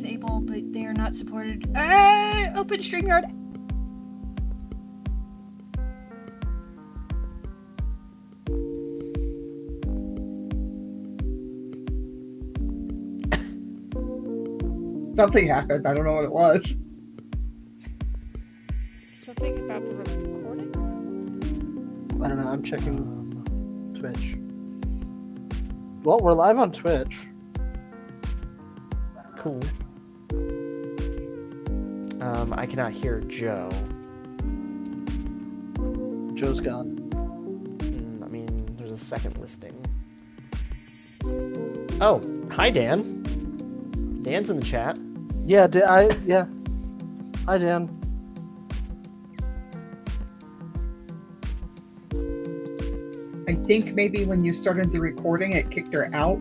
is able, but they are not supported. Open StreamYard. Something happened. I don't know what it was. Something about the recordings? I don't know. I'm checking Twitch. Well, we're live on Twitch. Cool. I cannot hear Joe. Joe's gone. I mean, there's a second listing. Oh, hi Dan. Dan's in the chat. Yeah, yeah. Hi, Dan. I think maybe when you started the recording, it kicked her out.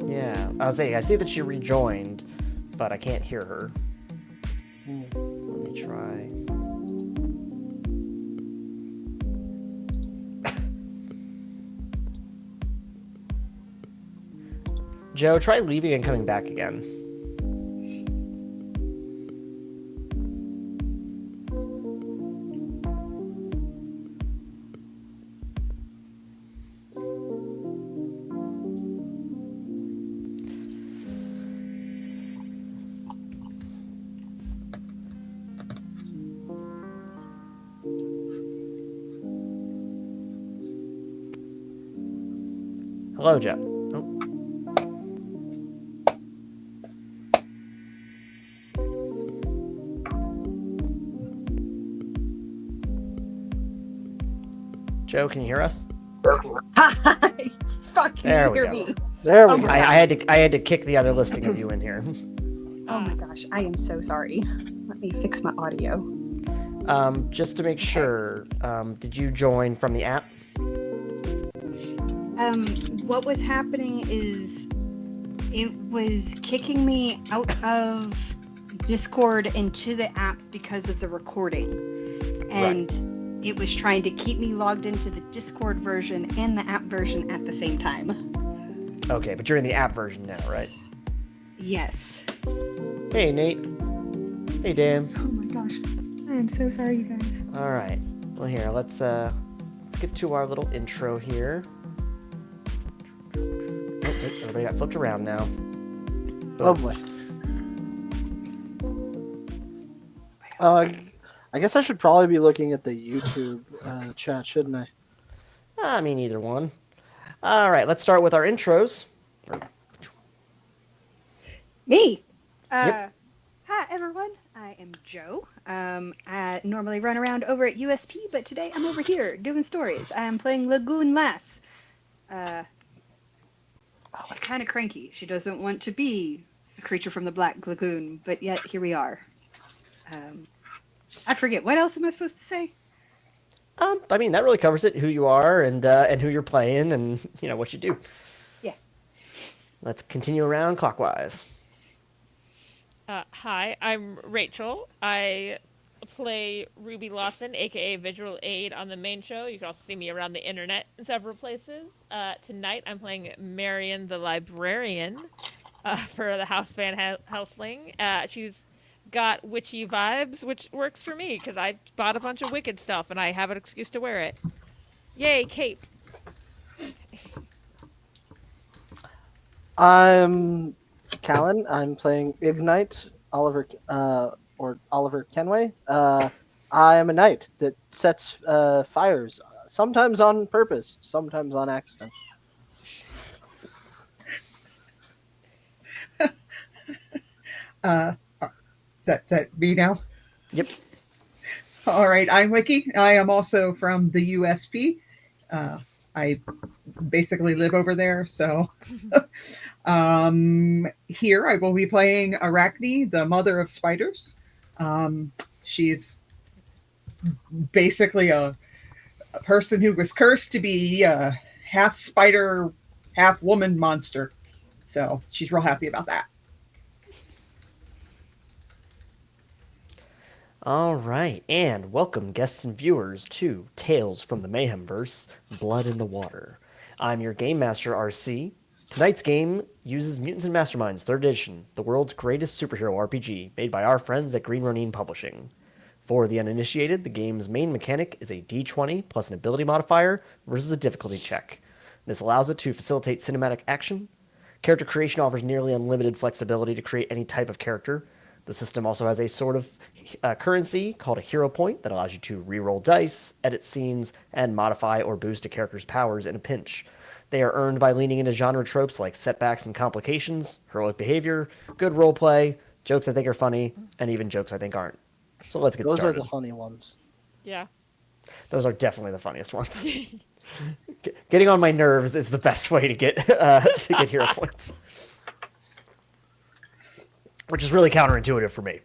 Yeah, I was saying, I see that she rejoined, but I can't hear her. Let me try. Joe, try leaving and coming back again. Hello, Joe. Oh. Joe, can you hear us? Hi! Fuck, There you we hear go. me? There we Oh go. my I had to kick the other listing of you in here. Oh my gosh, I am so sorry. Let me fix my audio. Just to make sure, did you join from the app? What was happening is it was kicking me out of Discord into the app because of the recording. And it was trying to keep me logged into the Discord version and the app version at the same time. Okay, but you're in the app version now, right? Yes. Hey, Nate. Hey, Dan. Oh my gosh. I am so sorry, you guys. All right. Well, here, let's get to our little intro here. Oh, wait, everybody got flipped around now. Oh boy. I guess I should probably be looking at the YouTube chat, shouldn't I? I mean, either one. All right, let's start with our intros. Me. Yep. Hi everyone. I am Joe. I normally run around over at USP, but today I'm over here doing stories. I am playing Lagoon Lass. She's kind of cranky. She doesn't want to be a creature from the Black Lagoon, but yet here we are. I forget. What else am I supposed to say? I mean, that really covers it. Who you are and who you're playing and, what you do. Yeah. Let's continue around clockwise. Hi, I'm Rachel. I play Ruby Lawson, aka Visual Aid, on the main show. You can also see me around the internet in several places. Tonight I'm playing Marian, the Librarian, for the House Van Helsing. She's got witchy vibes, which works for me because I bought a bunch of wicked stuff and I have an excuse to wear it. Yay, cape! I'm Callan. I'm playing Ignite, Oliver Kenway. I am a knight that sets fires, sometimes on purpose, sometimes on accident. Is that me now? Yep. All right, I'm Wiki. I am also from the USP. I basically live over there, so here I will be playing Arachne, the mother of spiders. She's basically a person who was cursed to be a half spider, half woman monster. So she's real happy about that. All right, and welcome guests and viewers to Tales from the Mayhemverse, Blood in the Water. I'm your Game Master, RC. Tonight's game uses Mutants and Masterminds 3rd Edition, the world's greatest superhero RPG, made by our friends at Green Ronin Publishing. For the uninitiated, the game's main mechanic is a d20 plus an ability modifier versus a difficulty check. This allows it to facilitate cinematic action. Character creation offers nearly unlimited flexibility to create any type of character. The system also has a sort of currency called a hero point that allows you to reroll dice, edit scenes, and modify or boost a character's powers in a pinch. They are earned by leaning into genre tropes like setbacks and complications, heroic behavior, good roleplay, jokes I think are funny, and even jokes I think aren't. So let's get Those started. are the funny ones. Yeah. Those are definitely the funniest ones. Getting on my nerves is the best way to get hero points, which is really counterintuitive for me.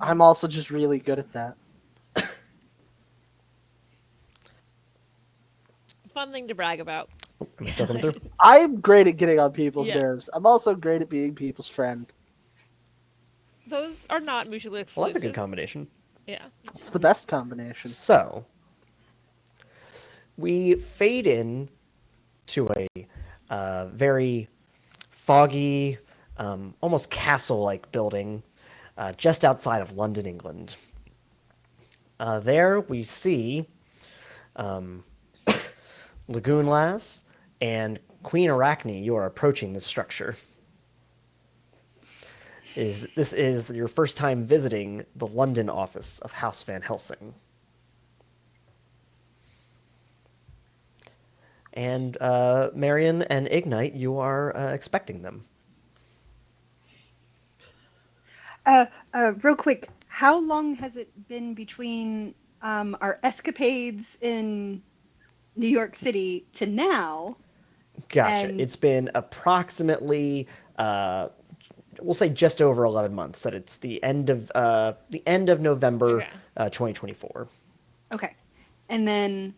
I'm also just really good at that. Fun thing to brag about. Am I still coming through? I'm great at getting on people's Yeah. nerves. I'm also great at being people's friend. Those are not mutually exclusive. Well, that's a good combination. Yeah. It's the best combination. So, we fade in to a very foggy, almost castle-like building just outside of London, England. There we see Lagoon Lass and Queen Arachne. You are approaching this structure. This is your first time visiting the London office of House Van Helsing. And Marian and Ignite, you are expecting them. Real quick, how long has it been between our escapades in New York City to now? Gotcha. And- It's been approximately, we'll say just over 11 months. That it's the end of November, Okay. 2024. Okay. And then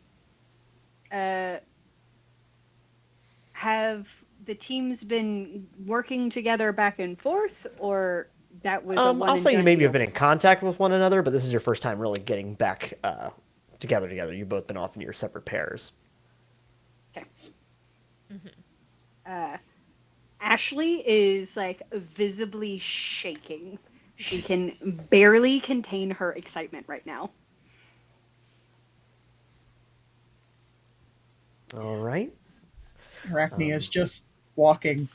have the teams been working together back and forth, or that was a one I'll and say you done maybe deal? have been in contact with one another, but this is your first time really getting back together. You've both been off in your separate pairs. Okay. Ashley is like visibly shaking. She can barely contain her excitement right now. All right. Arachne is just walking.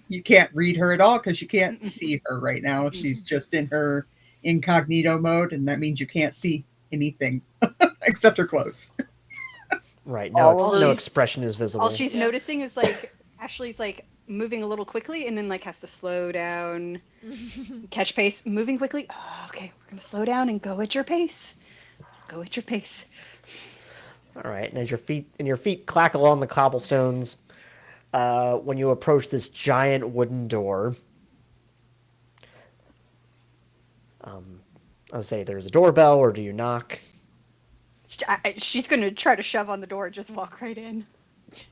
You can't read her at all because you can't see her right now. She's just in her incognito mode, and that means you can't see anything except her clothes. Right. All No she's- expression is visible. All she's Yeah. noticing is like Ashley's like moving a little quickly and then like has to slow down, catch pace, moving quickly. Oh, okay, we're gonna slow down and go at your pace. Go at your pace. All right, and as your feet clack along the cobblestones, when you approach this giant wooden door, I'll say there's a doorbell, or do you knock? She's gonna try to shove on the door and just walk right in.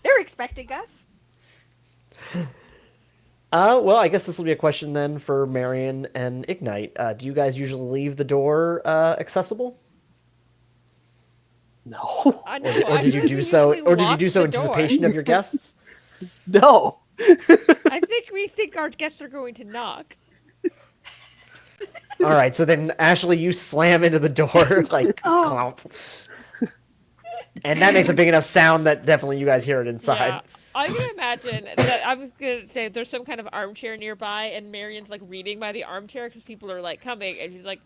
They're expecting us. Well, I guess this will be a question then for Marian and Ignite. Do you guys usually leave the door accessible? No. I know, Or did you do so? Or did you do so in anticipation of your guests? No. I think we think our guests are going to knock. All right, so then Ashley, you slam into the door like Oh. clomp, and that makes a big enough sound that definitely you guys hear it inside. Yeah. I can imagine that I was going to say there's some kind of armchair nearby, and Marian's like reading by the armchair because people are like coming, and she's like,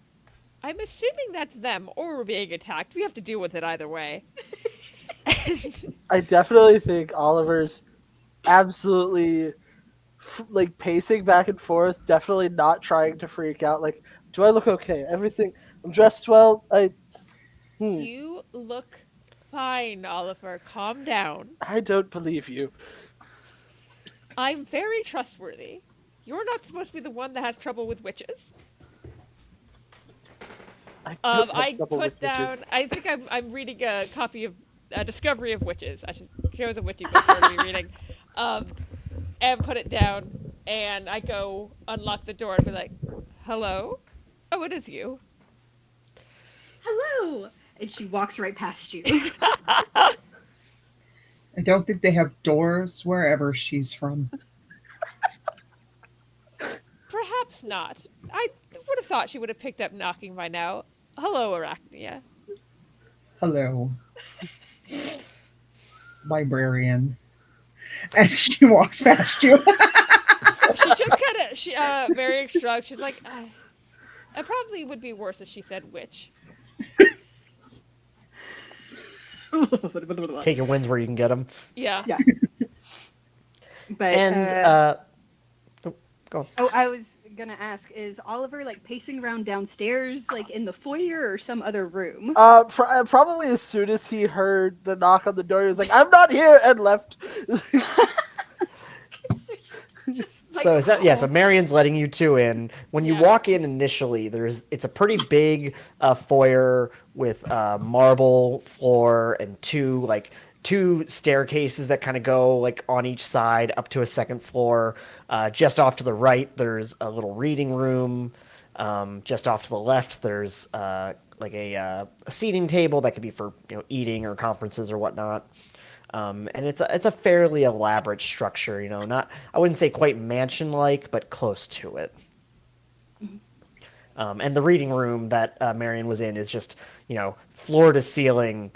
I'm assuming that's them, or we're being attacked. We have to deal with it either way. I definitely think Oliver's absolutely like pacing back and forth, definitely not trying to freak out. Like, do I look okay? Everything, I'm dressed well. You look fine, Oliver. Calm down. I don't believe you. I'm very trustworthy. You're not supposed to be the one that has trouble with witches. I don't have I trouble put with witches. down. I think I'm reading a copy of Discovery of Witches. I should chose a witchy book for me reading, and put it down. And I go unlock the door and be like, "Hello? Oh, it is you." Hello. And she walks right past you. I don't think they have doors wherever she's from. Perhaps not. I would have thought she would have picked up knocking by now. Hello, Arachnia. Hello, librarian. As she walks past you. She's just kind of very shrugged. She's like, it probably would be worse if she said witch. Take your wins where you can get them. Yeah. Yeah. But And go on. oh, I was gonna ask, is Oliver like pacing around downstairs, like in the foyer or some other room? Probably as soon as he heard the knock on the door, he was like, "I'm not here," and left. Like, So is that so Marian's letting you two in. When you Yeah. walk in initially, it's a pretty big foyer with marble floor and two staircases that kind of go like on each side up to a second floor. Just off to the right, there's a little reading room. Just off to the left, there's like a seating table that could be for eating or conferences or whatnot. And it's a fairly elaborate structure, not, I wouldn't say quite mansion-like, but close to it. And the reading room that Marian was in is just, floor to ceiling,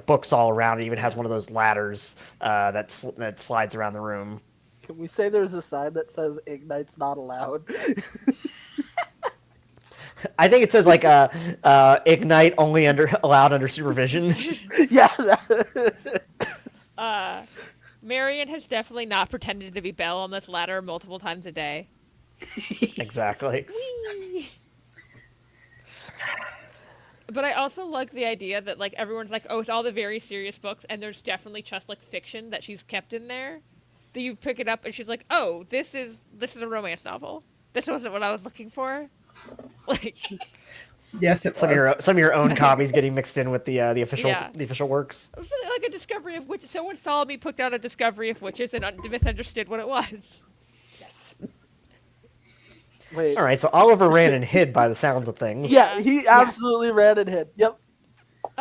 books all around. It even has one of those ladders that slides around the room. Can we say there's a sign that says "Ignite's not allowed"? I think it says like ignite only allowed under supervision. Yeah. Marian has definitely not pretended to be Belle on this ladder multiple times a day. Exactly. Whee! But I also like the idea that like everyone's like, oh, it's all the very serious books, and there's definitely just like fiction that she's kept in there. That you pick it up and she's like, oh, this is a romance novel. This wasn't what I was looking for. Like, Yes, it Some was. of your own copies getting mixed in with the official Yeah. the official works. it was like a discovery of witches. Someone saw me put down a discovery of witches and misunderstood what it was. yes. Wait. All right, so Oliver ran and hid by the sounds of things. Yeah, he absolutely ran and hid. Yep.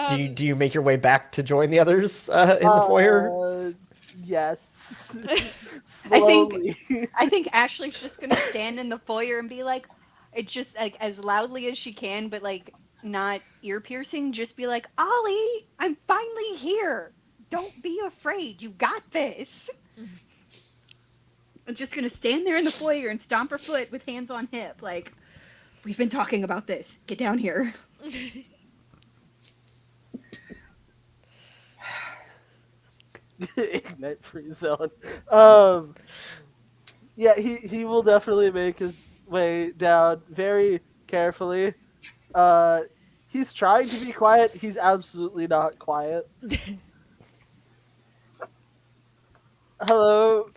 Do you make your way back to join the others in the foyer? Yes. I think- Slowly. I think Ashley's just gonna stand in the foyer and be like, it's just like as loudly as she can, but like not ear piercing. Just be like, Ollie, I'm finally here. Don't be afraid. You got this. I'm just gonna stand there in the foyer and stomp her foot with hands on hip, like, we've been talking about this. Get down here. Ignite free zone. Yeah, he will definitely make his way down very carefully. He's trying to be quiet. He's absolutely not quiet. Hello.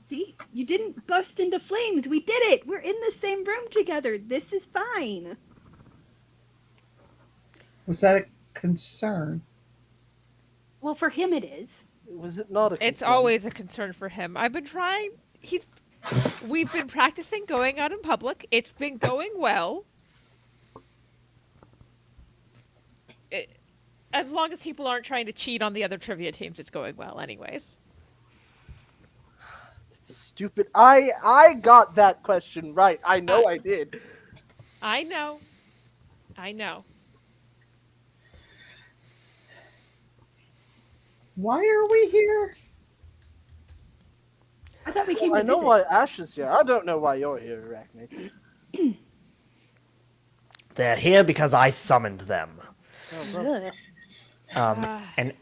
See, you didn't bust into flames. We did it. We're in the same room together. This is fine. Was that a concern? Well, for him it is. Was it not a It's concern? always a concern for him. I've been trying. We've been practicing going out in public. It's been going well. As long as people aren't trying to cheat on the other trivia teams, it's going well, anyways. Stupid. I got that question right. I know I did. I know. I know. Why are we here? I thought we came I to know visit. why Ash is here. I don't know why you're here, Arachne. They're here because I summoned them. Ugh. And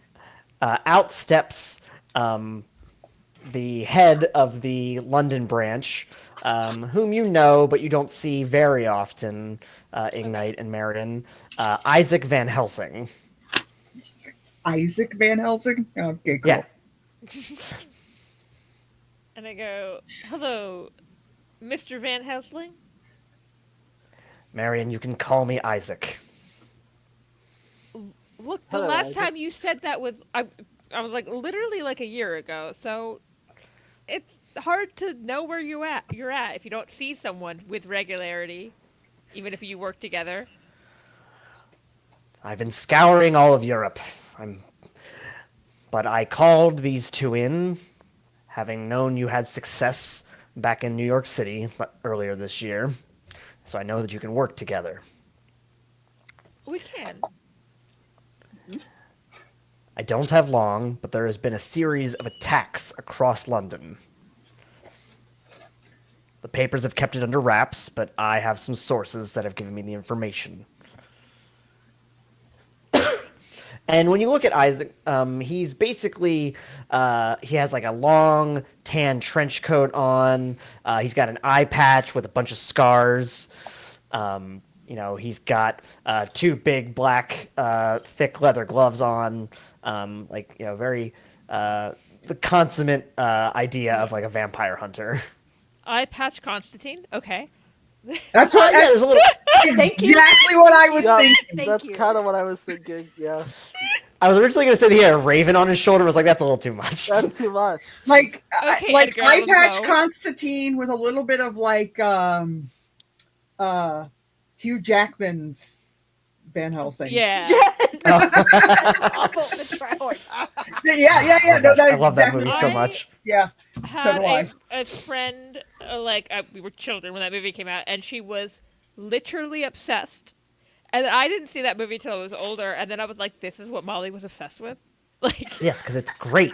out steps the head of the London branch, whom you know but you don't see very often, Ignite and Marian, Isaac Van Helsing. Isaac Van Helsing? Okay, cool. Yeah. And I go, hello, Mr. Van Helsing? Marian, you can call me Isaac. Look, the Hello, last Isaac. time you said that was, I was like literally like a year ago, so it's hard to know where you're at if you don't see someone with regularity, even if you work together. I've been scouring all of Europe. But I called these two in, having known you had success back in New York City earlier this year. So I know that you can work together. We can. I don't have long, but there has been a series of attacks across London. The papers have kept it under wraps, but I have some sources that have given me the information. And when you look at Isaac, he's basically, he has like a long tan trench coat on. He's got an eye patch with a bunch of scars. He's got two big black, thick leather gloves on. Very the consummate idea of like a vampire hunter. Eye patch Constantine. Okay. That's what. Yeah, there's a little. Thank you. Exactly what I was Yeah, thinking. Thank that's you. kind of what I was thinking. Yeah, I was originally going to say that he had a raven on his shoulder. I was like, that's a little too much. that's too much. Like, Okay, like Edgar eye Allan patch Poe. Constantine with a little bit of like Hugh Jackman's Van Helsing. Yeah. Awful. That's right. Yeah. No, I love that exactly movie right. so much. Yeah. Had do I. a friend, we were children when that movie came out, and she was literally obsessed. And I didn't see that movie till I was older, and then I was like, this is what Molly was obsessed with? Like, Yes, because it's great.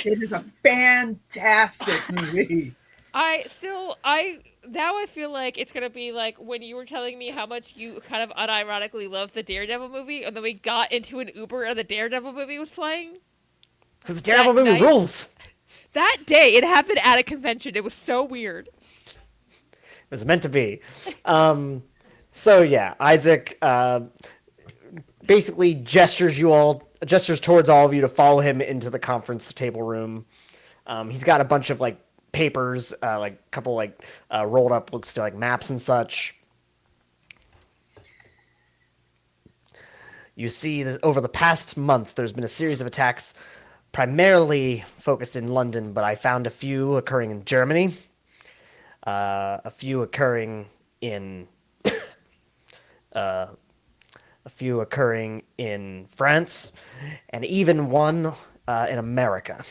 It is a fantastic movie. now I feel like it's gonna be like when you were telling me how much you kind of unironically loved the Daredevil movie, and then we got into an Uber and the Daredevil movie was playing. Because the Daredevil That movie night- rules. That day, it happened at a convention. It was so weird. It was meant to be. So yeah, Isaac basically gestures towards all of you to follow him into the conference table room. He's got a bunch of like papers, like a couple like rolled up, looks to like maps and such. You see that over the past month, there's been a series of attacks, primarily focused in London, but I found a few occurring in Germany, a few occurring in France, and even one in America.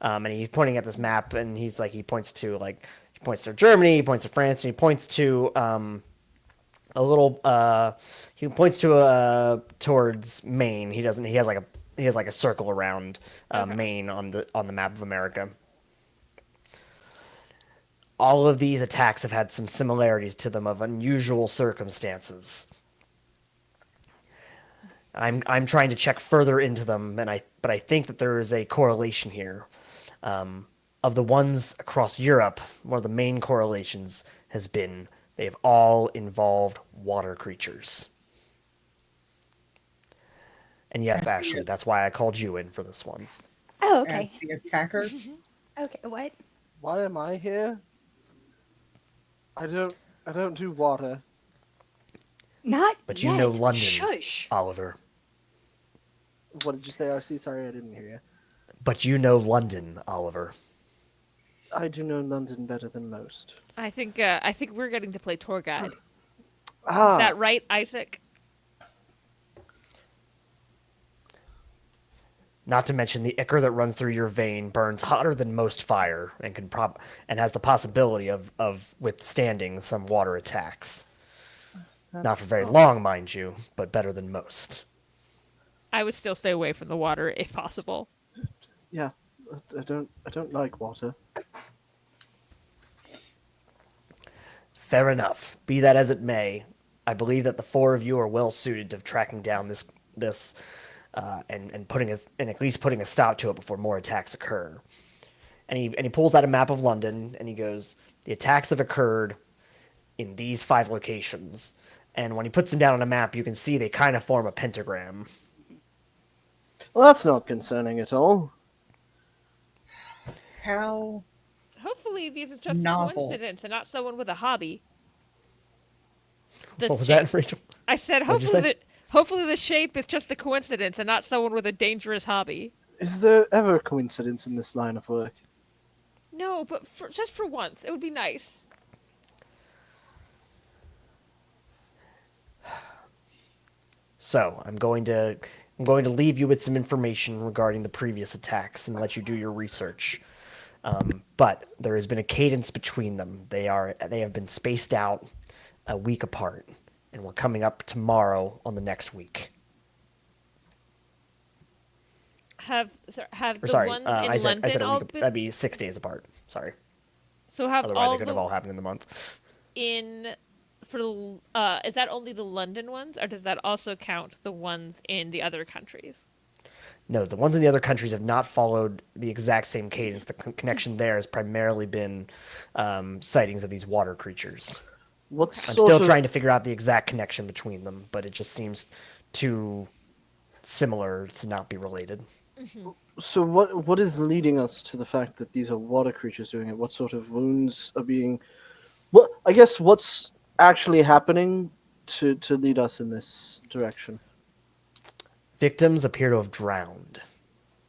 And he's pointing at this map, and he points to Germany, he points to France, and he points to towards Maine. He has like a circle around Maine on the map of America. All of these attacks have had some similarities to them of unusual circumstances. I'm trying to check further into them, but I think that there is a correlation here. Of the ones across Europe, one of the main correlations has been they have all involved water creatures. And yes, Ashley, that's why I called you in for this one. Oh, As okay. the attacker. Okay, what? Why am I here? I don't do water. Not But yet. you know London, Shush. Oliver. What did you say, RC? Sorry, I didn't hear you. But you know London, Oliver. I do know London better than most. I think we're getting to play tour guide. Is Ah, that right, Isaac? Not to mention the ichor that runs through your vein burns hotter than most fire and and has the possibility of withstanding some water attacks. Not for very long, mind you, but better than most. I would still stay away from the water if possible. yeah. I don't like water. Fair enough. Be that as it may, I believe that the four of you are well suited to tracking down this and at least putting a stop to it before more attacks occur. And he pulls out a map of London and he goes, the attacks have occurred in these 5 locations. And when he puts them down on a map, you can see they kind of form a pentagram. Well, that's not concerning at all. How? Hopefully, these is just a Novel. coincidence and not someone with a hobby. What was that, Rachel? I said What'd you say? hopefully the shape is just a coincidence and not someone with a dangerous hobby. Is there ever a coincidence in this line of work? No, but just for once, it would be nice. So I'm going to leave you with some information regarding the previous attacks and let you do your research. But there has been a cadence between them. They have been spaced out a week apart, and we're coming up tomorrow on the next week. Have Or the sorry, ones in I said London a all week. been? That'd be 6 days apart. Sorry. So have Otherwise, all it could have all the happened in the month. is that only the London ones, or does that also count the ones in the other countries? No, the ones in the other countries have not followed the exact same cadence. The connection there has primarily been sightings of these water creatures. What I'm sort still of trying to figure out the exact connection between them, but it just seems too similar to not be related. So what is leading us to the fact that these are water creatures doing it? What sort of wounds are being? What I guess what's actually happening to lead us in this direction? Victims appear to have drowned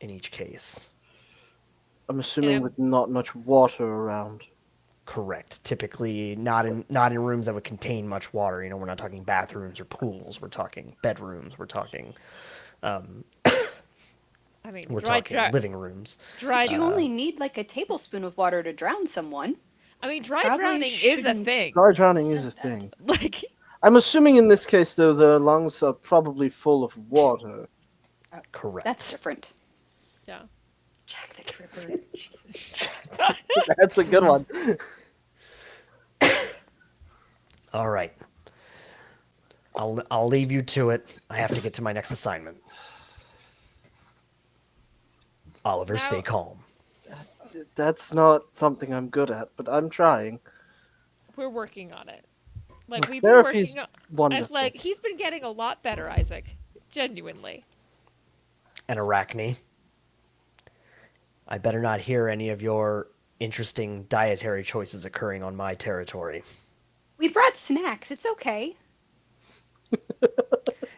in each case. I'm assuming Yeah. with not much water around. Correct. Typically not in rooms that would contain much water. You know, we're not talking bathrooms or pools. We're talking bedrooms. We're talking I mean, living rooms. dry. You only need like a tablespoon of water to drown someone. I mean, dry Probably drowning is a shouldn't- thing. Dry drowning is a Said that. thing. Like, I'm assuming in this case though the lungs are probably full of water. Correct. That's different. yeah. Jack the Tripper. Jesus. That's a good one. All right. I'll leave you to it. I have to get to my next assignment. Oliver, stay Now- calm. That's not something I'm good at, but I'm trying. We're working on it. Like, Look, we've been therapy's working on. wonderful. It's like he's been getting a lot better, Isaac. Genuinely. And Arachne, I better not hear any of your interesting dietary choices occurring on my territory. We brought snacks. It's okay.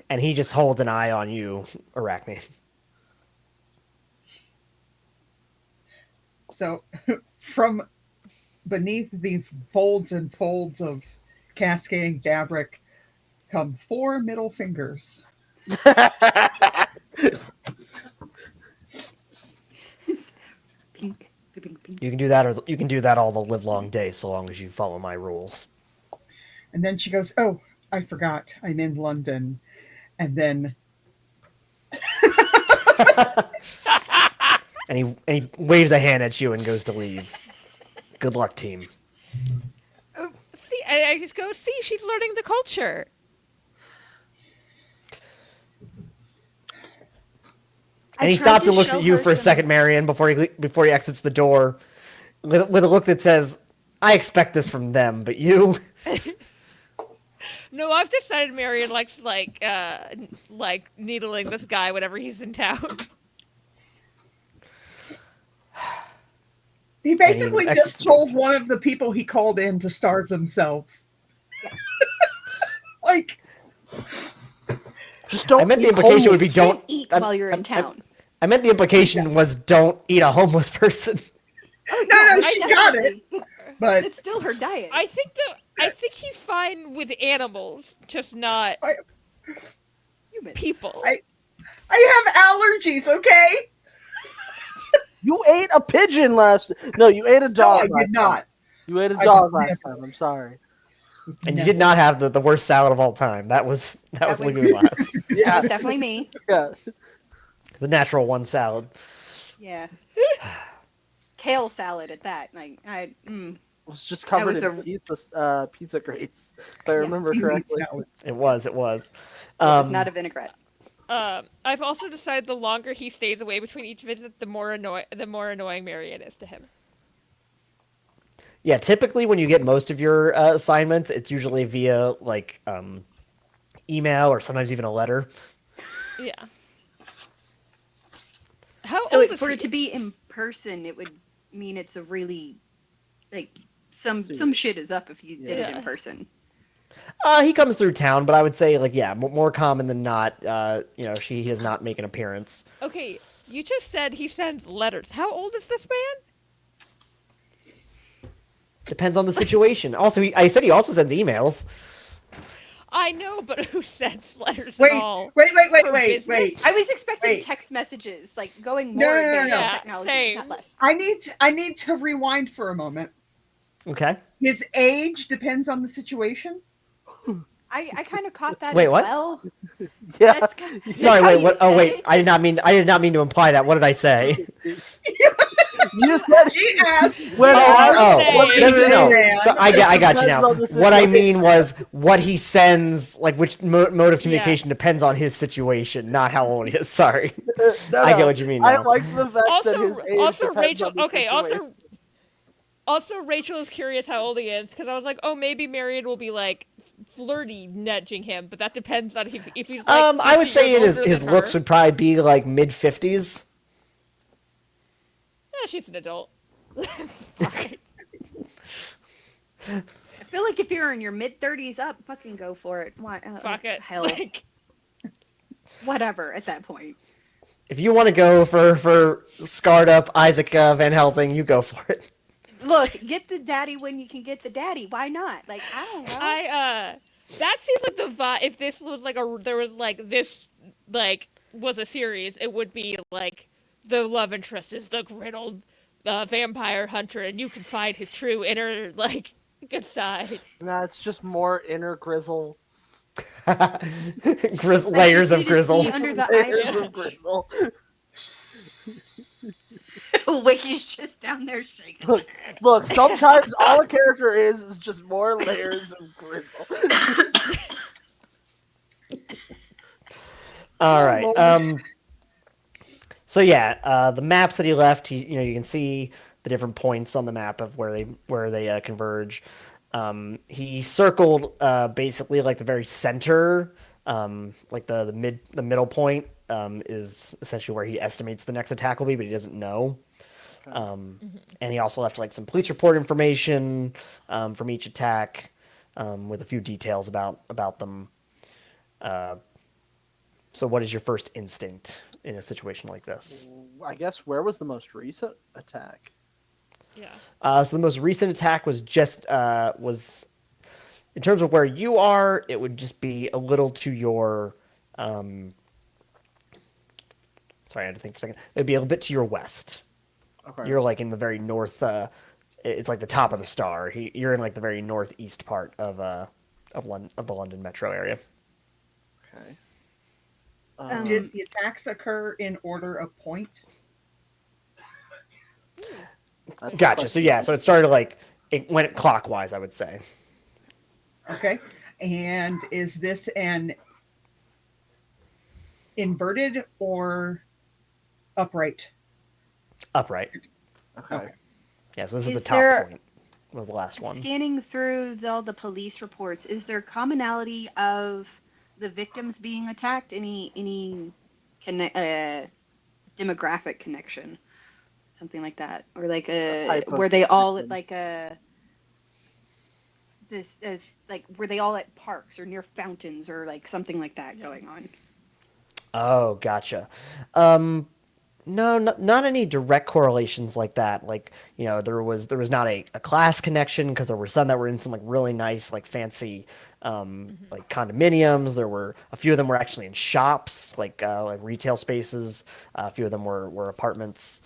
And he just holds an eye on you, Arachne. So, from beneath the folds and folds of cascading fabric come 4 middle fingers. Pink, pink, pink. You can do that, or you can do that all the livelong day, so long as you follow my rules. And then she goes, "Oh, I forgot. I'm in London." And then And he waves a hand at you and goes to leave. Good luck, team. See, I just go, see, she's learning the culture. And he tried stops to and looks show at you her for a some- second, Marian, before he exits the door, with a look that says, "I expect this from them, but you." No, I've decided Marian likes like needling this guy whenever he's in town. he basically I mean, just told one of the people he called in to starve themselves. Like, Just don't. I meant the eat implication would be homeless. don't Eat I'm- while you're in I'm- town. I meant the implication was don't eat a homeless person. no, she got it. But It's still her diet. I think he's fine with animals, just not Humans. people. I have allergies, okay? You ate a pigeon last. No, you ate a No, dog. I last did not. time. You ate a I dog did last never. time. I'm sorry. And you did not have the worst salad of all time. That was was- Liquid Glass. That Yeah, was definitely me. yeah. The natural one salad. Yeah. Kale salad at that. Like I. It was just covered was in pizza grease, if I Yes, remember Seaweed correctly. salad. It was. It was Um, not a vinaigrette. I've also decided the longer he stays away between each visit, the more annoying Marian is to him. Yeah, typically when you get most of your assignments, it's usually via like email or sometimes even a letter. Yeah. How So old is for he? it to be in person, it would mean it's a really like some shit is up if you did it Yeah. in person. He comes through town, but I would say like more common than not. He does not make an appearance. Okay, you just said he sends letters. How old is this man? Depends on the situation. Also, I said he also sends emails. I know, but who sends letters Wait, at all? wait, For wait. business? I was expecting Wait. text messages, like going No, more no, no, advanced no. in Yeah, technology, same. not less. I need to rewind for a moment. Okay. His age depends on the situation. I kind of caught that Wait, as what? well. Yeah. That's Sorry, how wait, you what? Oh, said wait. it. I did not mean to imply that. What did I say? You said He asked. when Oh, asked oh, what's Say. no, no, no. Man. So I got you Depends now. on the What I mean situation. was what he sends, like which mode of Yeah. communication depends on his situation, not how old he is. Sorry. No, I get no. what you mean I now. like the fact that his age Also depends Rachel. on the Okay, situation. also Rachel is curious how old he is because I was like, oh, maybe Marian will be like flirty nudging him, but that depends on if he's like. I would 50 say years older his than looks her. would probably be like mid-50s. Yeah, she's an adult. Fine. I feel like if you're in your mid-30s up, fucking go for it. Why? Fuck it. Hell, Like, whatever. At that point, If you want to go for scarred up Isaac Van Helsing, you go for it. look, get the daddy when you can get the daddy. Why not? Like I don't know. that seems like the vibe. If this was like there was like this like was a series, it would be like the love interest is the griddled vampire hunter, and you can find his true inner like good side. Nah, it's just more inner grizzle. Layers of Easy to grizzle. see under the Layers eyebrow. of grizzle. Wiki's just down there shaking. Look, sometimes all a character is just more layers of grizzle. All right. So yeah, the maps that he left, you can see the different points on the map of where they converge. He circled basically like the very center, like the middle point is essentially where he estimates the next attack will be, but he doesn't know. And he also left like some police report information from each attack with a few details about them. So what is your first instinct in a situation like this? I guess where was the most recent attack? Yeah. So the most recent attack was was in terms of where you are, it would just be a little to your. Sorry, I had to think for a second. It'd be a little bit to your west. Okay. You're like in the very north. It's like the top of the star. You're in like the very northeast part of the London metro area. Okay. Did the attacks occur in order of point? That's the Gotcha. So question. yeah, so it started like it went clockwise, I would say. Okay. And is this an inverted or upright? Upright. Okay. Yeah, so this is the Is top there- point. Was the last one. Scanning through all the police reports, is there commonality of the victims being attacked? Any demographic connection, something like that, or like type of were they all victim. like were they all at parks or near fountains or like something like that going on? Oh, gotcha. No, not any direct correlations like that. Like, there was not a class connection because there were some that were in some like really nice, like fancy, like condominiums. There were a few of them were actually in shops, like retail spaces. A few of them were apartments.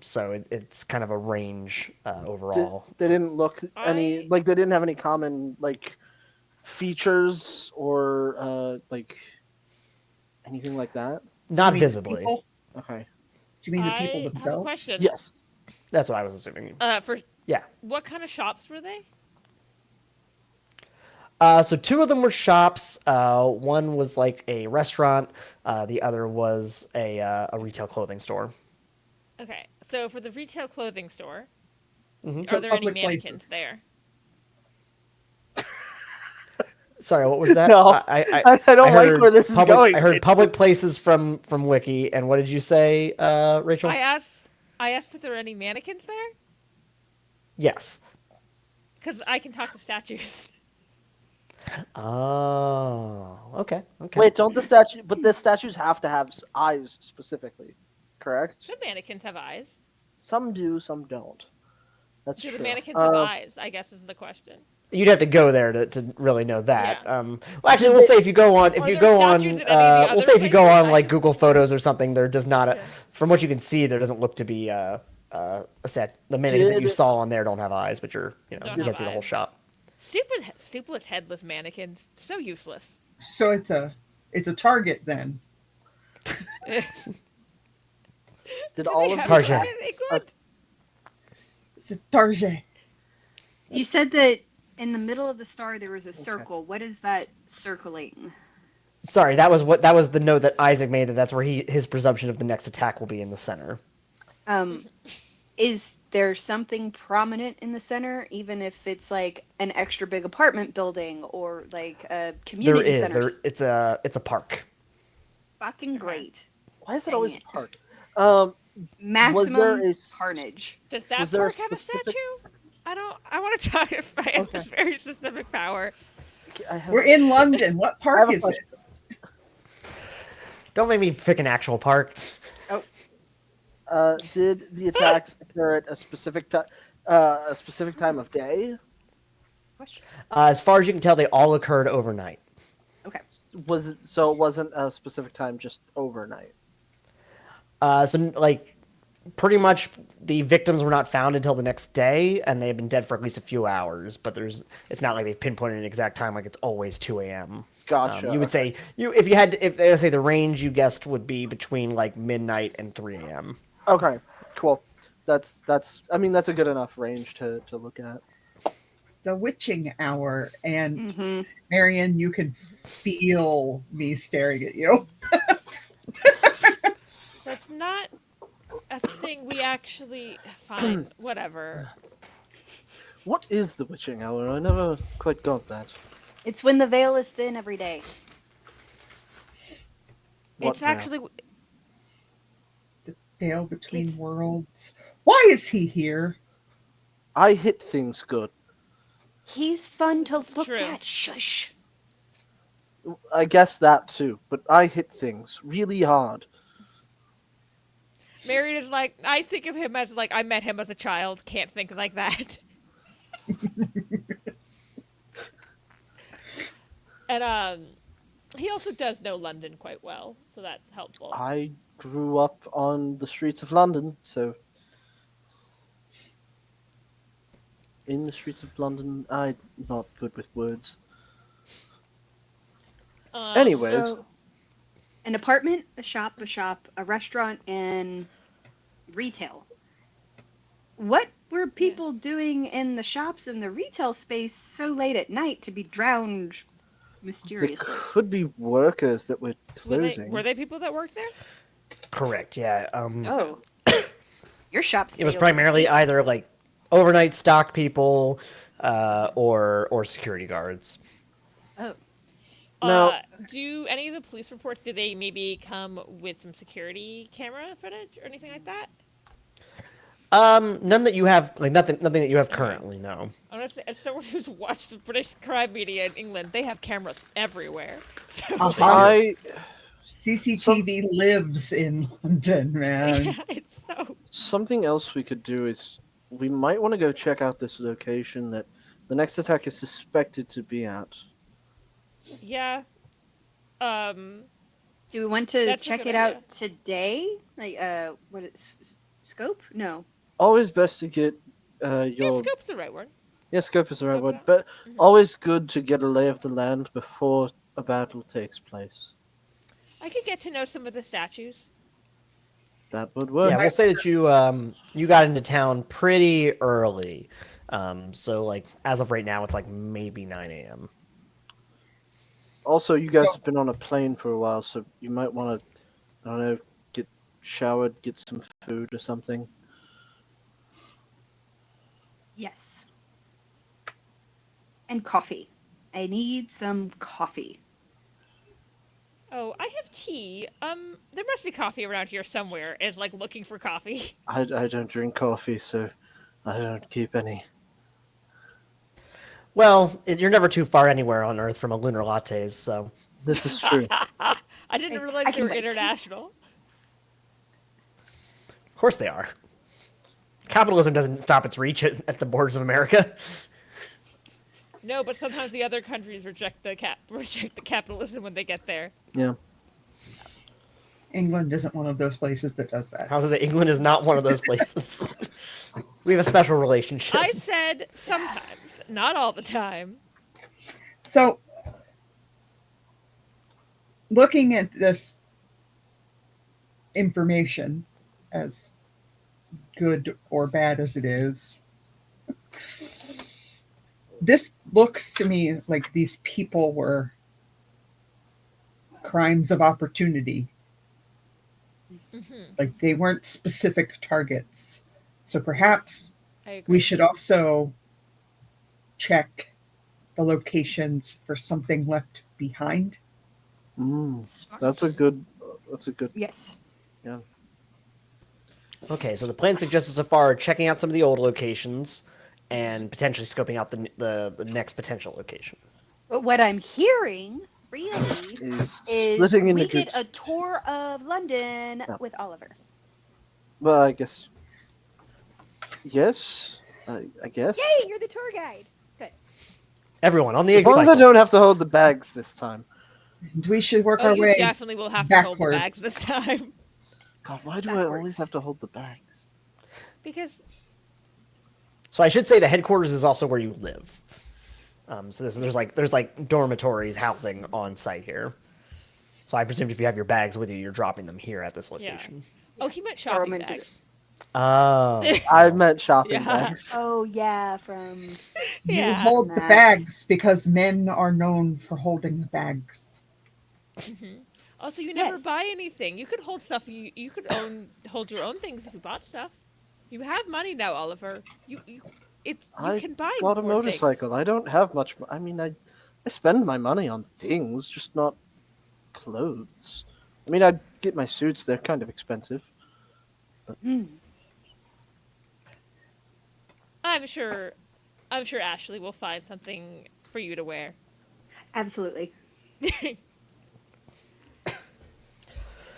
So it's kind of a range overall. They didn't look any like they didn't have any common like features or like anything like that. Not You mean the visibly. people? Okay. Do you mean the people I have a themselves? question. Yes. That's what I was assuming. Yeah. What kind of shops were they? So two of them were shops. One was like a restaurant. The other was a retail clothing store. Okay, so for the retail clothing store, So are there any public mannequins places. there? Sorry, what was that? No, I I don't like heard where this is public, going. I heard public places from Wiki, and what did you say, Rachel? I asked if there are any mannequins there, Yes. because I can talk to statues. Oh, okay. Wait, don't the statue? But the statues have to have eyes specifically, correct? Should mannequins have eyes? Some do, some don't. That's Do true. the mannequins have eyes? I guess is the question. You'd have to go there to really know that. Yeah. Well, actually, we'll say if you go on, Are there statues in any of the we'll other say if you go places? on like Google Photos or something, there does not, Yeah. from what you can see, there doesn't look to be a set. The mannequins that you Did- saw on there don't have eyes, but you Don't can't have see the whole eyes. shop. Stupid headless mannequins. So useless. So it's a Target then. Do Did they all of have the Target. that in England? It's a Target. You said that in the middle of the star there was a circle. What is that circling? Sorry, that was the note that Isaac made. That's where his presumption of the next attack will be in the center. Is there something prominent in the center, even if it's like an extra big apartment building or like a There community is center? it's a park. Fucking great. Why is it Dang always it. a park? Maximum there a carnage. Does that Was there a park have a specific- statue? I want to talk if I have this very specific power. I have, We're in London. What I have park a is it? Don't make me pick an actual park. Did the attacks occur at a specific time of day? Question. As far as you can tell, they all occurred overnight. Okay. So it wasn't a specific time, just overnight. Pretty much the victims were not found until the next day, and they had been dead for at least a few hours. But it's not like they've pinpointed an exact time, like it's always 2 a.m. Gotcha. You would say if they say the range you guessed would be between like midnight and 3 a.m. Okay, cool. That's a good enough range to look at. The witching hour, and Mm-hmm. Marian, you can feel me staring at you. That's not a thing we actually find. Whatever. What is the witching hour? I never quite got that. It's when the veil is thin every day. What It's now? actually The veil between It's- worlds. Why is he here? I hit things good. He's fun to It's look true. at. Shush. I guess that too, but I hit things really hard. Marian is like, I think of him as like I met him as a child. Can't think like that. And he also does know London quite well, so that's helpful. I grew up on the streets of London, so in the streets of London, I'm not good with words. Anyways, So, an apartment, a shop, a restaurant, and retail. What were people doing in the shops and the retail space so late at night to be drowned there mysteriously? could be workers that were closing. Were they people that worked there? Correct. Yeah. Oh. Your shop's It was primarily either like overnight stock people, or security guards. Oh. No. Do any of the police reports, do they maybe come with some security camera footage or anything like that? None that you have, like nothing that you have currently. No. Honestly, as someone who's watched the British crime media in England, they have cameras everywhere. Uh-huh. CCTV lives in London, man. Yeah, it's so. Something else we could do is we might want to go check out this location that the next attack is suspected to be at. Yeah. Do we want to That's a check good it idea. out today? Like, what is scope? No. Always best to get Yeah, your scope's the right word. scope is the right Scope it word, out. but Mhm. always good to get a lay of the land before a battle takes place. I could get to know some of the statues. That would work. Yeah, we'll say that you got into town pretty early. So like as of right now, it's like maybe 9 a.m. Also, you guys So- have been on a plane for a while, so you might want to, I don't know, get showered, get some food or something. Yes. And coffee. I need some coffee. Oh, I have tea. There must be coffee around here somewhere. It's like looking for coffee. I don't drink coffee, so I don't keep any. Well, you're never too far anywhere on Earth from a lunar lattes, so This is true. I didn't I realize they can were wait. international. of course they are. Capitalism doesn't stop its reach at the borders of America. No, but sometimes the other countries reject the capitalism when they get there. Yeah. England isn't one of those places that does that. How's it? England is not one of those places. We have a special relationship. I said sometimes, not all the time. So, looking at this information, as good or bad as it is, this looks to me like these people were crimes of opportunity. Like they weren't specific targets. So perhaps I agree. we should also check the locations for something left behind. Smart. That's a good. Yes. Yeah. Okay, so the plan suggested so far are checking out some of the old locations and potentially scoping out the next potential location. But what I'm hearing really Is is splitting into we get groups. a tour of London Yeah. with Oliver. Well, I guess. Yes. I guess. Yay, you're the tour guide. Good. Everyone on the As long as I cycle. don't have to hold the bags this time. And we should work Oh, our you way. definitely will have to hold the backwards. bags this time. God, why do I always have to hold the bags? Because So I should say the headquarters is also where you live. So there's like dormitories, housing on site here. So I presumed if you have your bags with you, you're dropping them here at this location. oh, he meant Throw 'em shopping into bags. Oh. I meant shopping Yeah. bags. Oh yeah, from You Yeah. hold the Max. bags because men are known for holding the bags. Also, you never Yes. buy anything. You could hold stuff. You could hold your own things if you bought stuff. You have money now, Oliver. You I can buy bought a more motorcycle. I don't have much. I mean, I spend my money on things, just not clothes. I mean, I get my suits. They're kind of expensive. Things. I'm sure Ashley will find something for you to wear. absolutely.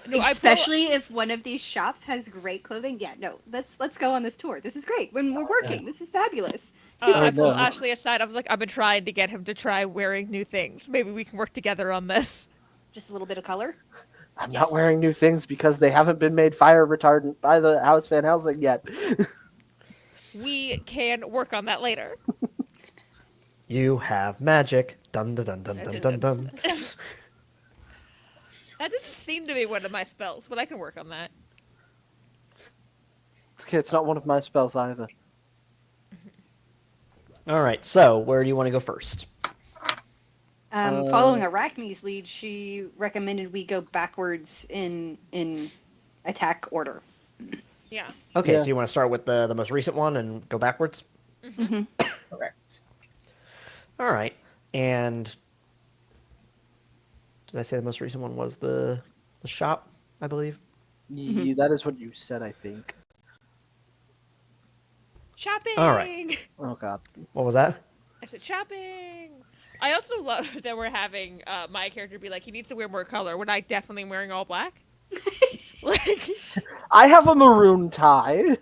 No, Especially if one of these shops has great clothing. Yeah, no, let's go on this tour. This is great. When we're working, this is fabulous. I no. pulled Ashley aside. I was like, I've been trying to get him to try wearing new things. Maybe we can work together on this. Just a little bit of color. I'm not wearing new things because they haven't been made fire retardant by the House Van Helsing yet. We can work on that later. You have magic. Dun dun dun dun dun dun dun. That doesn't seem to be one of my spells, but I can work on that. It's okay, it's not one of my spells either. All right, so where do you want to go first? Following Arachne's lead, she recommended we go backwards in attack order. Yeah. Okay, Yeah. so you want to start with the most recent one and go backwards? Correct. All right, and did I say the most recent one was the shop, I believe? Yeah, that is what you said, I think. Shopping. All right. Oh god. What was that? I said shopping. I also love that we're having my character be like, he needs to wear more color when I definitely am wearing all black. Like, I have a maroon tie.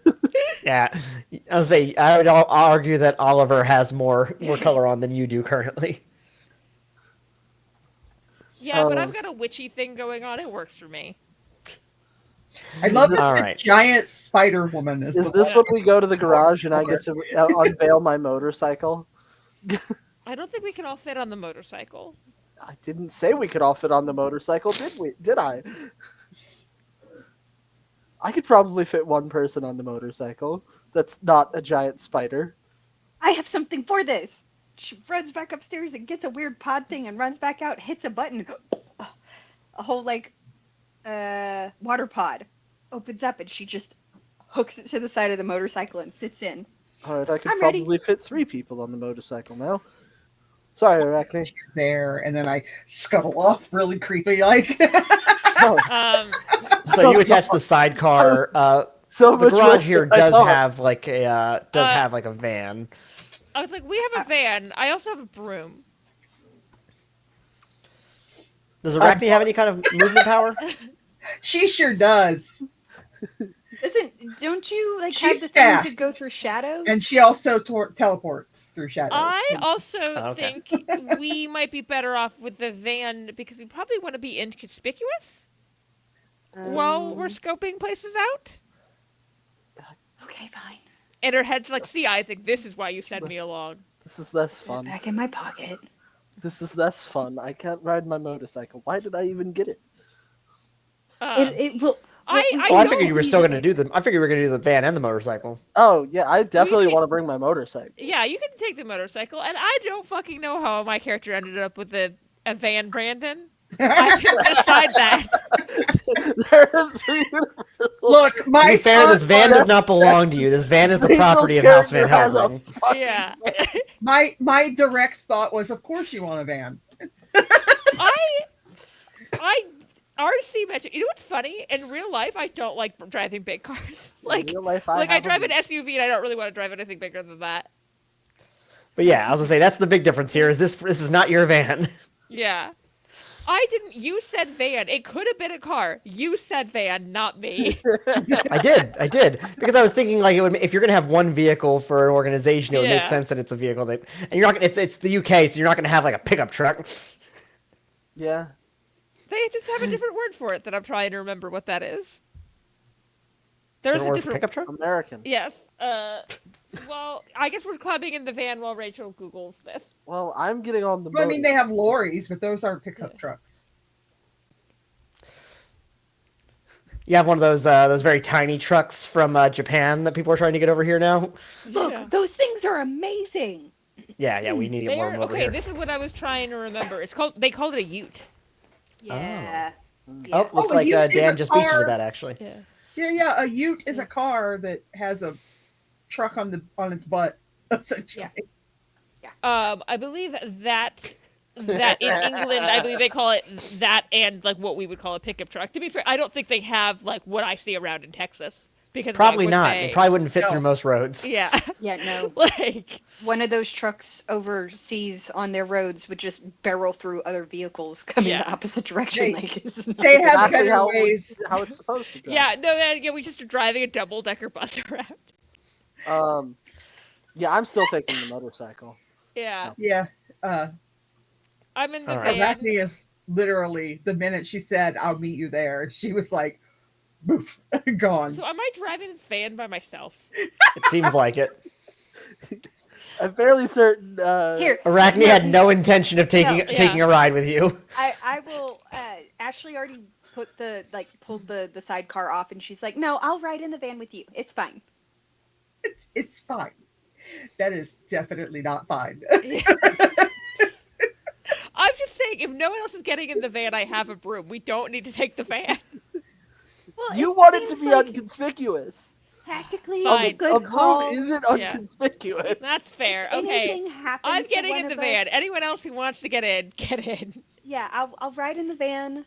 Yeah, I would argue that Oliver has more color on than you do currently. yeah, but I've got a witchy thing going on. It works for me. I love that All the right. giant spider woman is Is the this one. when we go to the garage and I get to unveil my motorcycle? I don't think we can all fit on the motorcycle. I didn't say we could all fit on the motorcycle, did we? Did I? I could probably fit one person on the motorcycle. That's not a giant spider. I have something for this. She runs back upstairs and gets a weird pod thing and runs back out, hits a button. A whole water pod opens up and she just hooks it to the side of the motorcycle and sits in. All right, I could I'm ready. probably fit 3 people on the motorcycle now. Sorry, Arachne. There, and then I scuttle off really creepy like. Oh, So you attach the sidecar. so The much garage worse here than I does thought. have like a van. I was like, we have a van. I also have a broom. Does Arachne have any kind of movement power? She sure does. Don't you like She's have the thing to fast. go through shadows? And she also teleports through shadows. I also Okay. think we might be better off with the van because we probably want to be inconspicuous while we're scoping places out. Okay, fine. And her head's like, see, Isaac, this is why you sent me along. This is less Put it fun. back in my pocket. This is less fun. I can't ride my motorcycle. Why did I even get it? It will. I Oh, I don't figured you were still use going to it. do the. I figured we were going to do the van and the motorcycle. Oh yeah, I definitely can- want to bring my motorcycle. Yeah, you can take the motorcycle, and I don't fucking know how my character ended up with a van, Brandon. I didn't decide that. There are 3 universal. Look, To my be fair, this van thought- does not belong to you. This van is the Rachel's property of House Van character has a Helsing. fucking Yeah. van. my direct thought was, of course you want a van. I RC mentioned. You know what's funny? In real life, I don't like driving big cars. Like, In real life, I have drive a- an SUV, and I don't really want to drive anything bigger than that. But yeah, I was gonna say that's the big difference here. Is this is not your van? Yeah. I didn't. You said van. It could have been a car. You said van, not me. I did, because I was thinking like it would. If you're gonna have one vehicle for an organization, it would make Yeah. sense that it's a vehicle that, and you're not. It's the UK, so you're not gonna have like a pickup truck. Yeah. They just have a different word for it that I'm trying to remember what that is. There's Different a word for different. pickup truck. American. Yes. Well, I guess we're clubbing in the van while Rachel Googles this. Well, I'm getting on the Well, I boat. mean, they have lorries, but those aren't pickup trucks. You have one of those very tiny trucks from Japan that people are trying to get over here now. Look, Yeah. those things are amazing. Yeah, we need to get They more are of them over okay. here. This is what I was trying to remember. They called it a Ute. Yeah. Oh, looks Oh, a like Ute is Dan a just beat you to car. that actually. Yeah. Yeah. A ute is a car that has a truck on its butt, essentially. I believe that in England, I believe they call it that and like what we would call a pickup truck. To be fair, I don't think they have like what I see around in Texas because Probably why would not. they? It probably wouldn't fit No. through most roads. Yeah, Yeah, no. like One of those trucks overseas on their roads would just barrel through other vehicles coming Yeah. the opposite direction. They- Like it's not- They have exactly better how, ways. how it's supposed to go. yeah, we just driving a double decker bus around. Yeah, I'm still taking the motorcycle. Yeah, Yeah. I'm in the All right. van. Arachne is literally, the minute she said, I'll meet you there, she was like, boof, gone. So am I driving this van by myself? It seems like it. I'm fairly certain. Here, Arachne had no intention of taking No, yeah. taking a ride with you. I will. Ashley already pulled the sidecar off, and she's like, "No, I'll ride in the van with you. It's fine." It's fine. That is definitely not fine. I'm just saying, if no one else is getting in the van, I have a broom. We don't need to take the van. Well, You it want it to seems be like inconspicuous. tactically Fine. it's a good A call. broom isn't Yeah. inconspicuous. That's fair. Okay. Anything happens I'm to getting one in the of van. us- Anyone else who wants to get in, get in. Yeah, I'll ride in the van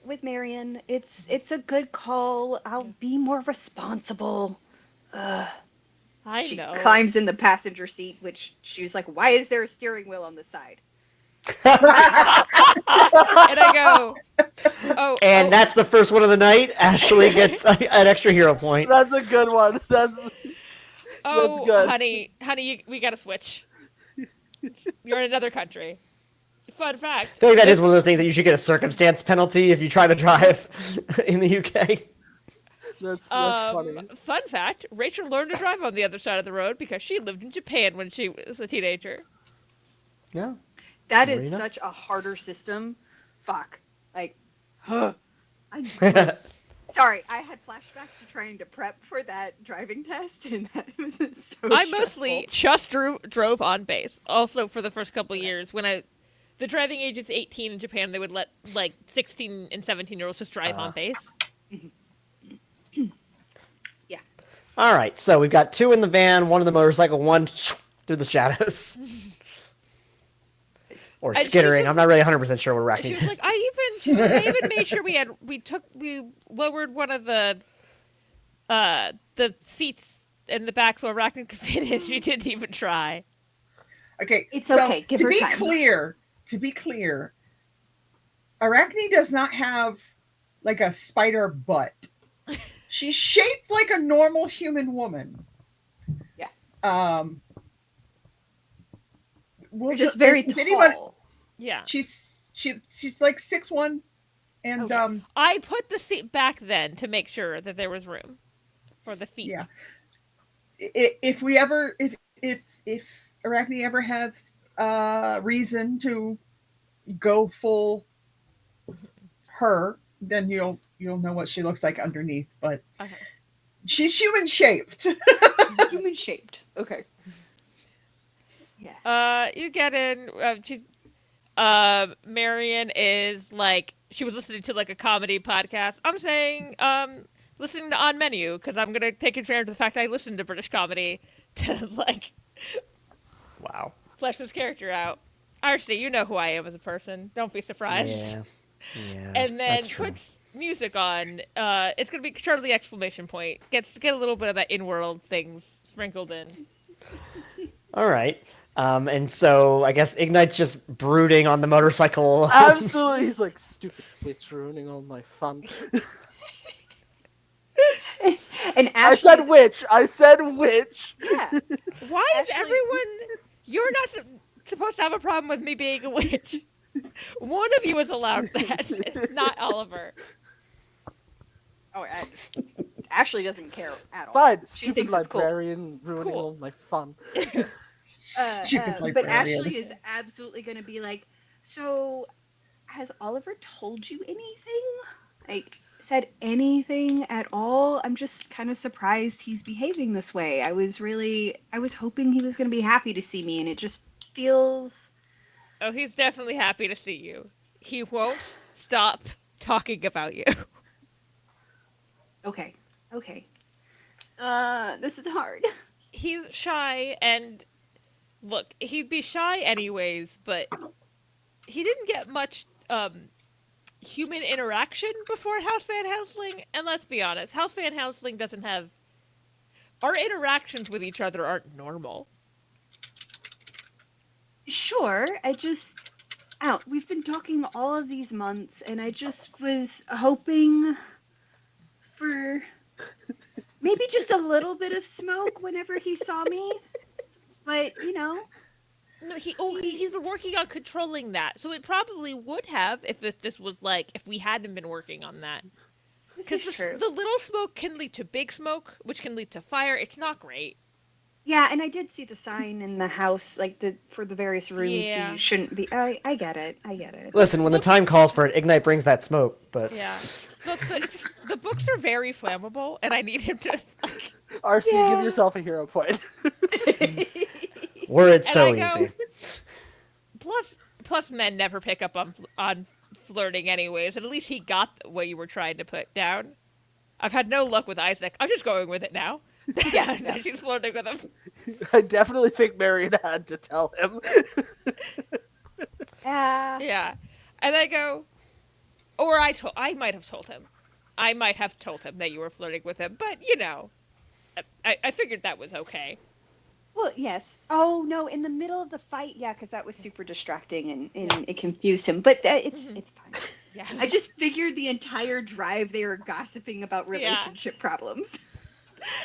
with Marian. It's a good call. I'll be more responsible. I She know. climbs in the passenger seat, which she's like, "Why is there a steering wheel on the side?" And I go, And oh, that's the first one of the night. Ashley gets an extra hero point. That's a good one. That's good. honey, we gotta switch. You're in another country. Fun I fact. feel like that is one of those things that you should get a circumstance penalty if you try to drive in the UK. that's funny. Fun fact: Rachel learned to drive on the other side of the road because she lived in Japan when she was a teenager. Yeah. That Well, is you know. such a harder system. Fuck. Like, I'm sorry. I had flashbacks to trying to prep for that driving test, and that was so I mostly stressful. just drove on base. Also, for the first couple of years, the driving age is 18 in Japan, they would let like 16 and 17-year-olds just drive on base. All right, so we've got 2 in the van, 1 in the motorcycle, 1 through the shadows. Or And she skittering. just- I'm not really 100% sure what Arachne She was did. like, I even made sure we lowered one of the seats in the back so Arachne could fit in. She didn't even try. Okay, It's so okay, give to her be time. clear, Arachne does not have like a spider butt. She's shaped like a normal human woman. Yeah. Well, Just very if tall. anybody- Yeah. she's like 6'1", and Okay. I put the seat back then to make sure that there was room for the feet. yeah. If we ever if Arachne ever has reason to go full her, then you'll know what she looks like underneath. But Okay. she's human shaped. Human shaped. Okay. You get in. She's. Marian is like she was listening to like a comedy podcast. I'm saying, listening to On Menu because I'm gonna take advantage of the fact I listen to British comedy to like Wow. flesh this character out. RC, you know who I am as a person. Don't be surprised. Yeah. Yeah. And then that's true. puts music on. It's gonna be Charlie exclamation point. Get a little bit of that in-world things sprinkled in. All right. And so I guess Ignite's just brooding on the motorcycle. Absolutely, he's like, stupid witch ruining all my fun. And I Ashley, said witch. I said witch. yeah. Why is Actually- everyone? You're not supposed to have a problem with me being a witch. One of you is allowed that. It's not Oliver. Oh, Ashley doesn't care at all. Fine, She stupid thinks it's cool. librarian ruining Cool. all my fun. Stupid But librarian. Ashley is absolutely going to be like, so has Oliver told you anything? Like, said anything at all? I'm just kind of surprised he's behaving this way. I was hoping he was going to be happy to see me, and it just feels. Oh, he's definitely happy to see you. He won't stop talking about you. Okay. This is hard. He's shy, and look, he'd be shy anyways, but he didn't get much human interaction before House Van Helsing, and let's be honest, House Van Helsing doesn't have... Our interactions with each other aren't normal. Sure, we've been talking all of these months, and I just was hoping for maybe just a little bit of smoke whenever he saw me. But, No, he's been working on controlling that, so it probably would have if we hadn't been working on that. this Because is true. the little smoke can lead to big smoke, which can lead to fire. It's not great. Yeah, and I did see the sign in the house, like for the various rooms, so Yeah. you shouldn't be. I get it. Listen, when the time calls for it, Ignite brings that smoke. But Yeah. Look, the books are very flammable, and I need him to. Like, RC, Yeah. give yourself a hero point. were it And so I go- easy. plus, men never pick up on flirting, anyways. And at least he got what you were trying to put down. I've had no luck with Isaac. I'm just going with it now. Yeah, she's flirting with him. I definitely think Marian had to tell him. Yeah. Yeah, and I go, or I might have told him. I might have told him that you were flirting with him, but I figured that was okay. Well, yes. Oh no, in the middle of the fight, yeah, because that was super distracting and it confused him. But it's fine. Yeah. I just figured the entire drive they were gossiping about Yeah. relationship problems.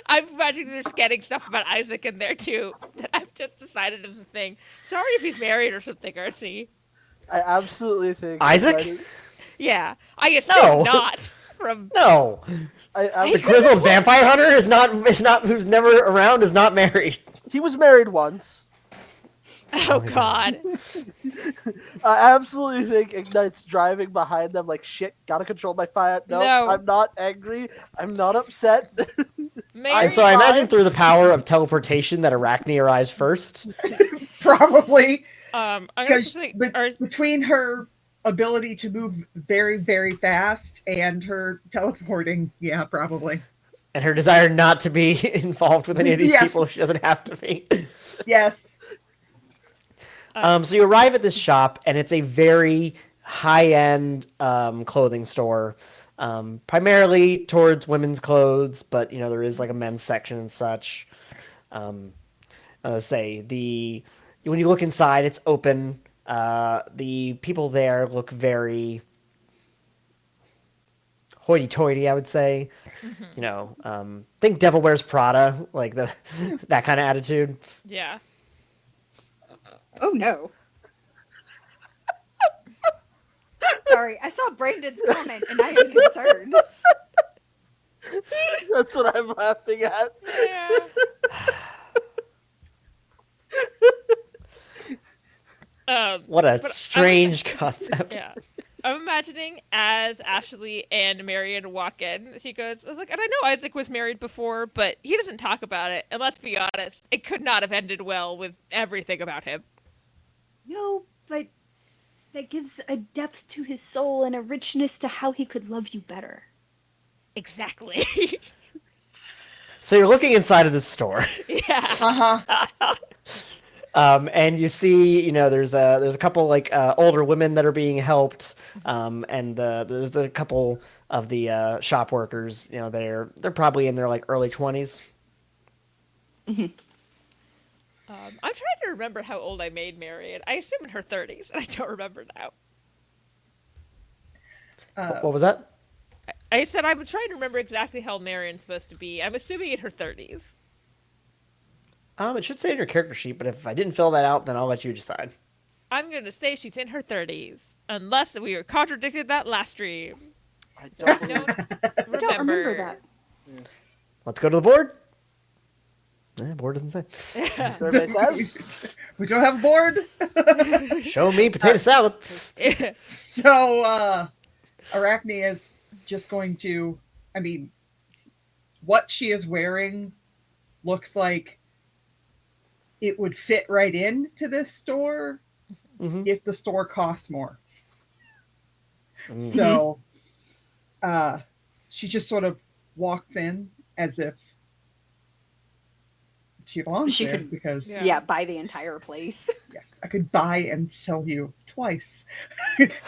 I'm imagining there's getting stuff about Isaac in there too that I've just decided is a thing. Sorry if he's married or something, RC. I absolutely think Isaac? Yeah, I assume No. not from. No, I the grizzled vampire hunter is not who's never around is not married. he was married once. Oh God. I absolutely think Ignite's driving behind them like shit. Gotta control my fire. No, I'm not angry. I'm not upset. Marian, And so I imagine fine. through the power of teleportation that Arachne arrives first. Probably. I'm gonna Because say, between her ability to move very, very fast and her teleporting, yeah, probably. And her desire not to be involved with any of these Yes. people if she doesn't have to be. Yes. So you arrive at this shop, and it's a very high-end clothing store, primarily towards women's clothes, but there is like a men's section and such. When you look inside, it's open. The people there look very hoity-toity, I would say. You know, think Devil Wears Prada, like that kind of attitude. Yeah. Oh no. Sorry, I saw Brandon's comment and I am concerned. That's what I'm laughing at. Yeah. What a but strange concept. Yeah. I'm imagining as Ashley and Marian walk in, she goes, I was like, and I know Isaac was married before, but he doesn't talk about it. And let's be honest, it could not have ended well with everything about him. No, but that gives a depth to his soul and a richness to how he could love you better. Exactly. So you're looking inside of this store. Yeah. Uh-huh. And you see, you know, there's a couple like older women that are being helped, and there's a couple of the shop workers. You know, they're probably in their like early 20s. I'm trying to remember how old I made Marian. I assume in her 30s, and I don't remember now. What was that? I said I was trying to remember exactly how Marian's supposed to be. I'm assuming in her 30s. It should say in your character sheet, but if I didn't fill that out, then I'll let you decide. I'm going to say she's in her 30s, unless we were contradicted that last stream. I don't I believe don't I don't remember that. Let's go to the board. Board doesn't say. everybody says. We don't have a board. Show me potato salad. So Arachne is just going to, I mean, what she is wearing looks like it would fit right into this store if the store costs more. So she just sort of walks in as if she belongs She there could- because Yeah, buy the entire place. yes, I could buy and sell you twice.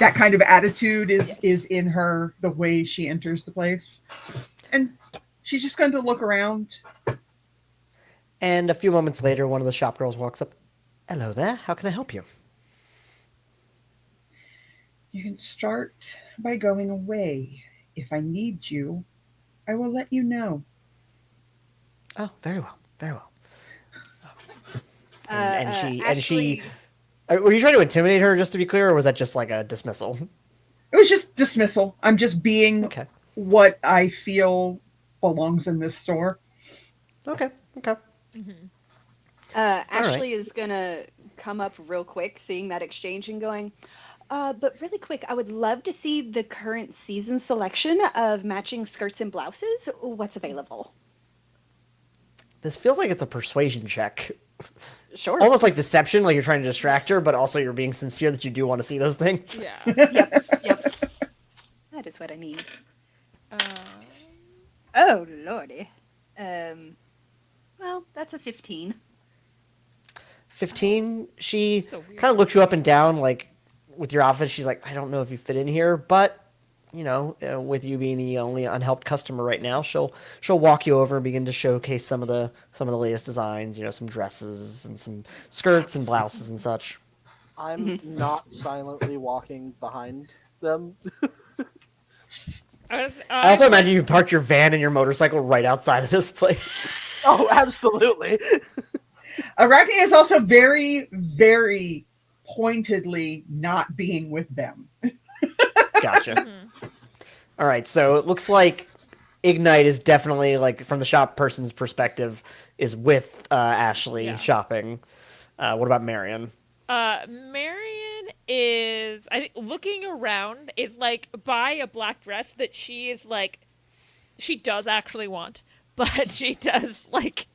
That kind of attitude is in her, the way she enters the place. And she's just going to look around. And a few moments later, one of the shop girls walks up. Hello there. How can I help you? You can start by going away. If I need you, I will let you know. Oh, very well. Very well. Ashley, Were you trying to intimidate her, just to be clear, or was that just like a dismissal? It was just dismissal. I'm just being Okay. what I feel belongs in this store. Okay. Ashley is gonna come up real quick, seeing that exchange and going, but really quick, I would love to see the current season selection of matching skirts and blouses. What's available? This feels like it's a persuasion check. Sure. Almost like deception, like you're trying to distract her, but also you're being sincere that you do want to see those things. Yeah. Yep. That is what I need. Oh, lordy. Well, that's a 15. 15, she So weird. kind of looks you up and down, like, with your outfit. She's like, I don't know if you fit in here, but, you know, with you being the only unhelped customer right now, she'll walk you over and begin to showcase some of the latest designs, you know, some dresses and some skirts and blouses and such. I'm not silently walking behind them. I also imagine you parked your van and your motorcycle right outside of this place. Oh, absolutely. Arachne is also very, very pointedly not being with them. Gotcha. All right, so it looks like Ignite is definitely, like, from the shop person's perspective, is with Ashley shopping. What about Marian? Marian is, I think, looking around, is like buy a black dress that she is like, she does actually want, but she does like,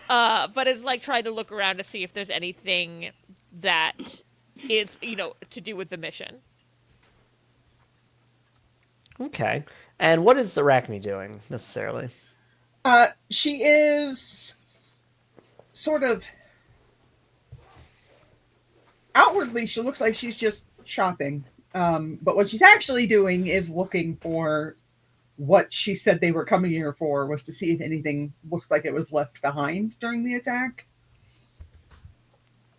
but is like trying to look around to see if there's anything that is, you know, to do with the mission. Okay. And what is Arachne doing, necessarily? She is sort of outwardly, she looks like she's just shopping. But what she's actually doing is looking for what she said they were coming here for, was to see if anything looks like it was left behind during the attack.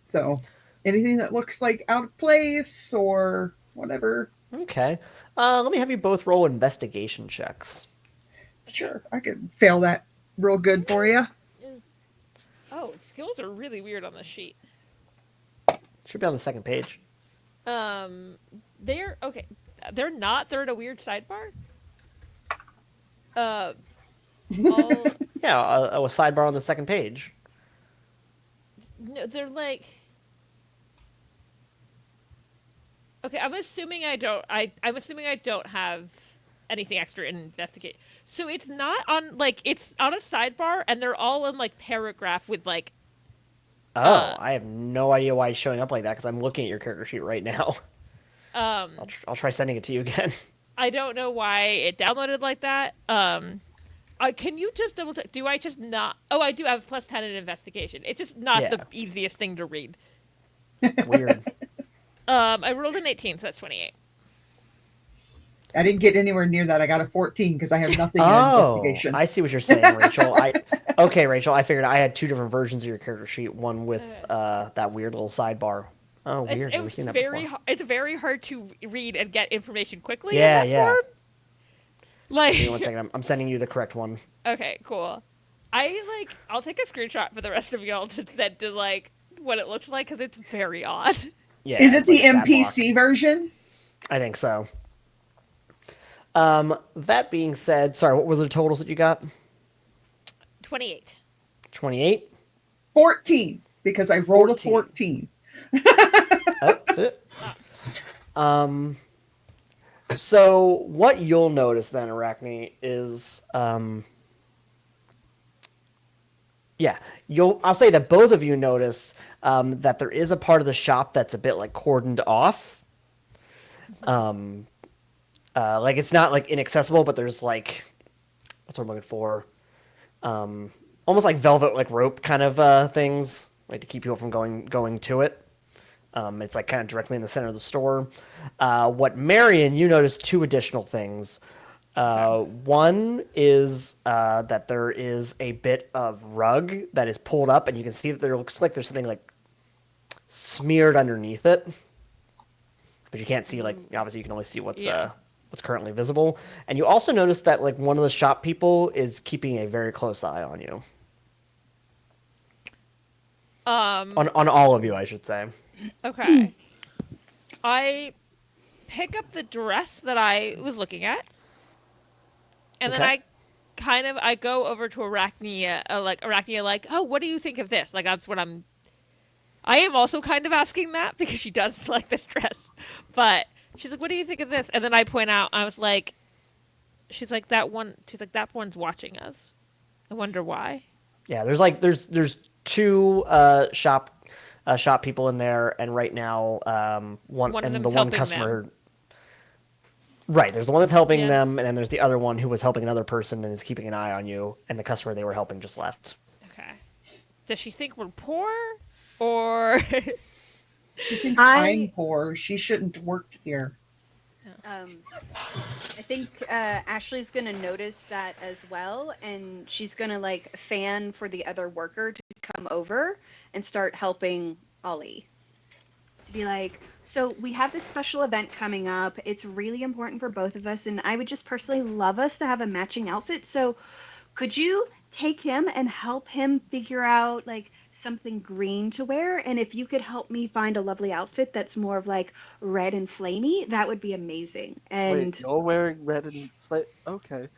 So anything that looks like out of place or whatever. Okay. Let me have you both roll investigation checks. Sure, I can fail that real good for you. Oh, skills are really weird on this sheet. Should be on the second page. They're okay. They're not. They're in a weird sidebar. All Yeah, a sidebar on the second page. no, they're like. Okay, I'm assuming I don't. I'm assuming I don't have anything extra in investigate. So it's not on like it's on a sidebar, and they're all in like paragraph with like. Oh, I have no idea why it's showing up like that because I'm looking at your character sheet right now. I'll try sending it to you again. I don't know why it downloaded like that. Can you just double check? Do I just not? Oh, I do have +10 in investigation. It's just not the easiest thing to read. Weird. I rolled an 18, so that's 28. I didn't get anywhere near that. I got a 14 because I have nothing in investigation. I see what you're saying, Rachel. Okay, Rachel, I figured I had two different versions of your character sheet. One with that weird little sidebar. Oh, weird. Never seen that before. It's very hard to read and get information quickly Yeah, in that yeah. form. Like, Give me 1 second. I'm sending you the correct one. Okay, cool. I'll take a screenshot for the rest of y'all to send to like what it looks like because it's very odd. Yeah. Is it it's the like stat NPC block. version? I think so. That being said, sorry, what were the totals that you got? 28. 28? 14, because I rolled a 14. So what you'll notice then, Arachne, is I'll say that both of you notice that there is a part of the shop that's a bit like cordoned off. Like it's not like inaccessible, but there's like what's what I'm looking for? Almost like velvet like rope kind of things, like to keep people from going to it. It's like kind of directly in the center of the store. What Marian, you notice two additional things. One is that there is a bit of rug that is pulled up, and you can see that there looks like there's something like smeared underneath it, but you can't see like obviously you can only see what's currently visible. And you also notice that like one of the shop people is keeping a very close eye on you. On all of you, I should say. Okay. I pick up the dress that I was looking at, and then I go over to Arachnia, like, oh, what do you think of this? Like, that's what I am also kind of asking that because she does like this dress, but she's like, what do you think of this? And then I point out, I was like, she's like, that one's watching us. I wonder why. Yeah, there's two shop people in there, and right now one of and them's the one helping customer. them. Right, there's the one that's helping them, and then there's the other one who was helping another person and is keeping an eye on you, and the customer they were helping just left. Okay. Does she think we're poor, or? She thinks I'm poor. She shouldn't work here. I think Ashley's gonna notice that as well, and she's gonna like fan for the other worker to come over and start helping Ollie. To be like, so we have this special event coming up. It's really important for both of us, and I would just personally love us to have a matching outfit. So could you take him and help him figure out like something green to wear? And if you could help me find a lovely outfit that's more of like red and flamey, that would be amazing. And Wait, you're wearing red and okay.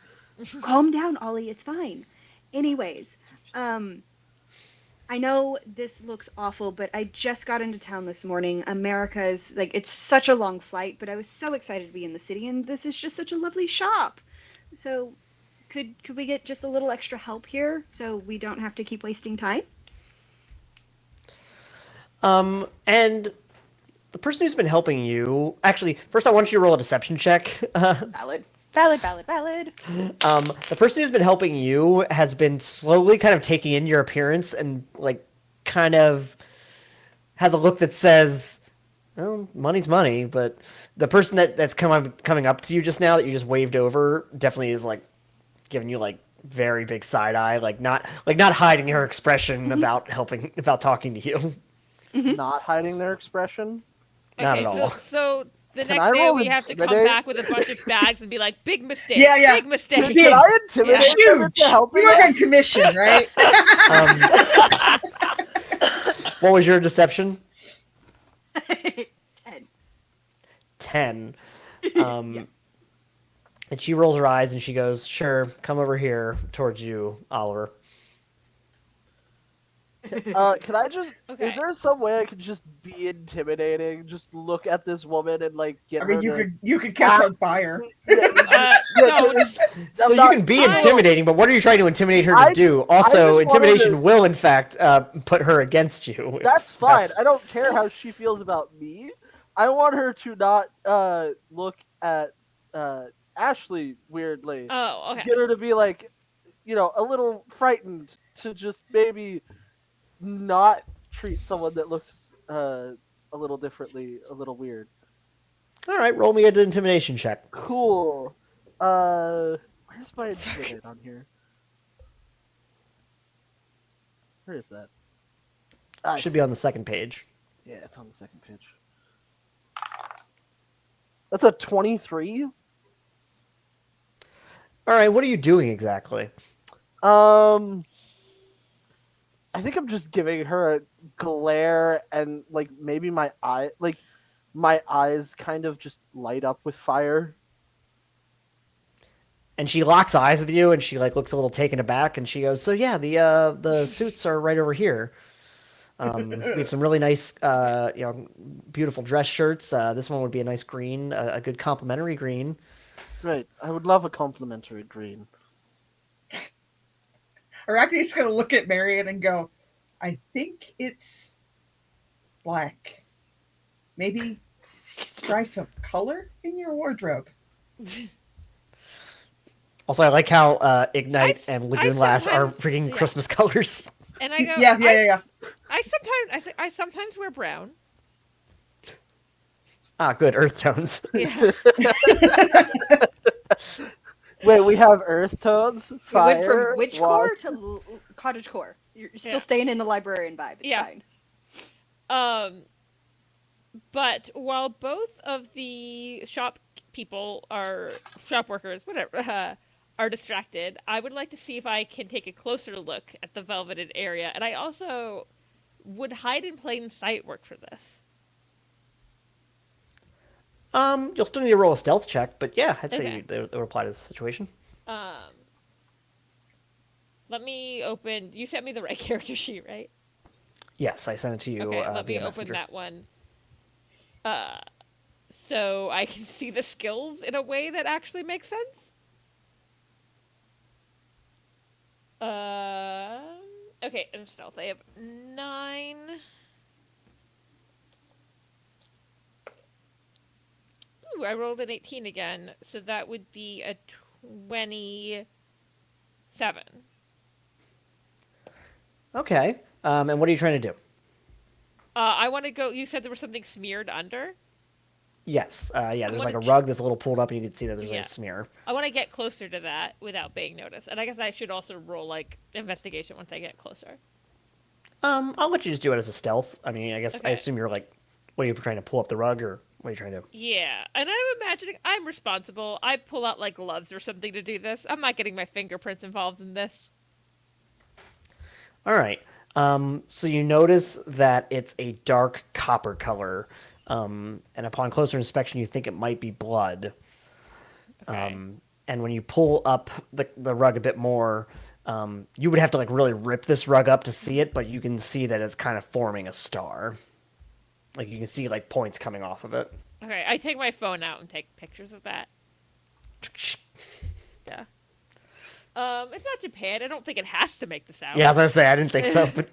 Calm down, Ollie. It's fine. Anyways, I know this looks awful, but I just got into town this morning. America's like, it's such a long flight, but I was so excited to be in the city, and this is just such a lovely shop. So could we get just a little extra help here so we don't have to keep wasting time? And the person who's been helping you, actually, first I want you to roll a deception check. Valid. The person who's been helping you has been slowly kind of taking in your appearance and like kind of has a look that says, well, money's money, but the person that's coming up to you just now that you just waved over definitely is like giving you like very big side eye, like not hiding her expression about talking to you. Not hiding their expression. Not Okay, at all. so The Can next I day roll we have to come intimidate? back with a bunch of bags and be like, big mistake, Yeah, yeah. big mistake. Big. Can I intimidate them Huge. into helping You work us? on commission, right? What was your deception? 10. 10. And she rolls her eyes and she goes, "Sure, come over here towards you, Oliver." Can I just? Okay. Is there some way I could just be intimidating? Just look at this woman and like get I mean, her to. you could catch on fire. Don't. So you not- can be I- intimidating, but what are you trying to intimidate her to I do? just Also, wanted intimidation to- will, in fact, put her against you. That's fine. That's- I don't care how she feels about me. I want her to not look at Ashley weirdly. Oh, okay. Get her to be like, a little frightened, to just maybe not treat someone that looks a little differently, a little weird. All right, roll me an intimidation check. Cool. Where's my intimidate on here? Where is that? Should be on the second page. Yeah, it's on the second page. That's a 23. All right, what are you doing exactly? I think I'm just giving her a glare, and like maybe my eyes kind of just light up with fire. And she locks eyes with you, and she like looks a little taken aback, and she goes, "So yeah, the suits are right over here. We have some really nice, beautiful dress shirts. This one would be a nice green, a good complimentary green." Right. I would love a complimentary green. Arachne's going to look at Marian and go, "I think it's black. Maybe try some color in your wardrobe." Also, I like how Ignite I- and I Lagoon Lass are sometimes- freaking yeah. Christmas colors. And I go, Yeah. I sometimes wear brown. Ah, good earth tones. Yeah. Wait, we have earth tones, We went fire, from witch water. core to cottage core. You're still Yeah. staying in the librarian vibe. It's Yeah. fine. But while both of the shop workers, whatever, are distracted, I would like to see if I can take a closer look at the velveted area. And I also would hide in plain sight work for this. You'll still need to roll a stealth check, but yeah, I'd say Okay. they would apply to this situation. Let me open. You sent me the right character sheet, right? Yes, I sent it to you. Okay, let me via open Messenger. that one. So I can see the skills in a way that actually makes sense. Okay, and stealth. I have 9. Ooh, I rolled an 18 again, so that would be a 27. Okay. And what are you trying to do? I want to go. You said there was something smeared under. Yes. Yeah, there's like a wanna rug that's a little pulled up, and you can see that there's Yeah. a smear. I want to get closer to that without being noticed, and I guess I should also roll like investigation once I get closer. I'll let you just do it as a stealth. I mean, I guess I Okay. assume you're like, what are you trying to pull up the rug, or what are you trying to? Yeah, and I'm imagining I'm responsible. I pull out like gloves or something to do this. I'm not getting my fingerprints involved in this. All right. So you notice that it's a dark copper color, and upon closer inspection, you think it might be blood. Okay. And when you pull up the rug a bit more, you would have to like really rip this rug up to see it, but you can see that it's kind of forming a star. Like you can see like points coming off of it. Okay, I take my phone out and take pictures of that. Yeah. It's not Japan. I don't think it has to make the sound. Yeah, I was gonna say I didn't think so, but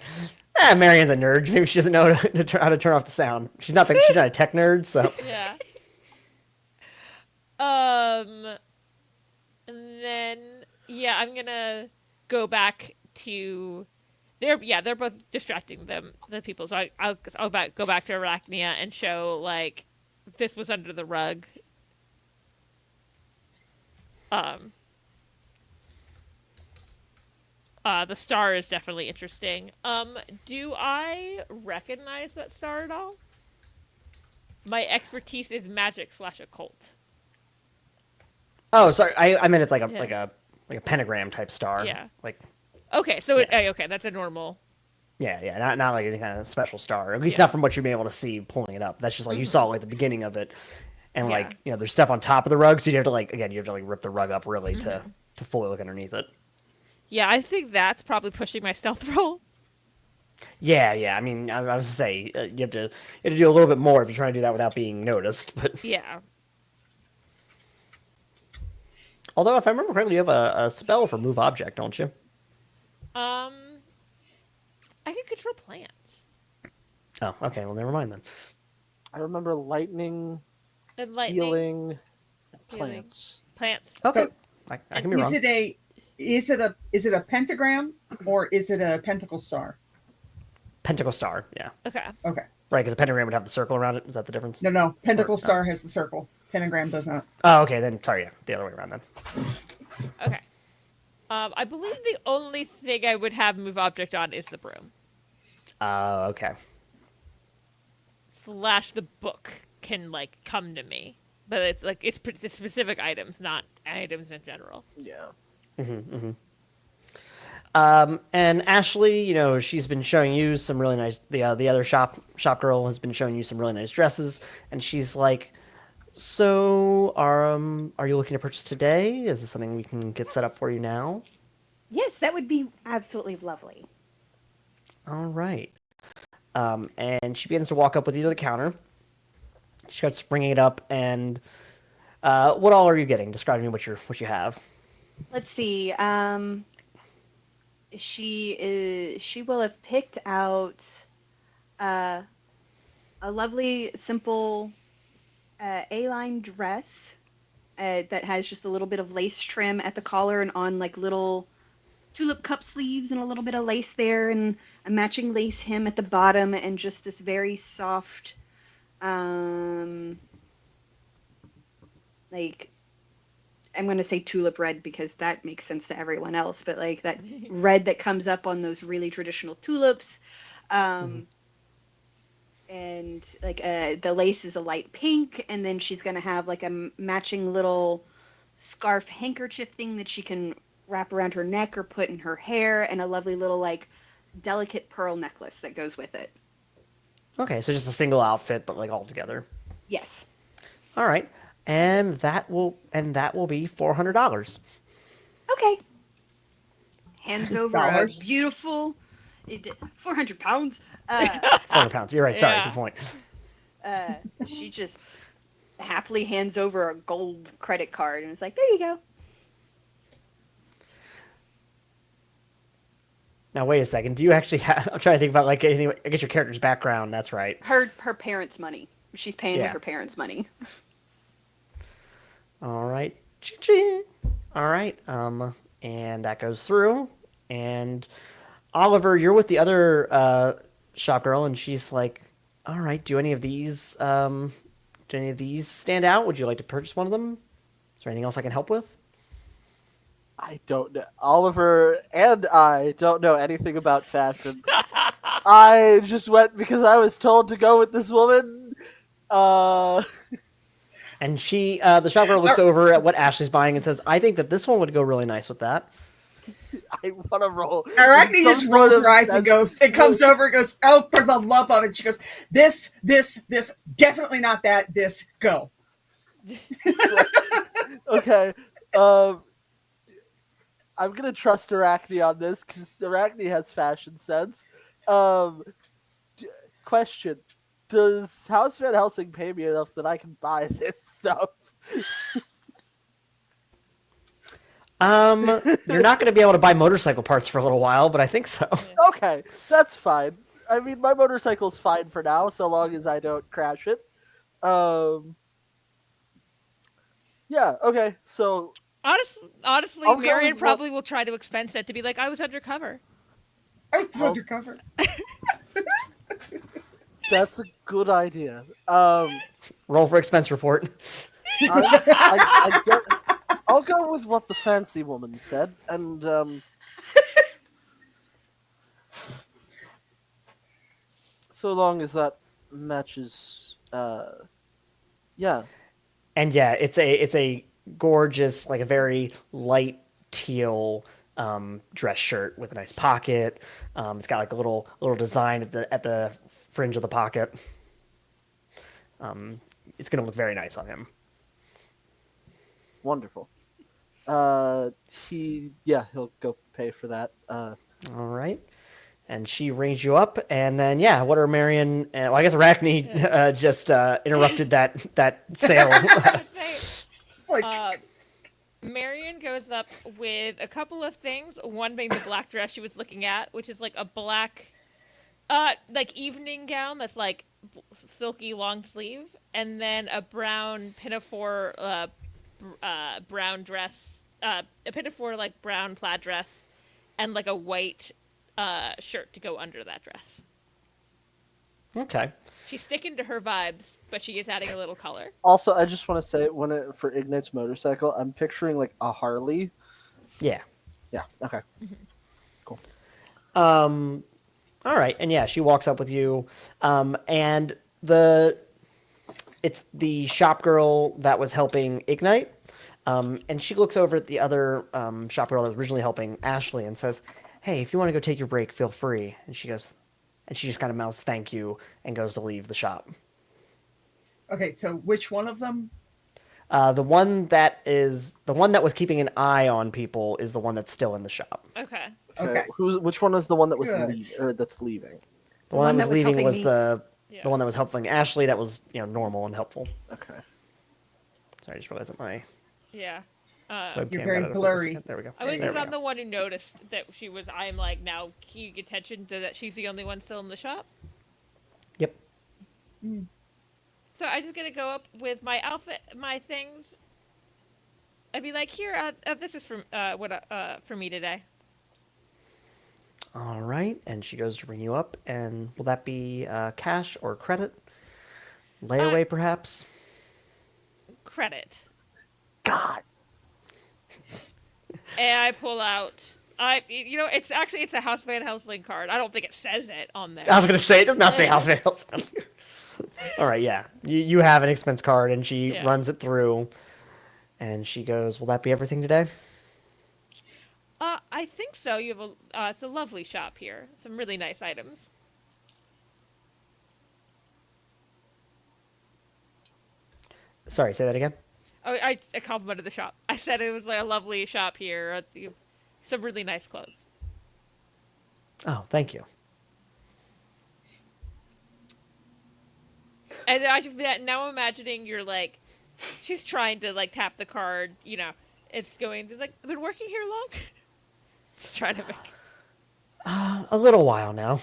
Marian's a nerd. Maybe she doesn't know how to turn off the sound. She's not a tech nerd, so. Yeah. And then I'm gonna go back to. They're both distracting the people. So I'll go back to Arachnia and show like this was under the rug. The star is definitely interesting. Do I recognize that star at all? My expertise is magic / occult. Oh, sorry. I meant it's like a Yeah. like a pentagram type star. Yeah. Like Okay, so Yeah. okay, that's a normal. yeah, not like any kind of special star. At least Yeah. not from what you've been able to see pulling it up. That's just like you saw like the beginning of it, and Yeah. like there's stuff on top of the rug, so you have to you have to like rip the rug up really to fully look underneath it. Yeah, I think that's probably pushing my stealth roll. Yeah. I mean, I was to say you have to do a little bit more if you're trying to do that without being noticed. But Yeah. although, if I remember correctly, you have a spell for move object, don't you? I can control plants. Oh, okay. Well, never mind then. I remember lightning, And lightning. healing, Healing. plants. Plants. Okay, So, I can be is wrong. is it a pentagram or is it a pentacle star? Pentacle star, yeah. Okay. Okay. Right, because a pentagram would have the circle around it. Is that the difference? No. Pentacle Or- star has the circle. Pentagram does not. Oh, okay. Then sorry, yeah, the other way around then. Okay. I believe the only thing I would have move object on is the broom. Okay. / the book can like come to me, but it's like it's specific items, not items in general. Yeah. And Ashley, she's been showing you some really nice. The other shop girl has been showing you some really nice dresses, and she's like, "So, are you looking to purchase today? Is this something we can get set up for you now?" Yes, that would be absolutely lovely. All right. And she begins to walk up with you to the counter. She starts bringing it up, and what all are you getting? Describe to me what you have. Let's see. She will have picked out a lovely, simple A-line dress that has just a little bit of lace trim at the collar and on like little tulip cup sleeves and a little bit of lace there and a matching lace hem at the bottom and just this very soft like I'm going to say tulip red because that makes sense to everyone else, but like that red that comes up on those really traditional tulips. And like the lace is a light pink, and then she's going to have like a matching little scarf handkerchief thing that she can wrap around her neck or put in her hair, and a lovely little like delicate pearl necklace that goes with it. Okay, so just a single outfit, but like all together. Yes. All right, and that will be $400. Okay. Hands over a Dollars. beautiful 400 pounds. £400. You're right. Sorry, Yeah. good point. She just happily hands over a gold credit card and is like, there you go. Now wait a second. Do you actually have? I'm trying to think about like anything. I guess your character's background. That's right. Her parents' money. She's paying Yeah. with her parents' money. All right. Ching. All right. And that goes through. And Oliver, you're with the other shop girl, and she's like, "All right. Do any of these stand out? Would you like to purchase one of them? Is there anything else I can help with?" I don't know. Oliver and I don't know anything about fashion. I just went because I was told to go with this woman. And she, the shop girl, looks over at what Ashley's buying and says, "I think that this one would go really nice with that." I want to roll. Arachne Some just sort rolls of her eyes and goes, it comes over and goes, oh, for the love of it. She goes, this, definitely not that, this, go. Okay. I'm gonna trust Arachne on this because Arachne has fashion sense. Question: does House Van Helsing pay me enough that I can buy this stuff? You're not going to be able to buy motorcycle parts for a little while, but I think so. Okay, that's fine. I mean, my motorcycle's fine for now, so long as I don't crash it. Yeah. Okay. So Honestly, I'll go Marian with probably will try to expense it to be like, I was undercover. I was Well- undercover. that's a good idea. Roll for expense report. I'll go with what the fancy woman said, and so long as that matches Yeah. And yeah, it's a gorgeous, like a very light teal dress shirt with a nice pocket. It's got like a little design at the fringe of the pocket. It's gonna look very nice on him. Wonderful. He'll go pay for that. All right. And she rings you up, and then yeah, what are Marian? Well, I guess Arachne just interrupted that sale. It's like, Marian goes up with a couple of things. One being the black dress she was looking at, which is like a black, like evening gown that's like silky long sleeve, and then a brown pinafore, brown dress, a pinafore like brown plaid dress, and like a white shirt to go under that dress. Okay. She's sticking to her vibes, but she is adding a little color. Also, I just want to say, for Ignite's motorcycle, I'm picturing like a Harley. Yeah. Yeah. Okay. All right, and yeah, she walks up with you, and it's the shop girl that was helping Ignite, and she looks over at the other shop girl that was originally helping Ashley and says, "Hey, if you want to go take your break, feel free." And she just kind of mouths "thank you" and goes to leave the shop. okay, so which one of them? The one that was keeping an eye on people is the one that's still in the shop. Okay. Okay. Which one is the one that was Good. that's leaving? The one that was leaving helping was me. the Yeah. one that was helping Ashley. That was normal and helpful. Okay. Sorry, I just realized that my Yeah. webcam You're very got out of focus. blurry. There we go. I was There we not go. the one who noticed that she was. I'm like now keying attention to that she's the only one still in the shop. Yep. So I'm just gonna go up with my outfit, my things. I'd be like, here, this is for me today. All right, and she goes to ring you up, and will that be cash or credit? Layaway, perhaps? Credit. God. And I pull out. It's a House Van Helsing card. I don't think it says it on there. I was gonna say it does not say House Van Helsing. All right, yeah, you have an expense card, and she Yeah. runs it through, and she goes, "Will that be everything today?" I think so. You have it's a lovely shop here. Some really nice items. Sorry, say that again. Oh, I complimented the shop. I said it was like a lovely shop here. Some really nice clothes. Oh, thank you. And now I'm imagining you're like, she's trying to like tap the card. It's going. It's like, I've been working here long. Just trying to make. A little while now.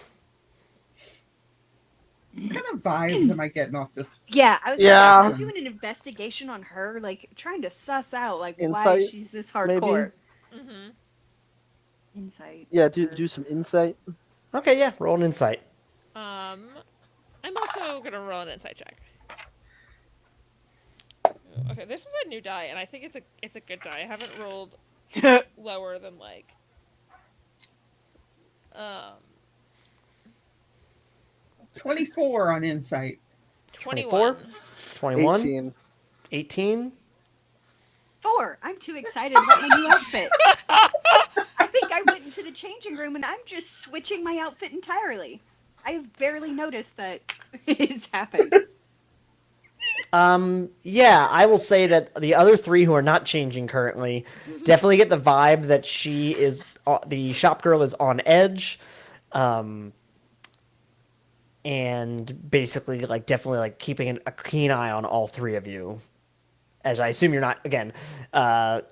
What kind of vibes am I getting off this? Yeah, I was Yeah. I'm doing an investigation on her, like trying to suss out like why Insight, she's this hardcore. Mm-hmm. Insight. Yeah. Do some insight. Okay, yeah, roll an insight. I'm also gonna roll an insight check. Okay, this is a new die, and I think it's a good die. I haven't rolled lower than like 24 on insight. 21. 21? 18. 18? 4. I'm too excited about my new outfit. I think I went into the changing room and I'm just switching my outfit entirely. I've barely noticed that it's happened. Yeah, I will say that the other three who are not changing currently definitely get the vibe that the shop girl is on edge, and basically definitely keeping a keen eye on all three of you. As I assume you're not, again,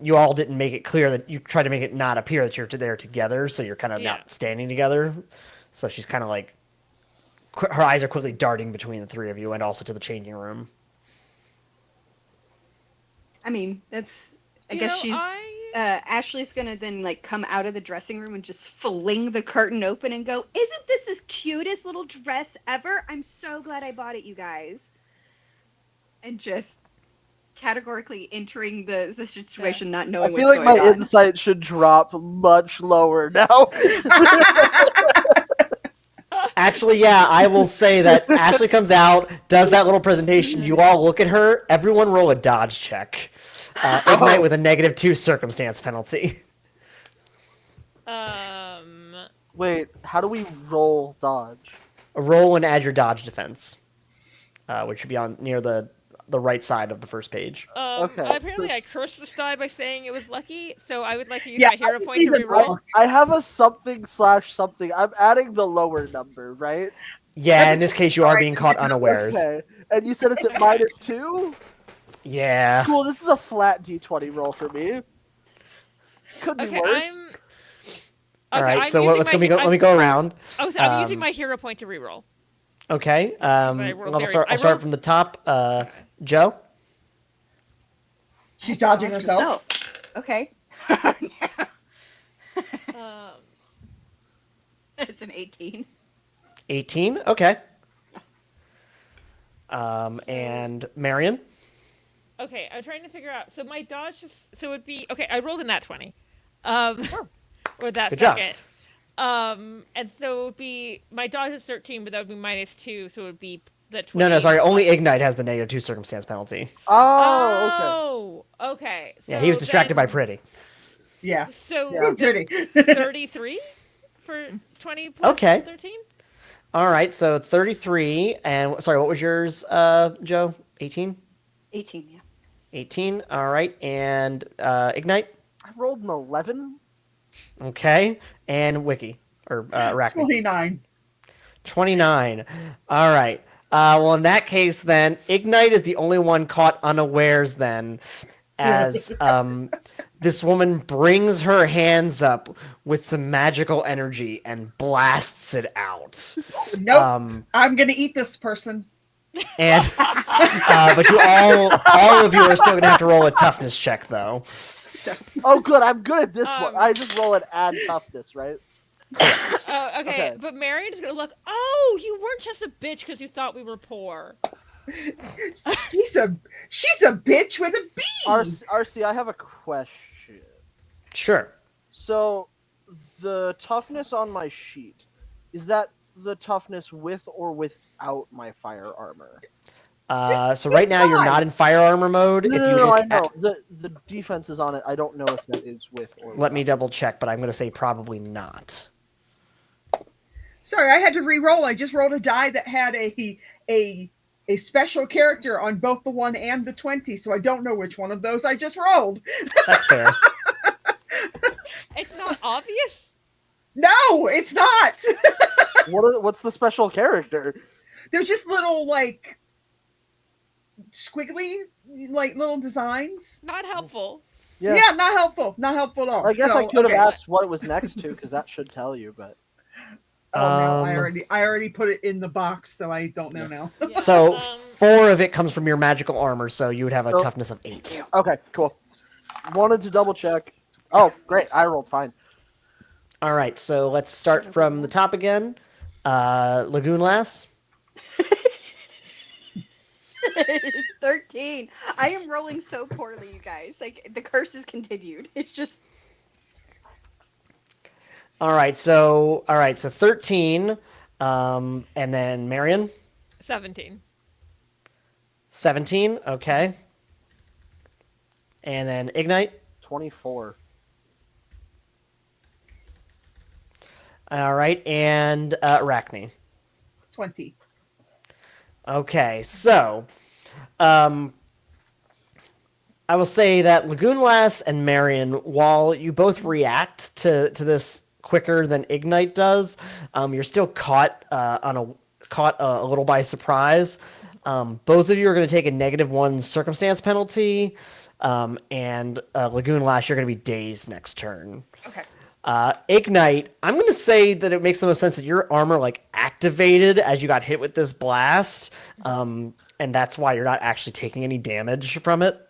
you all didn't make it clear that you tried to make it not appear that you're there together, so you're kind of not standing together. So she's kind of her eyes are quickly darting between the three of you and also to the changing room. I mean, I guess she's Ashley's gonna then come out of the dressing room and just fling the curtain open and go, "Isn't this the cutest little dress ever? I'm so glad I bought it, you guys." And just categorically entering the situation, not knowing I feel what's like my going on. insight should drop much lower now. Actually, yeah, I will say that Ashley comes out, does that little presentation. You all look at her. Everyone roll a dodge check. Ignite with a -2 circumstance penalty. Wait, how do we roll dodge? Roll and add your dodge defense, which should be on near the right side of the first page. Okay, Apparently, so I cursed this die by saying it was lucky, so I would like to use Yeah, my hero point leave to it reroll. off. I have a something/something. I'm adding the lower number, right? Yeah, in this case, you are being caught unawares. Okay. And you said it's at -2? Yeah. Cool, this is a flat D20 roll for me. Could be Okay, worse. All right, I'm so using let's my- go. Let me go around. I'm using my hero point to reroll. Okay. I'll rolled start rolled- from the top. Joe. She's dodging herself. Okay. It's an 18. 18. Okay. And Marian. Okay, I'm trying to figure out. So my dodge it'd be okay. I rolled a nat 20, or that Good job. second. And so it would be my dodge is 13, but that would be -2, so it would be the 20. No, sorry. Only Ignite has the -2 circumstance penalty. Oh, okay. Okay. Yeah, he was So distracted by then- Pretty. Yeah. So Yeah. Pretty. 33 for 20 plus Okay. 13. All right, so 33. And sorry, what was yours, Joe? 18. 18, yeah. 18. All right, and Ignite. I rolled an 11. Okay, and Wiki or Arachne. 29. 29. All right. Well, in that case, then Ignite is the only one caught unawares. Then, as this woman brings her hands up with some magical energy and blasts it out. Nope. I'm gonna eat this person. And but you all of you are still gonna have to roll a toughness check, though. Oh, good. I'm good at this one. Um, I just roll and add toughness, right? Oh, okay. Okay. But Marian's gonna look. Oh, you weren't just a bitch because you thought we were poor. She's a bitch with a B. RC, I have a question. Sure. So, the toughness on my sheet, is that the toughness with or without my fire armor? So right now you're not in fire armor mode. No, If you no, look I know. at, The defense is on it. I don't know if that is with or let me without. double check, but I'm gonna say probably not. Sorry, I had to re-roll. I just rolled a die that had a special character on both the 1 and the 20, so I don't know which one of those I just rolled. That's fair. It's not obvious. No, it's not. What's the special character? They're just little like squiggly like little designs. Not helpful. Yeah. Yeah, not helpful. Not helpful at all. I guess So, I could have okay. asked what it was next to, because that should tell you, but... Oh no, I Um, already put it in the box, so I don't know now. Yeah, So 4 of it comes from your magical armor, so you would have a So- toughness of 8. Okay, cool. Wanted to double check. Oh, great. I rolled fine. All right, so let's start from the top again. Lagoon Lass. 13. I am rolling so poorly, you guys. Like, the curse is continued. It's just. All right, so 13, and then Marian. 17. 17. Okay. And then Ignite. 24. All right, and Arachne. 20. Okay, so I will say that Lagoon Lass and Marian, while you both react to this quicker than Ignite does, you're still caught a little by surprise. Both of you are going to take a -1 circumstance penalty, and Lagoon Lass, you're going to be dazed next turn. Okay. Ignite, I'm going to say that it makes the most sense that your armor activated as you got hit with this blast, and that's why you're not actually taking any damage from it.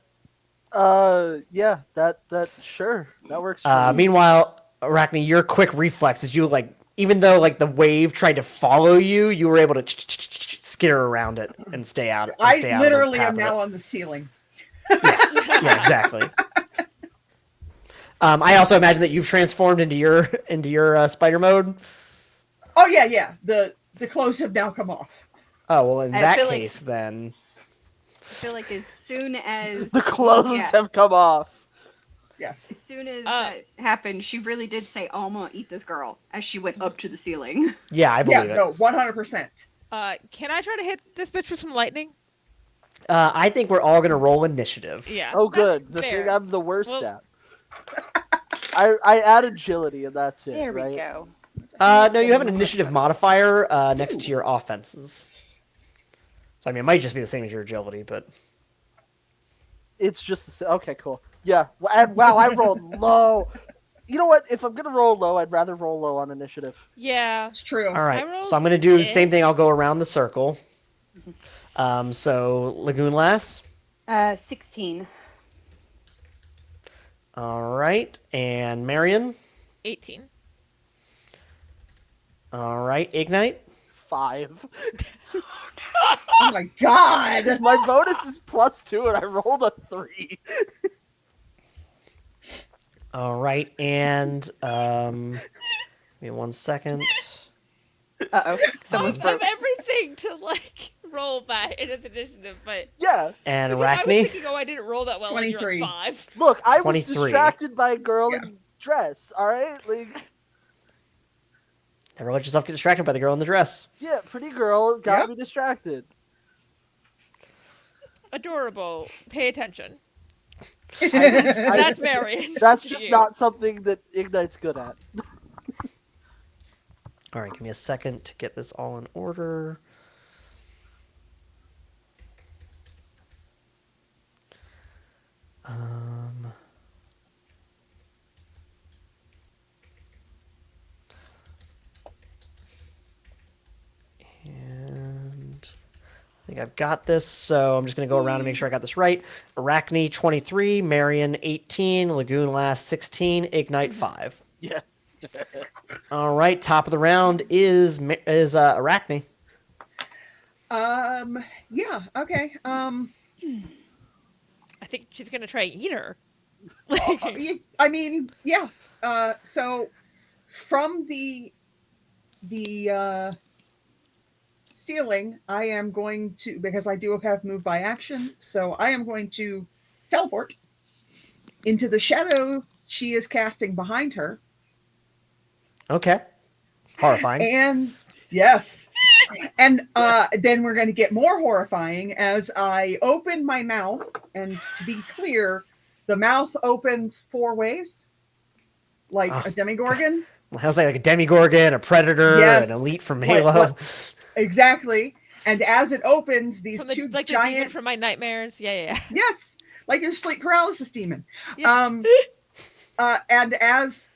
Yeah, that sure. That works for me. Meanwhile, Arachne, your quick reflex is you even though the wave tried to follow you, you were able to skitter around it and stay out. I stay out literally of am the path now of on the ceiling. it. Yeah, exactly. I also imagine that you've transformed into your spider mode. Oh yeah. The clothes have now come off. Oh, well, in I that feel like- case, then. I feel like as soon as The clothes yeah, have come off. Yes. as soon as that happened, she really did say, "Oh, I'm gonna eat this girl," as she went up to the ceiling. Yeah, I believe Yeah, it. no, 100%. Can I try to hit this bitch with some lightning? I think we're all going to roll initiative. Yeah. Oh, that's good. The fair. thing I'm the worst Well- at. I add agility and that's it, There we right? go. No, you have an initiative modifier next to your offenses. So, I mean, it might just be the same as your agility, but. It's just the same. Okay, cool. Yeah. And wow, I rolled low. You know what? If I'm gonna roll low, I'd rather roll low on initiative. Yeah. It's true. All right. rolled So I'm going to do the it. same thing. I'll go around the circle. So, Lagoon Lass. 16. All right. And Marian. 18. All right. Ignite. 5. Oh my god! My bonus is +2, and I rolled a 3. All right. And, give me 1 second. Uh-oh. Someone's I broke. have everything to like roll back into the initiative, but Yeah. And because I was Arachne. thinking, oh, I didn't roll that well. And you're 23. at 5. Look, I was 23. distracted by a girl Yeah. in dress. All right, like Never let yourself get distracted by the girl in the dress. yeah, pretty girl got Yep. me distracted. Adorable. Pay attention. I- That's Marian. That's to just you. not something that Ignite's good at. All right, give me a second to get this all in order. And I think I've got this, so I'm just going to go around and make sure I got this right. Arachne 23, Marian 18, Lagoon Lass 16, Ignite 5. Yeah. All right, top of the round is Arachne. Yeah, okay. I think she's gonna try and eat her. I mean, yeah. So from the ceiling, I am going to, because I do have move by action, so I am going to teleport into the shadow she is casting behind her. Okay. Horrifying. And yes. And then we're going to get more horrifying as I open my mouth. And to be clear, the mouth opens 4 ways, like Oh, a demigorgon. I was like a demigorgon, a predator, Yes. an elite from What- Halo. Exactly. And as it opens, these From the, two like the demon giant, from my nightmares. Yeah. yes, like your sleep paralysis demon. Yeah. And as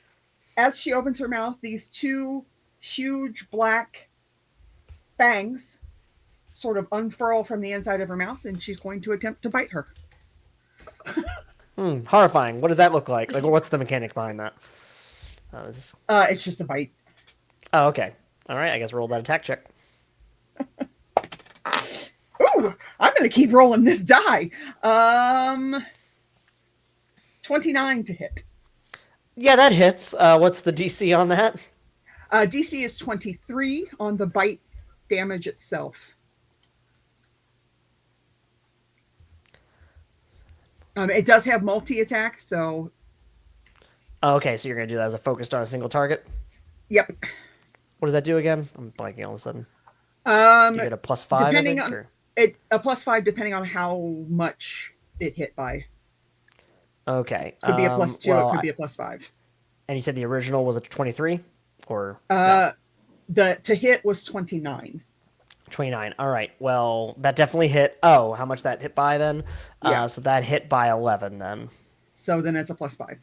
she opens her mouth, these 2 huge black fangs sort of unfurl from the inside of her mouth, and she's going to attempt to bite her. Horrifying. What does that look like? Like, what's the mechanic behind that? It's just a bite. Oh, okay. All right. I guess roll that attack check. Ooh, I'm going to keep rolling this die. 29 to hit. Yeah, that hits. What's the DC on that? DC is 23 on the bite damage itself. It does have multi-attack, so Oh, okay, so you're gonna do that as a focused on a single target. yep. What does that do again? I'm blanking all of a sudden. You get a +5, I depending think, on- or? A +5 depending on how much it hit by. Okay. Could be a +2, well, it could be a +5. And you said the original was a 23, or The to hit was 29. 29. All right. Well, that definitely hit. Oh, how much that hit by then? Yeah. So that hit by 11 then. So then it's a +5.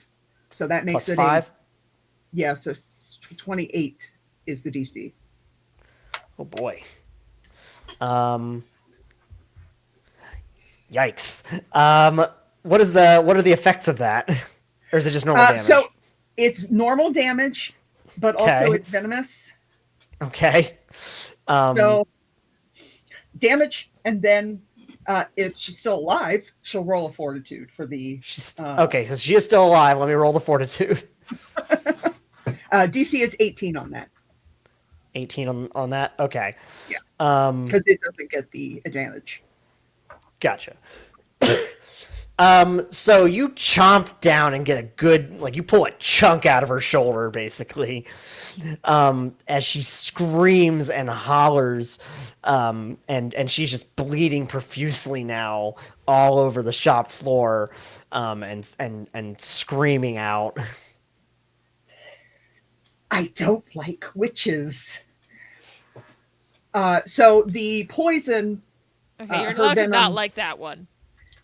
So that makes Plus it 5. Yeah, so 28 is the DC. Oh boy. Yikes. What are the effects of that? Or is it just normal damage? So it's normal damage, but also Okay. it's venomous. Okay. So damage, and then if she's still alive, she'll roll a fortitude for the she's okay, so she is still alive. Let me roll the fortitude. DC is 18 on that. 18 on that? Okay. Yeah. Um, Because it doesn't get the advantage. Gotcha. So you chomp down and get a good, like you pull a chunk out of her shoulder, basically, as she screams and hollers, and she's just bleeding profusely now all over the shop floor, and screaming out. I don't like witches. So the poison, Okay, you're her allowed to not venom. like that one.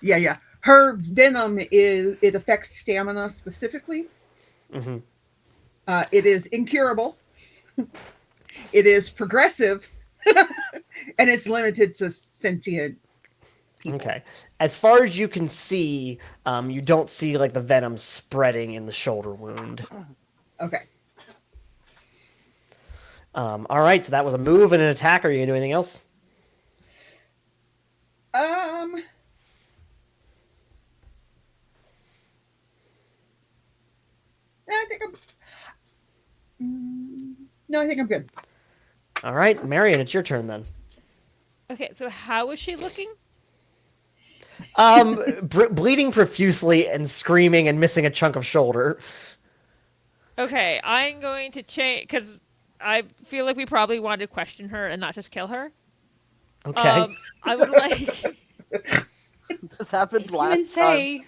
Yeah. Her venom it affects stamina specifically. Mm-hmm. It is incurable. It is progressive, and it's limited to sentient people. Okay. As far as you can see, you don't see like the venom spreading in the shoulder wound. Okay. All right, so that was a move and an attack. Are you gonna do anything else? I think no, I think I'm good. All right, Marian, it's your turn then. Okay, so how is she looking? Bleeding profusely and screaming and missing a chunk of shoulder. Okay, I'm going to change because I feel like we probably wanted to question her and not just kill her. Okay. I would like. This happened You last can say.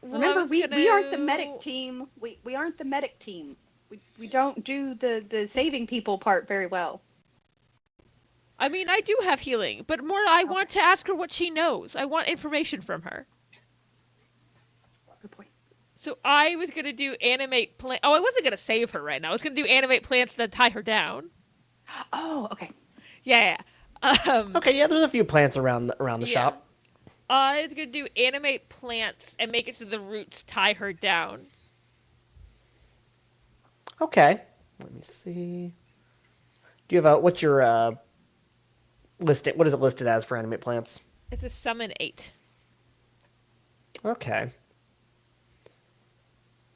Remember, we aren't the medic team. We aren't the medic team. We don't do the saving people part very well. I mean, I do have healing, but more I want to ask her what she knows. I want information from her. Good point. So I was going to do animate plant. Oh, I wasn't going to save her right now. I was going to do animate plants that tie her down. Oh, okay. Yeah. Okay, yeah, there's a few plants around the shop. I was going to do animate plants and make it so the roots tie her down. Okay. Let me see. Do you have what's your listed? What is it listed as for animate plants? It's a summon 8. Okay.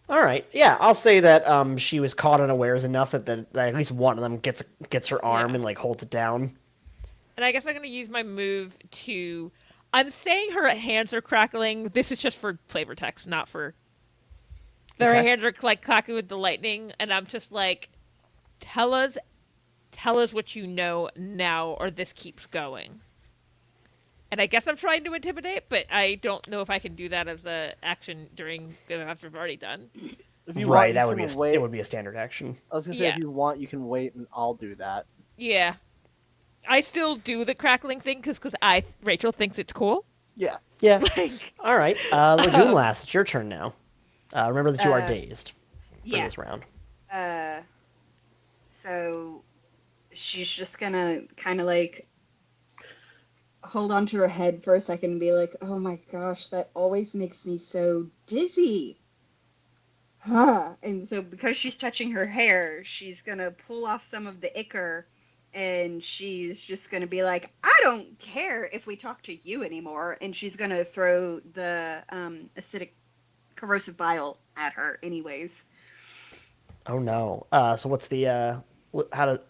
All right. Yeah, I'll say that she was caught unawares enough that at least one of them gets her arm and like holds it down. And I guess I'm going to use my move to. I'm saying her hands are crackling. This is just for flavor text, not for. Her hands are like crackling with the lightning, and I'm just like, tell us what you know now, or this keeps going. And I guess I'm trying to intimidate, but I don't know if I can do that as an action after I've already done. If you Right, want, that you would be can wait. it would be a standard action. I was gonna say, Yeah. if you want, you can wait, and I'll do that. Yeah. I still do the crackling thing because Rachel thinks it's cool. Yeah. Yeah. Like, All right. Lagoon Lass, it's your turn now. Remember that you are dazed for Yeah. this round. So she's just gonna kind of like hold onto her head for a second and be like, "Oh my gosh, that always makes me so dizzy." Huh. And so because she's touching her hair, she's gonna pull off some of the ichor, and she's just gonna be like, "I don't care if we talk to you anymore," and she's gonna throw the acidic corrosive bile at her anyways. Oh no. So what's the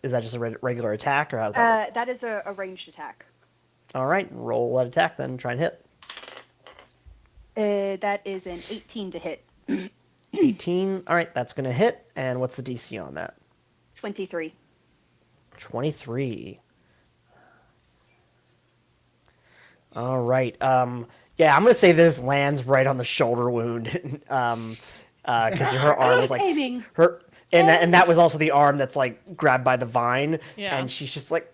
is that just a regular attack or how does that work? That is a ranged attack. All right, roll that attack then. Try and hit. That is an 18 to hit. 18. All right, that's going to hit. And what's the DC on that? 23. 23. All right. Yeah, I'm going to say this lands right on the shoulder wound. Because her arm was like Aiming. her and that was also the arm that's like grabbed by the vine. Yeah. And she's just like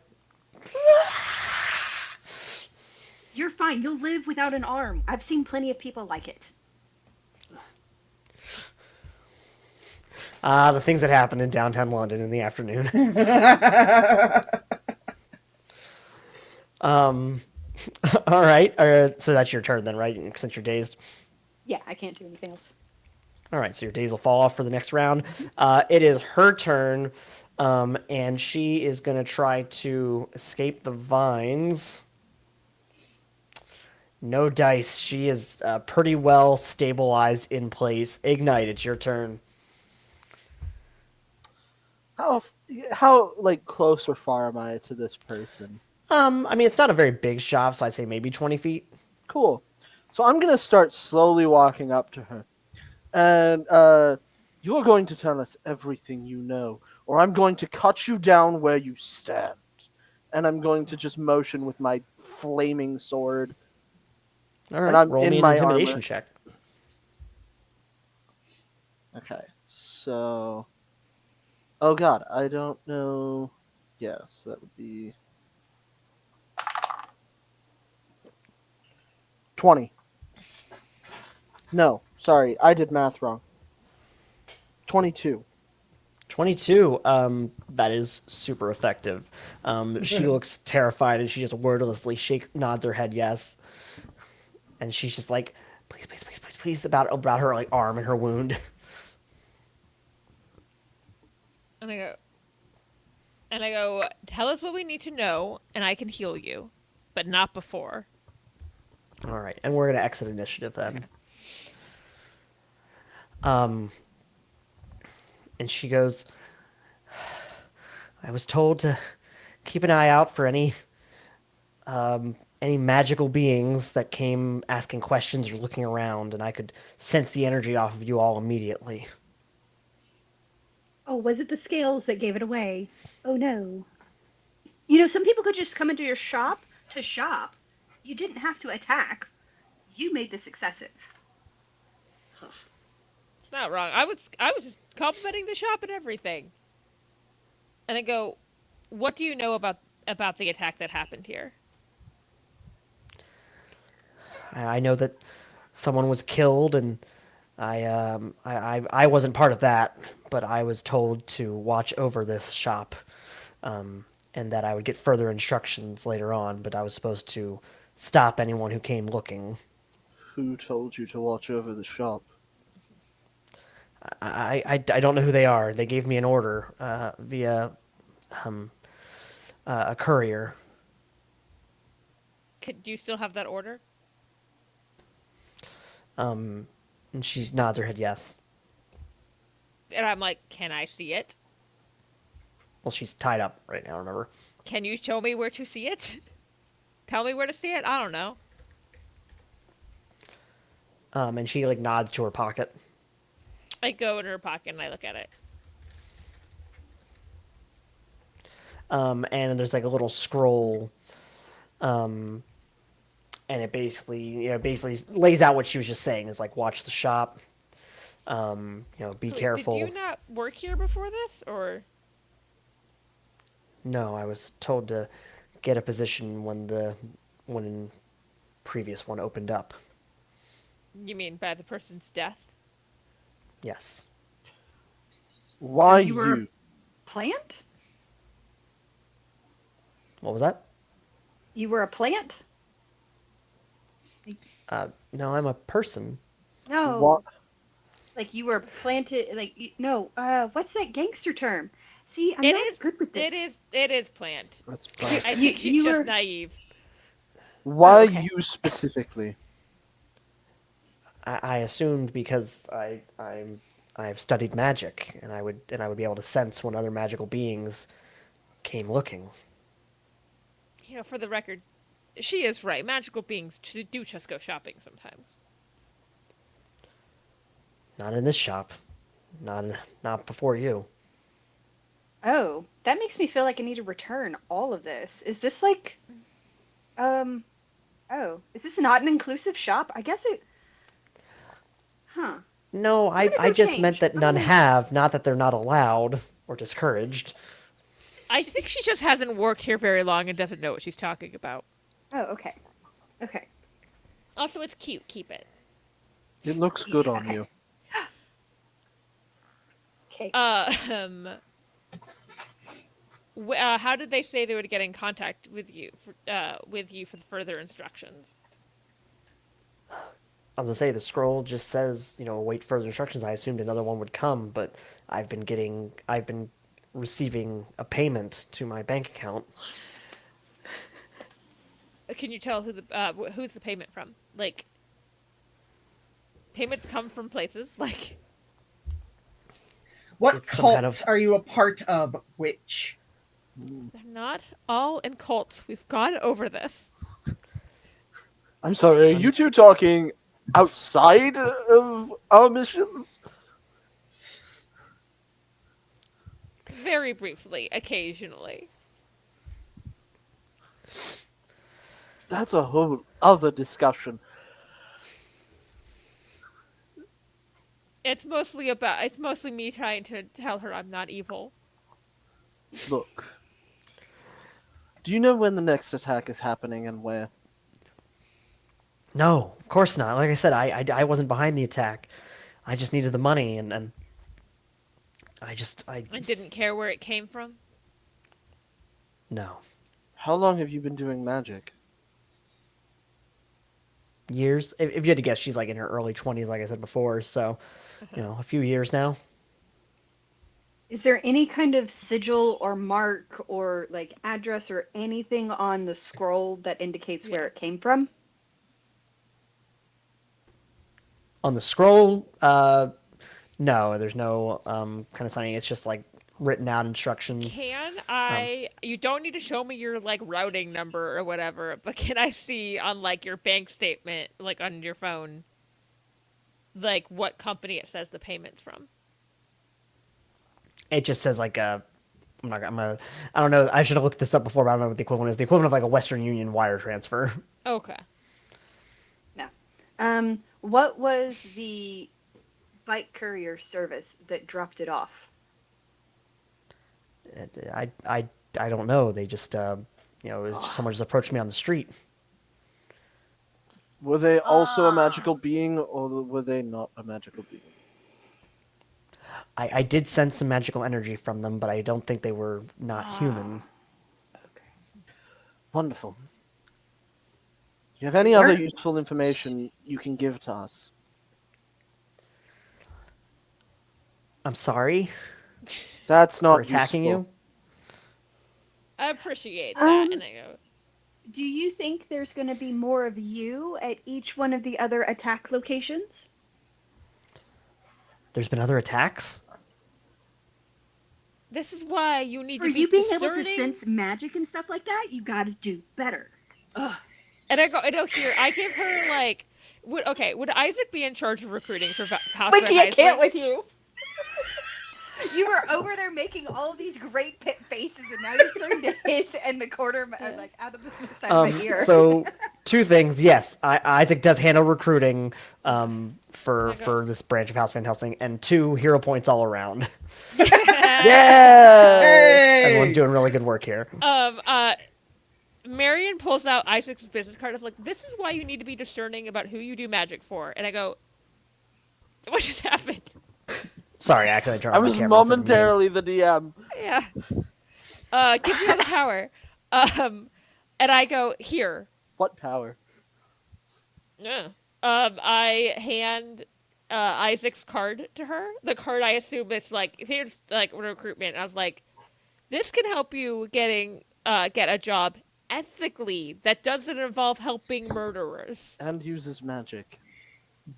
You're fine. You'll live without an arm. I've seen plenty of people like it. the things that happen in downtown London in the afternoon. All right. So that's your turn then, right? Since you're dazed. Yeah, I can't do anything else. All right, so your days will fall off for the next round. It is her turn, and she is going to try to escape the vines. No dice. She is pretty well stabilized in place. Ignite, it's your turn. How like close or far am I to this person? I mean, it's not a very big shop, so I'd say maybe 20 feet. Cool. So I'm gonna start slowly walking up to her, and you are going to tell us everything you know, or I'm going to cut you down where you stand. And I'm going to just motion with my flaming sword, All and right, I'm roll in me an my intimidation armor. check. Okay, so oh god, I don't know. Yes, that would be 20. No, sorry, I did math wrong. 22. 22. That is super effective. She looks terrified and she just wordlessly nods her head yes, and she's just like, please, please, please, please, please, about her like arm and her wound. And I go, tell us what we need to know, and I can heal you, but not before. All right, and we're gonna exit initiative then. Okay. And she goes, I was told to keep an eye out for any magical beings that came asking questions or looking around, and I could sense the energy off of you all immediately. Oh, was it the scales that gave it away? Oh no. You know, some people could just come into your shop to shop. You didn't have to attack. You made this excessive. It's not wrong. I was just complimenting the shop and everything. And I go, what do you know about the attack that happened here? I know that someone was killed, and I wasn't part of that, but I was told to watch over this shop, and that I would get further instructions later on. But I was supposed to stop anyone who came looking. Who told you to watch over the shop? I don't know who they are. They gave me an order via a courier. Do you still have that order? And she nods her head yes. And I'm like, can I see it? Well, she's tied up right now, remember? Can you show me where to see it? Tell me where to see it? I don't know. And she like nods to her pocket. I go in her pocket and I look at it. And there's like a little scroll, and it basically lays out what she was just saying. Is like watch the shop, be So careful. Did you not work here before this, or? No, I was told to get a position when the previous one opened up. You mean by the person's death? Yes. Why You were a you? plant? What was that? You were a plant? No, I'm a person. No. What? Like you were planted. Like no. What's that gangster term? See, I'm It not is good with this. It is planned. That's fine. I You- think she's you just were- naive. Why okay. you specifically? I assumed because I've studied magic, and I would be able to sense when other magical beings came looking. You know, for the record, she is right. Magical beings do just go shopping sometimes. Not in this shop. Not before you. Oh, that makes me feel like I need to return all of this. Is this like, oh, is this not an inclusive shop? I guess it. Huh. No, I'm gonna I go just change. meant that I'm none gonna- have, not that they're not allowed or discouraged. I think she just hasn't worked here very long and doesn't know what she's talking about. Oh, okay. Okay. Also, it's cute. Keep it. It looks good on Okay. you. Okay. How did they say they would get in contact with you for the further instructions? I was gonna say the scroll just says, await further instructions. I assumed another one would come, but I've been receiving a payment to my bank account. Can you tell who's the payment from? Like, payments come from places like. What it's some cult kind of. are you a part of, witch? They're not all in cults. We've gone over this. I'm sorry, are you two talking outside of our missions? Very briefly, occasionally. That's a whole other discussion. It's mostly me trying to tell her I'm not evil. Look. Do you know when the next attack is happening and where? No, of course not. Like I said, I wasn't behind the attack. I just needed the money, and I didn't care where it came from. no. How long have you been doing magic? Years. If you had to guess, she's like in her early 20s, like I said before. So, a few years now. Is there any kind of sigil or mark or like address or anything on the scroll that indicates where it came from? On the scroll, no, there's no kind of signing. It's just like written out instructions. Can I? You don't need to show me your like routing number or whatever, but can I see on like your bank statement, like on your phone, like what company it says the payment's from? It just says like I don't know. I should have looked this up before, but I don't know what the equivalent is. The equivalent of like a Western Union wire transfer. Okay. Yeah. What was the bike courier service that dropped it off? I don't know. They just it was just someone just approached me on the street. Were they also a magical being, or were they not a magical being? I did sense some magical energy from them, but I don't think they were not human. Wonderful. Do you have any other useful information you can give to us? I'm sorry That's not for attacking useful. you. I appreciate that, and I go. Do you think there's going to be more of you at each one of the other attack locations? There's been other attacks? This is why you need For to be you being discerning. able to sense magic and stuff like that, you got to do better. Ugh. And I go here. I give her like, would Isaac be in charge of recruiting for House We Van can't Helsing? with you. You were over there making all these great faces, and now you're starting to hiss and the corner, like out of the side of my ear. So, two things. Yes, Isaac does handle recruiting for this branch of House Van Helsing, and two, hero points all around. Yeah! Hey! Everyone's doing really good work here. Marian pulls out Isaac's business card of like, this is why you need to be discerning about who you do magic for. And I go, what just happened? Sorry, I accidentally turned I on my was camera. instead of muting. momentarily the DM. Yeah. Give me all the power. And I go, here. What power? Yeah. I hand Isaac's card to her. The card, I assume it's like, here's like recruitment. I was like, this can help you get a job ethically that doesn't involve helping murderers. And uses magic.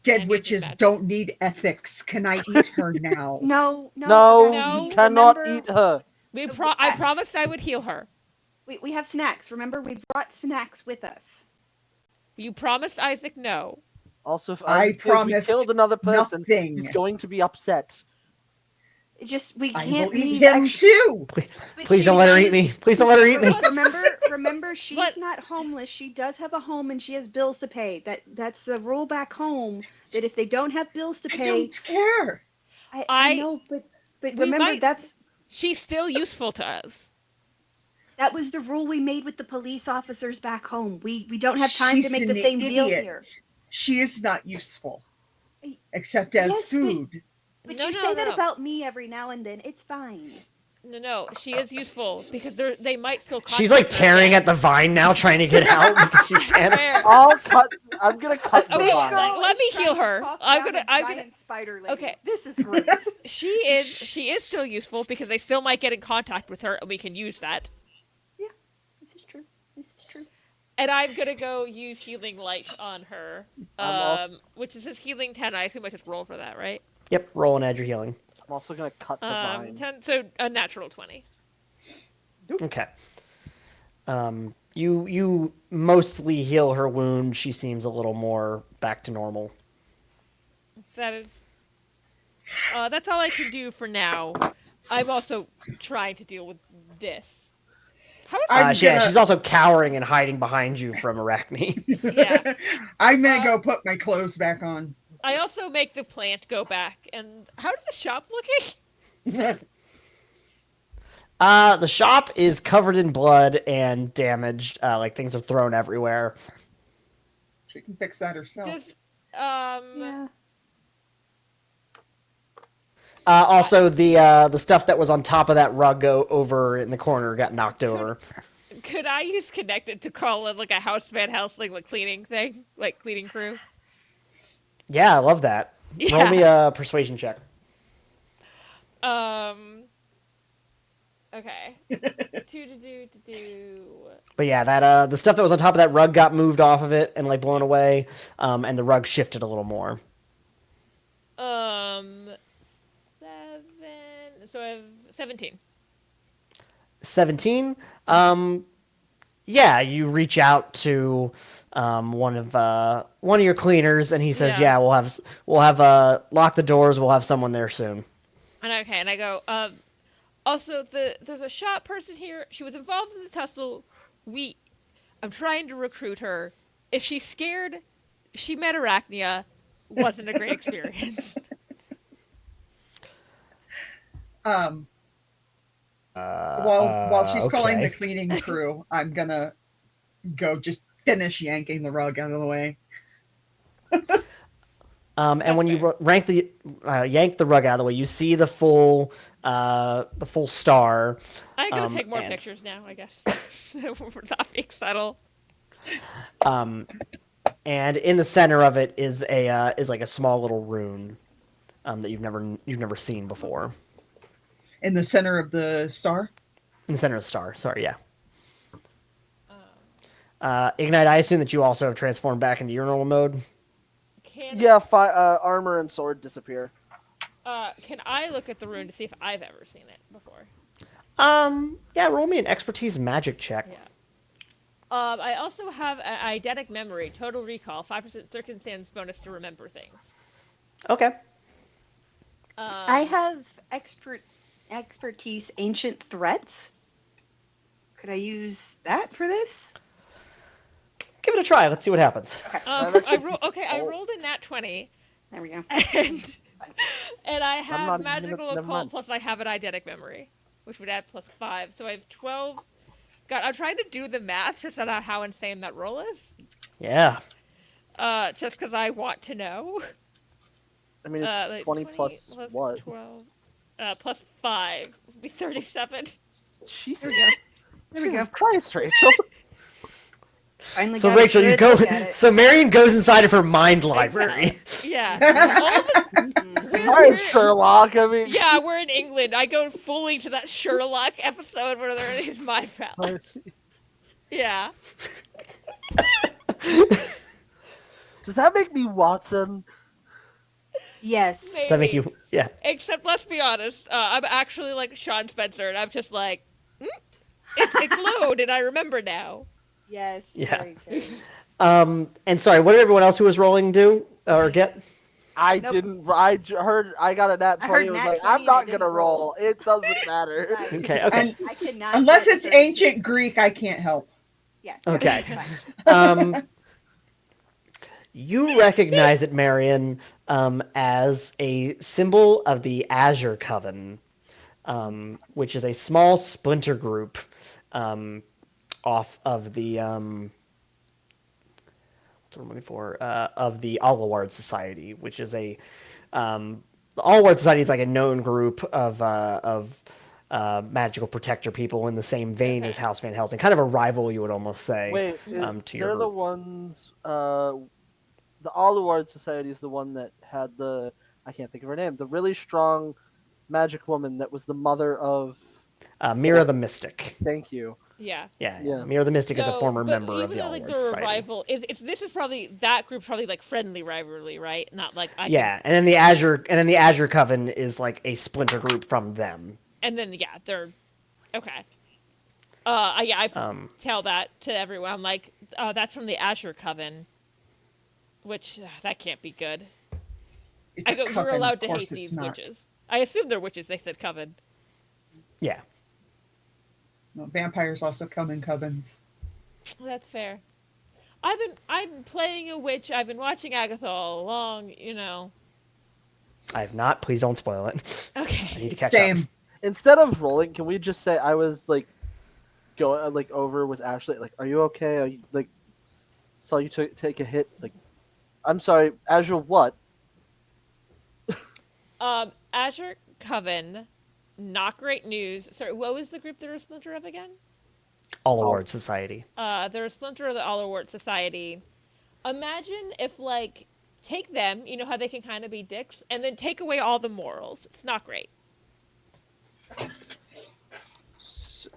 Dead And witches magic. don't need ethics. Can I eat her now? No, No, you cannot remember, eat her. I promised I would heal her. We have snacks. Remember, we brought snacks with us. You promised Isaac no. Also, if I we promised killed another person, nothing. he's going to be upset. It's just we I can't will eat leave him extra- too. But Please don't let her eat me. Please don't let her eat me. Remember, she's What? not homeless. She does have a home and she has bills to pay. That's the rule back home. That if they don't have bills to I pay, don't care. I know, but we remember might- She's still useful to us. that was the rule we made with the police officers back home. We don't have time She's to make an the same deal idiot. here. She is not useful, except as Yes, but- food. But No, you no, say that no. about me every now and then. It's fine. No, she is useful because they might still. She's like contact her tearing again. at the vine now, trying to get out because she's panicked. Where? I'm gonna cut the Okay, This vine. girl let me is heal trying to her. talk I'm down gonna- a I'm gonna- giant spider lady. Okay. This is great. She is still useful because they still might get in contact with her, and we can use that. This is true. This is true. And I'm gonna go use healing light on her, I'm also- which is his healing 10. I assume I just roll for that, right? Yep, roll and add your healing. I'm also gonna cut the vine. 10, so a natural 20. Okay. You mostly heal her wound. She seems a little more back to normal. That is. That's all I can do for now. I'm also trying to deal with this. How about Yeah, she's also cowering and hiding behind you from Arachne. Yeah. I'm gonna go put my clothes back on. I also make the plant go back. And how is the shop looking? The shop is covered in blood and damaged. Like things are thrown everywhere. She can fix that herself. Does Yeah. Also, the stuff that was on top of that rug over in the corner got knocked over. could I use connected to call in like a House Van Helsing like cleaning thing, like cleaning crew? Yeah, I love that. Yeah. Roll me a persuasion check. Okay. to do. But yeah, that the stuff that was on top of that rug got moved off of it and like blown away, and the rug shifted a little more. 7. So I have 17. 17. Yeah, you reach out to one of your cleaners, and he says, Yeah. "Yeah, we'll have lock the doors. We'll have someone there soon." And I go. Also, there's a shop person here. She was involved in the tussle. I'm trying to recruit her. If she's scared, she met Arachnia. Wasn't a great experience. While she's calling okay. the cleaning crew, I'm gonna go just finish yanking the rug out of the way. And when you yank the rug out of the way, you see the full star. I go take more pictures now, I guess. We're not being subtle. And in the center of it is like a small little rune that you've never seen before. In the center of the star? In the center of the star. Sorry, yeah. Ignite, I assume that you also have transformed back into your normal mode. Yeah, armor and sword disappear. Can I look at the rune to see if I've ever seen it before? Yeah, roll me an expertise magic check. Yeah. I also have an eidetic memory, total recall, 5% circumstance bonus to remember things. Okay. I have expertise ancient threats. Could I use that for this? Give it a try. Let's see what happens. I rolled a nat 20. There we go. And I have magical never occult mind. plus I have an eidetic memory, which would add plus 5. So I have 12. God, I'm trying to do the math to find out how insane that roll is. Yeah. Just because I want to know. I mean, it's Like 20 plus what? 12. Plus 5 would be 37. Jesus. There we Jesus go. Christ, Rachel. Finally So got a Rachel, you good go. look at it. So Marian goes inside of her mind library. Yeah. All Alright, Sherlock. I mean, Yeah, we're in England. I go fully to that Sherlock episode where they're in his mind palace. Yeah. does that make me Watson? Yes. Maybe. Does that make you? Yeah. Except, let's be honest, I'm actually like Sean Spencer, and I'm just like, it glowed, and I remember now. Yes. Yeah. Very good. And sorry, what did everyone else who was rolling do or get? I Nope. didn't. Heard. I got a nat 20. I heard It was nat like, 20 I'm not and I gonna didn't roll. roll. It doesn't matter. Right. Okay. And I cannot. unless get it's 30. ancient Greek, I can't help. Yeah. Okay. Fine. You recognize it, Marian, as a symbol of the Azure Coven, which is a small splinter group off of the what's what I'm looking for of the Alaward Society, which is the Alaward Society is like a known group of magical protector people in the same vein as House Van Helsing, kind of a rival, you would almost say. Wait, to your they're the group. ones. The Alaward Society is the one that had I can't think of her name. The really strong magic woman that was the mother of. Mira the Mystic. Thank you. Yeah. Yeah. Mir the Mystic is a former but member of even the though, like, Allward the Society. revival, this is probably that group's probably like friendly rivalry, right? Not like And then the Azure Coven is like a splinter group from them. And then they're okay. I tell that to everyone. I'm like, that's from the Azure Coven, which that can't be good. It's a You're coven, allowed of to course hate these it's not. witches. I assume they're witches. They said coven. Yeah. No, vampires also come in covens. That's fair. I've been playing a witch. I've been watching Agatha all along. I have not. Please don't spoil it. Okay. I need to catch Same. up. Instead of rolling, can we just say I was like going like over with Ashley? Like, are you okay? Are you like saw you take a hit? Like, I'm sorry, Azure. What? Azure Coven, not great news. Sorry, what was the group they're a splinter of again? Allward Society. They're a splinter of the Allward Society. Imagine if, like, take them, you know how they can kind of be dicks, and then take away all the morals. It's not great.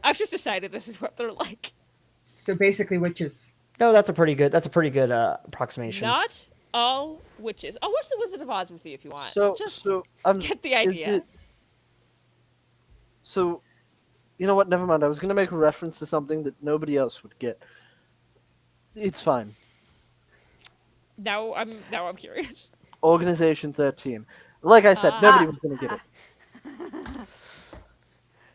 I've just decided this is what they're like. So basically witches. No, that's a pretty good approximation. Not all witches. I'll watch The Wizard of Oz with you if you want. So Get the idea. So, you know what? Never mind. I was gonna make a reference to something that nobody else would get. It's fine. Now I'm curious. Organization 13. Like I said, nobody was gonna get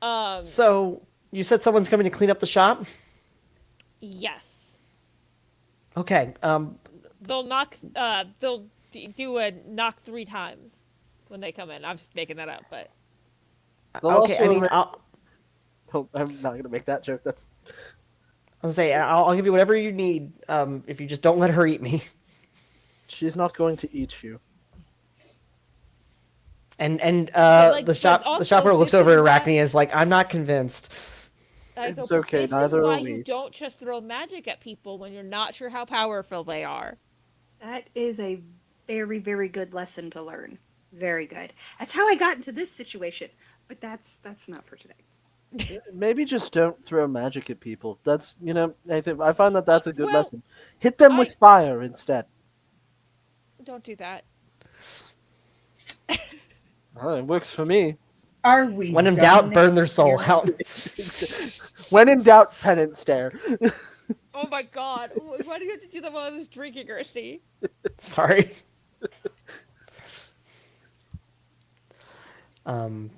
it. So you said someone's coming to clean up the shop? Yes. Okay. They'll knock. They'll do a knock 3 times when they come in. I'm just making that up, but. Okay. I mean, I'm not gonna make that joke. That's. I'll say I'll give you whatever you need. If you just don't let her eat me. She's not going to eat you. And like, the also, shopper looks over at isn't that- Arachne and is like, I'm not convinced. It's okay, neither why are we. you don't just throw magic at people when you're not sure how powerful they are. That is a very, very good lesson to learn. Very good. That's how I got into this situation. But that's not for today. Maybe just don't throw magic at people. That's I find that's a good lesson. Hit them with fire instead. Don't do that. Oh, it works for me. Are we? When in done doubt, burn their soul here? out. When in doubt, penance stare. Oh my god. Why do you have to do that while I was drinking, Ersty? Sorry. All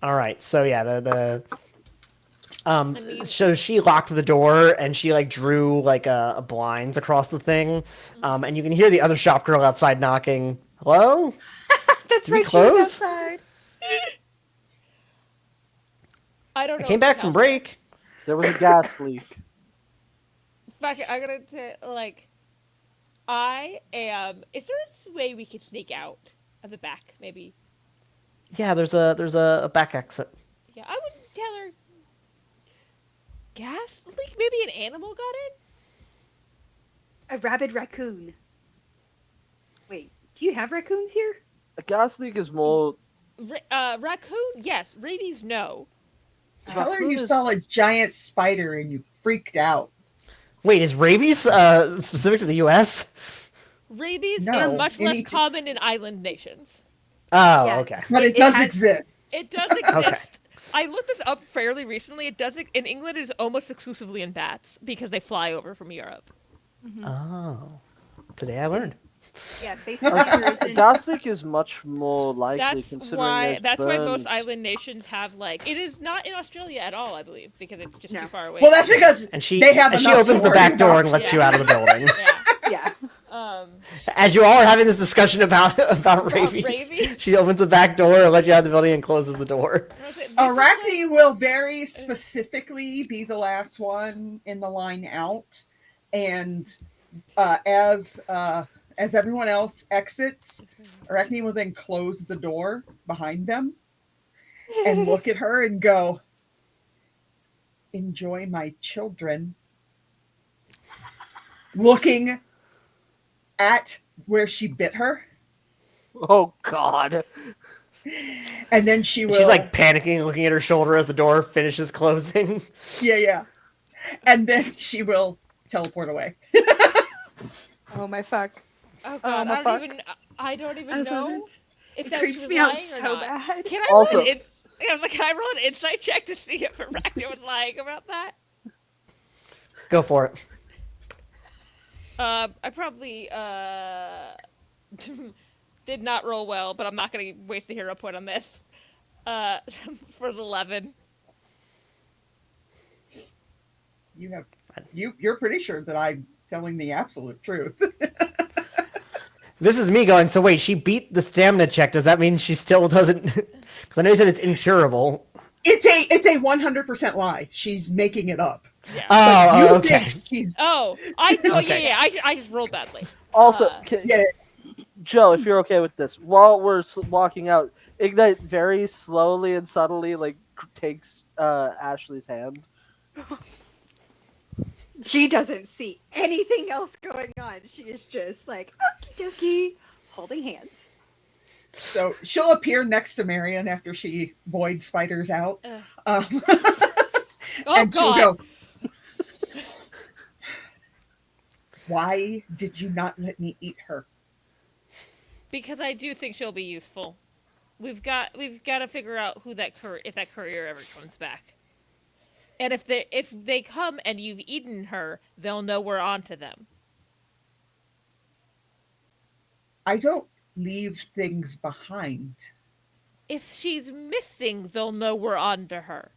right. So yeah, so she locked the door and she like drew like a blinds across the thing, and you can hear the other shop girl outside knocking. Hello? That's Did we right. She was close? outside. I don't know. I came back from break. There was a gas leak. Back, I'm gonna say, like, I am. Is there a way we could sneak out of the back? Maybe. Yeah, there's a back exit. Yeah, I would tell her. Gas leak? Maybe an animal got in. A rabid raccoon. Wait, do you have raccoons here? A gas leak is more. Raccoon? Yes. Rabies? No. Tell her you saw a giant spider and you freaked out. Wait, is rabies specific to the U.S.? Rabies No, is much less common in island nations. Oh, Yeah. okay. But it does exist. It does exist. Okay. I looked this up fairly recently. It does in England. It is almost exclusively in bats because they fly over from Europe. Oh, today I learned. Yeah, basically. Gas leak is much more likely considering That's why burns. most island nations have like. It is not in Australia at all, I believe, because it's just too far away. Well, that's because And she they have and she enough opens the to back worry door and about. lets you out of the building. Yeah. Yeah. As you all are having this discussion about rabies, rabies? she opens the back door and lets you out of the building and closes the door. Arachne will very specifically be the last one in the line out, and as everyone else exits, Arachne will then close the door behind them and look at her and go, "Enjoy my children." Looking at where she bit her, Oh God! and then she will. She's like panicking, looking at her shoulder as the door finishes closing. Yeah. And then she will teleport away. Oh my fuck. Oh god, my fuck. I don't even I love know it. if It that creeps was me out lying or so not. bad. Can I Also- roll can I roll an insight check to see if Arachnia was lying about that? Go for it. I probably did not roll well, but I'm not gonna waste a hero point on this. For an 11. You're pretty sure that I'm telling the absolute truth. This is me going, so wait, she beat the stamina check. Does that mean she still doesn't? Because I know you said it's incurable. It's a 100% lie. She's making it up. Yeah. But you Oh, okay. think she's Oh, I know. Okay. Yeah. I just rolled badly. Also, yeah. Joe, if you're okay with this, while we're walking out, Ignite very slowly and subtly takes Ashley's hand. She doesn't see anything else going on. She is just like, okie dokie, holding hands. So she'll appear next to Marian after she void spiders out. Oh And she'll god. go, why did you not let me eat her? Because I do think she'll be useful. We've got to figure out who if that courier ever comes back. And if they come and you've eaten her, they'll know we're onto them. I don't leave things behind. If she's missing, they'll know we're onto her.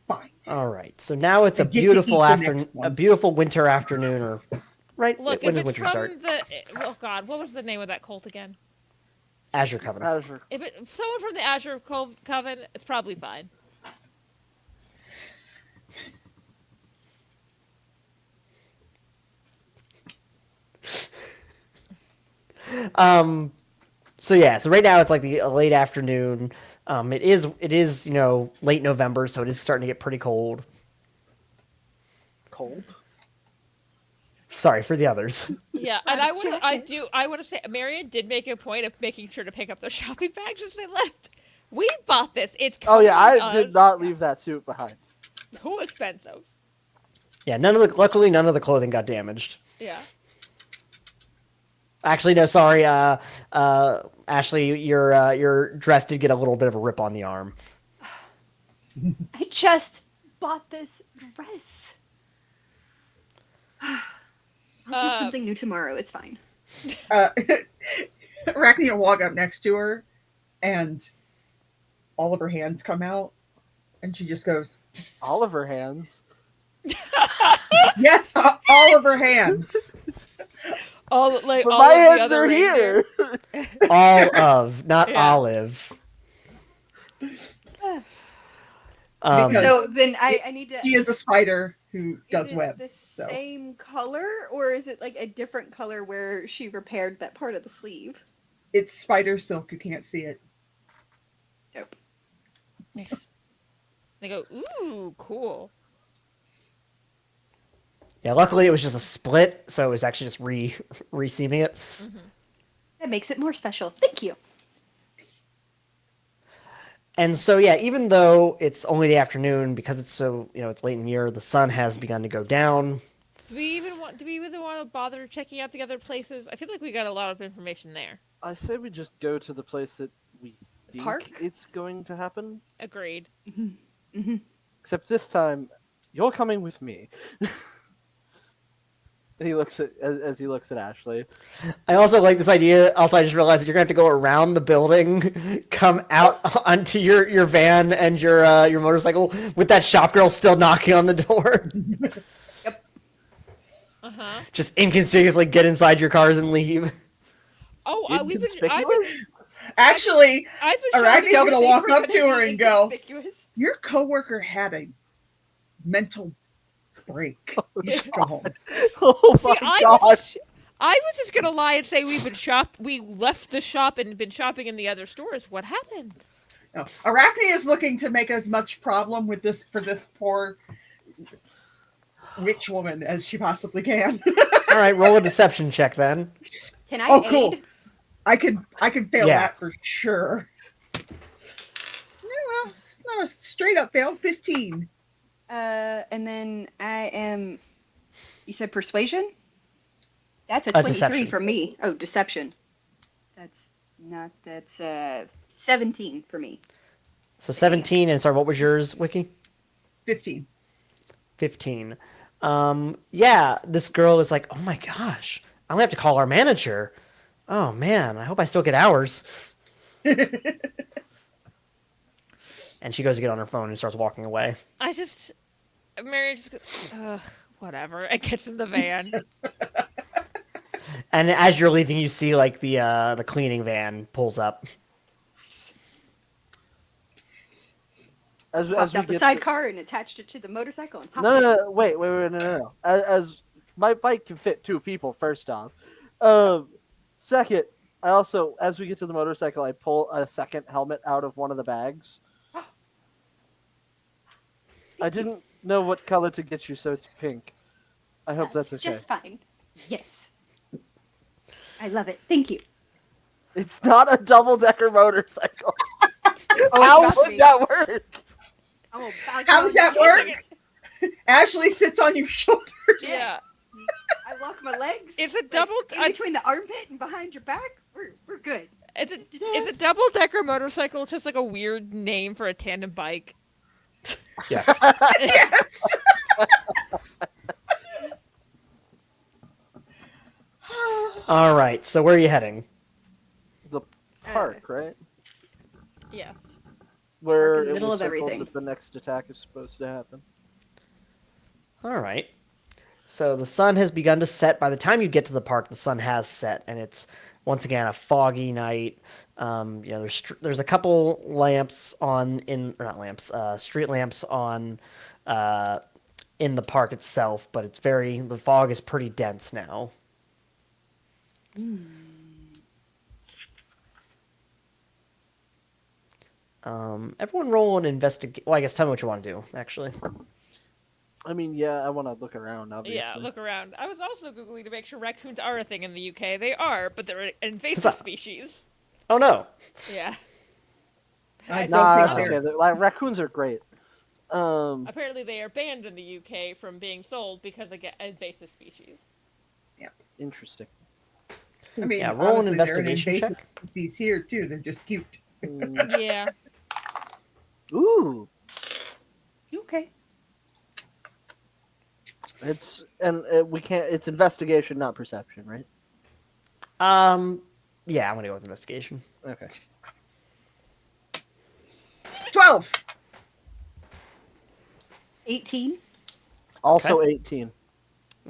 Fine. All right. So now it's a I get to beautiful eat the afternoon, next one. a beautiful winter afternoon, or right Look, when if does it's winter from start? oh god, what was the name of that cult again? Azure Covenant. Azure. If someone from the Azure Coven, it's probably fine. So yeah, so right now it's like the late afternoon. It is late November, so it is starting to get pretty cold. Cold. Sorry for the others. Yeah, and I want to say, Marian did make a point of making sure to pick up their shopping bags as they left. We bought this. It's Oh yeah, I costing did us not leave that suit behind. so expensive. Yeah, luckily none of the clothing got damaged. Yeah. Actually, no, sorry. Ashley, your dress did get a little bit of a rip on the arm. I just bought this dress. I'll get something new tomorrow. It's fine. Arachne will walk up next to her, and all of her hands come out, and she just goes, All of her hands. yes, all of her hands. All But all my of the hands other are reindeer. here. All of, not Yeah. Olive. Because So then I need to. he is a spider who does is it webs. the So same color, or is it like a different color where she repaired that part of the sleeve? it's spider silk. You can't see it. Nope. Nice. They go, ooh, cool. Yeah, luckily it was just a split, so it was actually just re-seaming it. Mm-hmm. That makes it more special. Thank you. And so, yeah, even though it's only the afternoon, because it's so, it's late in the year, the sun has begun to go down. Do we even want to bother checking out the other places? I feel like we got a lot of information there. I say we just go to the place that we think Park? it's going to happen. Agreed. Mm-hmm. Except this time, you're coming with me. And he looks at as he looks at Ashley. I also like this idea. Also, I just realized that you're going to have to go around the building, come out onto your van and your motorcycle with that shop girl still knocking on the door. Yep. Uh-huh. Just inconspicuously get inside your cars and leave. Oh, we've been... Inconspicuous? Actually, I've been Arachne's shopping gonna for walk We're up to gonna her be and go, inconspicuous. your coworker had a mental break. You should go home. Oh See, my I god! was just gonna lie and say we left the shop and been shopping in the other stores. What happened? No. Arachne is looking to make as much problem with this for this poor witch woman as she possibly can. All right, roll a deception check then. Can I Oh, aid? cool. I could fail Yeah. that for sure. Not a straight up fail. 15. And then I am. You said persuasion? That's a 23 Deception. for me. Oh, deception. That's 17 for me. So 17, and sorry, what was yours, Wiki? 15. 15. Yeah, this girl is like, oh my gosh, I'm gonna have to call our manager. Oh man, I hope I still get hours. And she goes to get on her phone and starts walking away. Marian just goes, ugh, whatever. And gets in the van. And as you're leaving, you see like the cleaning van pulls up. As Popped we out the get sidecar and attached it to the motorcycle and hopped no, in. wait, no. As my bike can fit 2 people. First off, second, I also, as we get to the motorcycle, I pull a second helmet out of one of the bags. I didn't know what color to get you, so it's pink. I hope that's okay. Just fine. Yes. I love it. Thank you. It's not a double-decker motorcycle. Oh, How it's about to would be. that work? Oh, How does that work? Ashley sits on your shoulders. Yeah. I lock my legs. It's a double. in between the armpit and behind your back. We're good. It's a double-decker motorcycle. It's just like a weird name for a tandem bike. Yes. Yes. All right. So where are you heading? The park, right? Yes. Where Park in the it middle was of circled everything. that the next attack is supposed to happen. All right. So the sun has begun to set. By the time you get to the park, the sun has set, and it's once again a foggy night. There's a couple lamps on street lamps on in the park itself, but the fog is pretty dense now. Everyone roll an investigate. Well, I guess tell me what you want to do, actually. I mean, yeah, I want to look around, obviously. Yeah, look around. I was also Googling to make sure raccoons are a thing in the UK. They are, but they're an invasive species. Oh, no. Yeah. I don't Nah, think it's they're. okay. Like, raccoons are great. Apparently they are banned in the UK from being sold because they get invasive species. Interesting. I mean, Yeah, roll an honestly, they're investigation invasive check. species here too. They're just cute. Yeah. Ooh, Okay. we can't. It's investigation, not perception, right? Yeah, I'm gonna go with investigation. Okay. 12. 18. Also 18.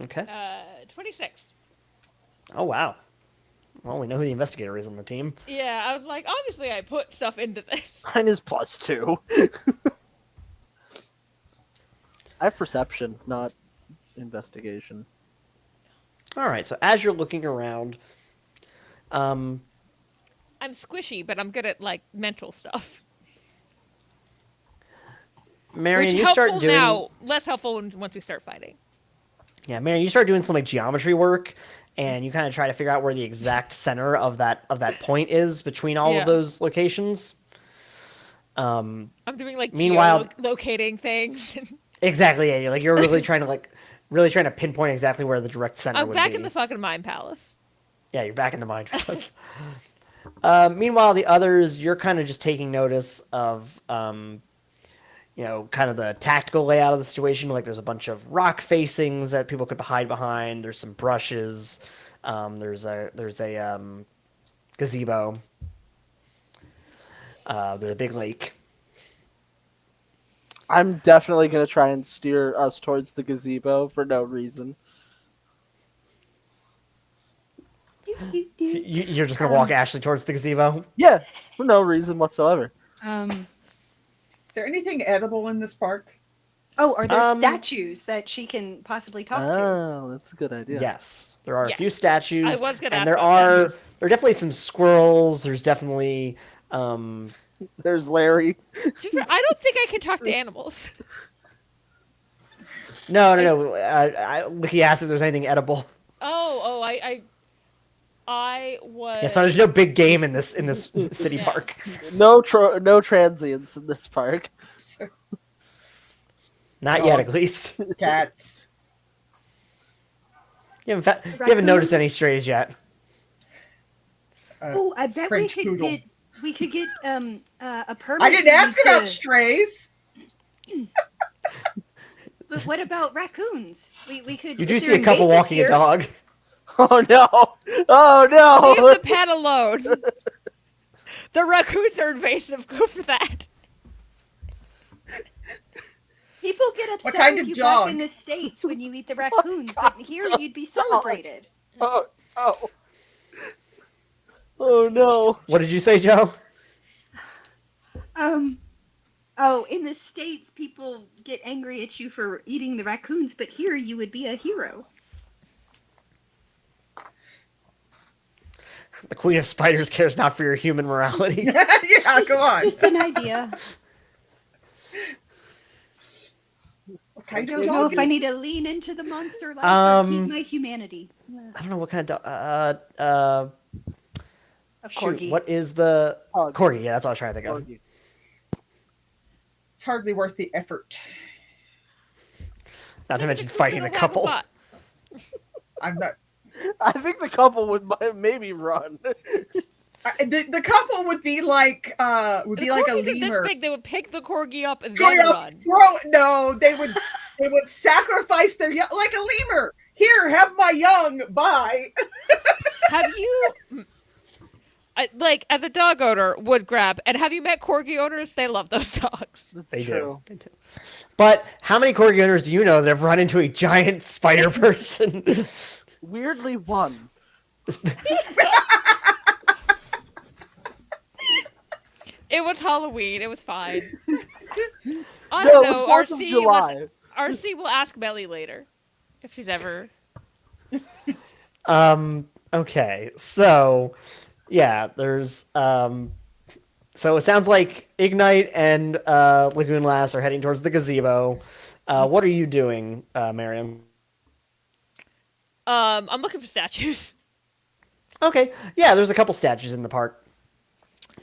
Okay. 26. Oh, wow. Well, we know who the investigator is on the team. Yeah, I was like, obviously I put stuff into this. Mine is +2. I have perception, not investigation. All right. So as you're looking around, I'm squishy, but I'm good at like mental stuff. Marian, Which you helpful start doing now, less helpful once we start fighting. Yeah, Marian, you start doing some like geometry work, and you kind of try to figure out where the exact center of that point is between all Yeah. of those locations. I'm doing like Meanwhile- locating things. Exactly. Yeah. You're really trying to pinpoint exactly where the direct center I'm would back be. in the fucking mind palace. Yeah, you're back in the mind palace. Meanwhile, the others, you're kind of just taking notice of, kind of the tactical layout of the situation. Like there's a bunch of rock facings that people could hide behind. There's some brushes. There's a gazebo. There's a big lake. I'm definitely going to try and steer us towards the gazebo for no reason. You're just gonna walk Ashley towards the gazebo. Yeah, for no reason whatsoever. Is there anything edible in this park? Oh, are there statues that she can possibly talk to? Oh, that's a good idea. Yes, there are a Yes. few statues. I was gonna and ask there about are definitely some squirrels. There's definitely There's Larry. I don't think I can talk to animals. no. He asked if there's anything edible. Oh, I was. Yeah, so there's no big game in this city Yeah. park. No transients in this park. Not yet, at Dogs. least. Cats. You haven't noticed any strays yet. Oh, I bet we French could poodle. get a permit. I didn't for you ask about to- strays. But what about raccoons? We could. You do is see there a couple invasive walking here? a dog. Oh no! Oh Leave no! the pet alone. The raccoons are invasive. Go for that. People get upset kind with of you dog? back in the States when you eat the raccoons, but here you'd be dog? celebrated. Oh oh! Oh no! What did you say, Joe? Oh, in the States, people get angry at you for eating the raccoons, but here you would be a hero. The Queen of Spiders cares not for your human morality. Yeah, go on. Just an idea. What I kind don't of know dog if I is- need to lean into the monster life or keep my humanity. I don't know what kind of dog. A Shoot, corgi. what is the Pug. corgi? Yeah, that's what I was trying to think of. Corgi. It's hardly worth the effort. Not to mention fighting the couple. I'm not. I think the couple would maybe run. The couple would be like a Corgis are this lemur. big. They would pick the corgi up and Go then up, run. no, they would sacrifice their young like a lemur. Here, have my young. Bye. Have you, like, as a dog owner, would grab? And have you met corgi owners? They love those dogs. That's They true. do. But how many corgi owners do you know that have run into a giant spider person? Weirdly, one. It was Halloween. It was fine. I No, don't it was know. 4th of RC, July. RC will ask Melly later if she's ever. Okay, so yeah, there's so it sounds like Ignite and Lagoon Lass are heading towards the gazebo. What are you doing, Marian? I'm looking for statues. Okay, yeah, there's a couple statues in the park.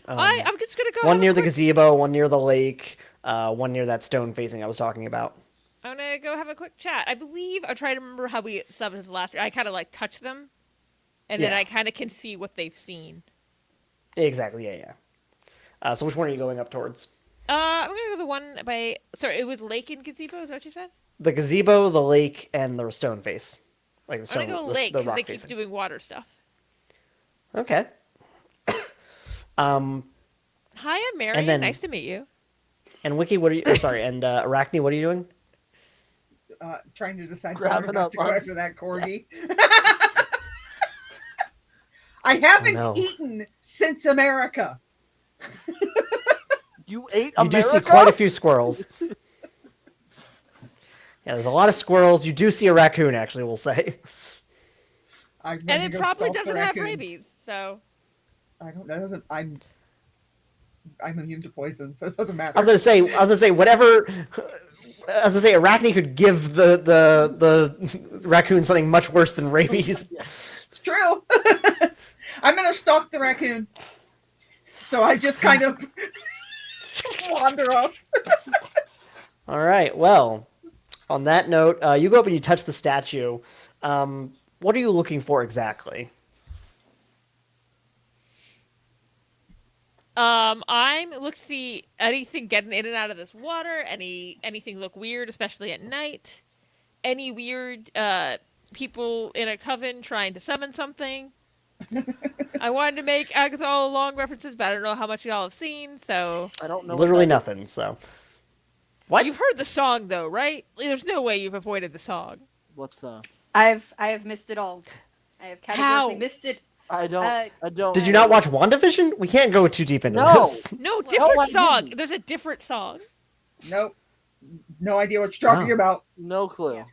I'm just gonna go. One have a near the quick- gazebo, one near the lake, one near that stone facing I was talking about. I'm gonna go have a quick chat. I believe I'm trying to remember how we summoned the last year. I kind of like touch them, and then Yeah. I kind of can see what they've seen. Exactly, yeah. So which one are you going up towards? I'm gonna go the one by. Sorry, it was lake and gazebo. Is that what you said? The gazebo, the lake, and the stone face. Like the I'm stone, gonna go the, lake the 'cause rock they keep facing. doing water stuff. Okay. Hi, I'm Marian. then- Nice to meet you. And Wiki, what are you? Or sorry, and Arachne, what are you doing? Trying to decide Grabbing whether or not up to go on- after that corgi. I haven't no. eaten since America. You ate You America? do see quite a few squirrels. Yeah, there's a lot of squirrels. You do see a raccoon, actually, we'll say. I've And never it go probably stalk the doesn't have raccoon. rabies, so. I don't. That doesn't. I'm immune to poison, so it doesn't matter. I was gonna say whatever. I was gonna say Arachne could give the raccoon something much worse than rabies. It's true. I'm gonna stalk the raccoon. So I just kind of wander off. All right. Well, on that note, you go up and you touch the statue. What are you looking for exactly? I'm look to see anything getting in and out of this water. Anything look weird, especially at night. Any weird people in a coven trying to summon something. I wanted to make Agatha all along references, but I don't know how much y'all have seen. So I don't know. what Literally that is. nothing. So. What? you've heard the song though, right? There's no way you've avoided the song. What's I have missed it all. I have categorically How? missed it. I don't. I don't. Did you not watch WandaVision? We can't go too deep into No. this. No, I different song. didn't. There's a different song. Nope. No idea what you're talking Oh. about. No clue. Yeah.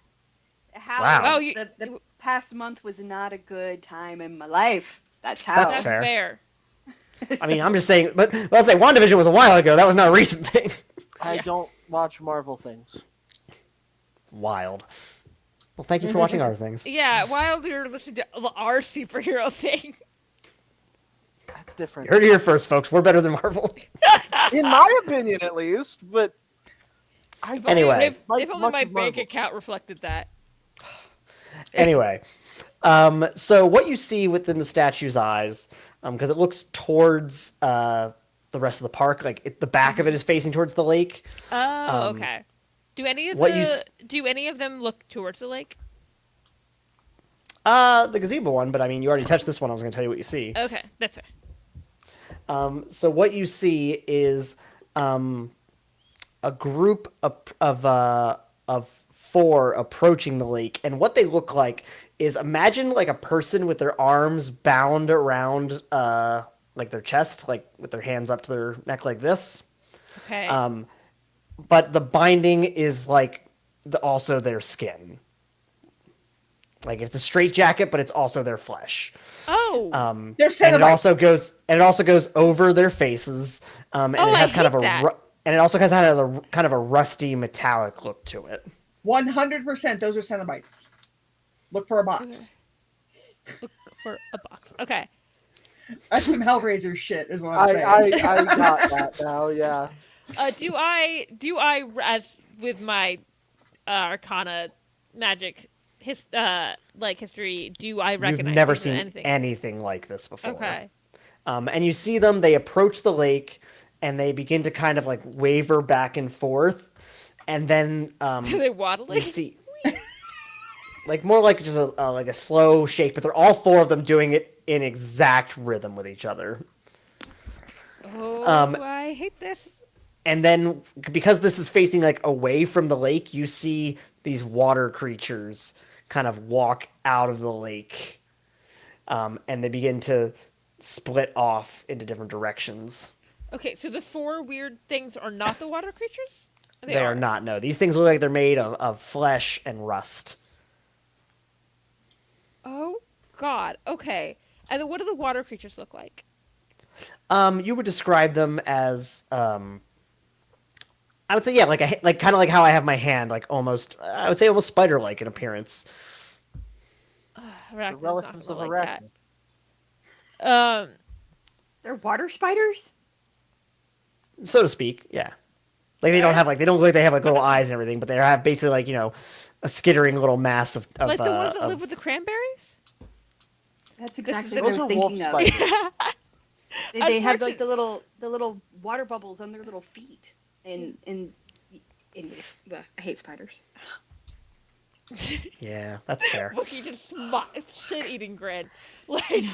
How Wow. Oh, you- the past month was not a good time in my life. That's how. That's That's fair. fair. I mean, I'm just saying, but I'll say WandaVision was a while ago. That was not a recent thing. I don't watch Marvel things. Wild. Well, thank you for watching our things. Yeah, while you're listening to our superhero thing. That's You different. heard it here first, folks. We're better than Marvel. In my opinion, at least. But I If Anyway. only, if, like if only much my of bank Marvel. account reflected that. Anyway, so what you see within the statue's eyes, because it looks towards the rest of the park, like the back of it is facing towards the lake. Oh, okay. Do any of what you s- do any of them look towards the lake? The gazebo one, but I mean, you already touched this one. I was going to tell you what you see. Okay, that's fair. So what you see is a group of four approaching the lake, and what they look like is, imagine like a person with their arms bound around like their chest, like with their hands up to their neck like this. Okay. But the binding is like also their skin. Like it's a straight jacket, but it's also their flesh. oh. They're And it Cenobites. also goes over their faces. And Oh, it has I kind of hate a that. and it also has a kind of a rusty metallic look to it. 100% those are Cenobites. Look for a box. Look for a box. Okay. That's some Hellraiser shit, is what I'm saying. I got that now. Yeah. Do I as with my Arcana magic history? Do I You've recognize never these as seen anything? anything like this before. Okay. And you see them. They approach the lake, and they begin to kind of like waver back and forth, and then Do they waddle? you see, like more like just a slow shake, but they're all four of them doing it in exact rhythm with each other. Oh, I hate this. And then because this is facing like away from the lake, you see these water creatures kind of walk out of the lake, and they begin to split off into different directions. Okay, so the four weird things are not the water creatures? They are not. No, these things look like they're made of flesh and rust. Oh God. Okay. And then what do the water creatures look like? You would describe them as, I would say, yeah, like kind of like how I have my hand, like almost, I would say almost spider-like in appearance. The Arachnids relatives not of like Arachnid. that. They're water spiders? So to speak, yeah. Like they don't have like, they don't look like they have like little eyes and everything, but they have basically like, a skittering little mass of Like the ones that live with the cranberries? That's is exactly the- what I Those was are wolf thinking of. spiders. They have like the little water bubbles on their little feet. And anyways, I hate spiders. Yeah, that's fair. Wookie just shit-eating grin. Like,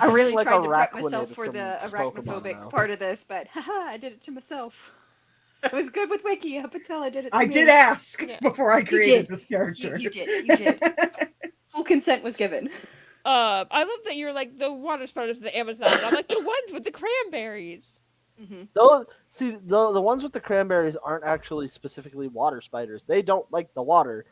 I really like tried to prep Arachnid myself for from the Pokemon arachnophobic now. part of this, but haha, I did it to myself. I was good with Wiki up until I did it to I me. did ask Yeah. before I You created did. this character. You did. Full consent was given. I love that you're like the water spiders of the Amazon. I'm like the ones with the cranberries. The ones with the cranberries aren't actually specifically water spiders. They don't like the water.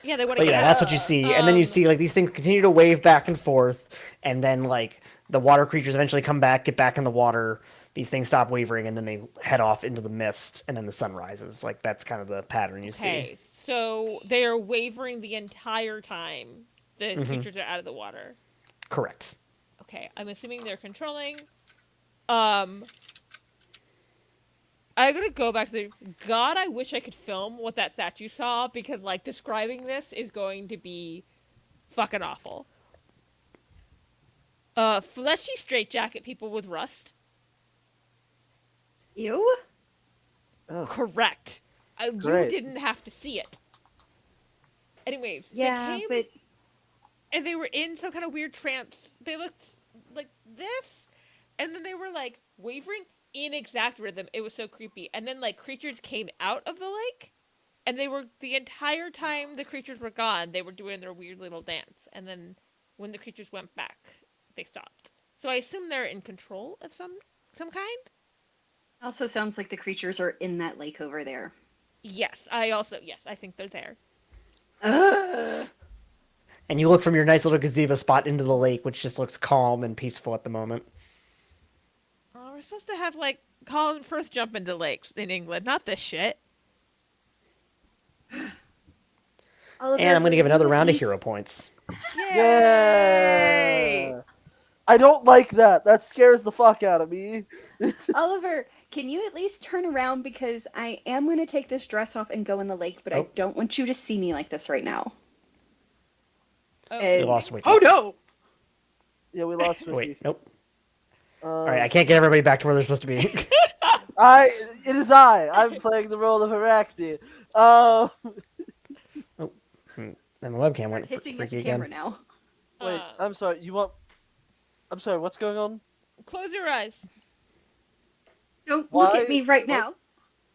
Yeah, they want to But get yeah, out. that's what you see. And then you see like these things continue to wave back and forth, and then like the water creatures eventually come back, get back in the water. These things stop wavering, and then they head off into the mist, and then the sun rises. Like that's kind of the pattern you Okay, see. so they are wavering the entire time the creatures are out of the water. Correct. Okay, I'm assuming they're controlling. I'm gonna go back to the God. I wish I could film what that statue saw because like describing this is going to be fucking awful. Fleshy straitjacket people with rust. Ew. Ugh. Correct. You Great. didn't have to see it. Anyways, Yeah, they came but and they were in some kind of weird trance. They looked like this, and then they were like wavering in exact rhythm. It was so creepy. And then like creatures came out of the lake, and they were the entire time the creatures were gone. They were doing their weird little dance, and then when the creatures went back, they stopped. So I assume they're in control of some kind. also sounds like the creatures are in that lake over there. Yes, I think they're there. Ugh. And you look from your nice little gazebo spot into the lake, which just looks calm and peaceful at the moment. Oh, we're supposed to have like Colin Firth jump into lakes in England, not this shit. Oliver, And I'm going to will give another you at round of least- hero points. Yeah. I don't like that. That scares the fuck out of me. Oliver, can you at least turn around because I am going to take this dress off and go in the lake, but I Oh. don't want you to see me like this right now. Oh, And- We lost Wiki. Oh no! Yeah, we lost Wiki. Wait, nope. Um, All right, I can't get everybody back to where they're supposed to be. It is I. I'm playing the role of Arachne. And my webcam Start went hissing at freaky the camera again. now. Wait, I'm sorry. I'm sorry. What's going on? Close your eyes. Don't look Why- at me right what?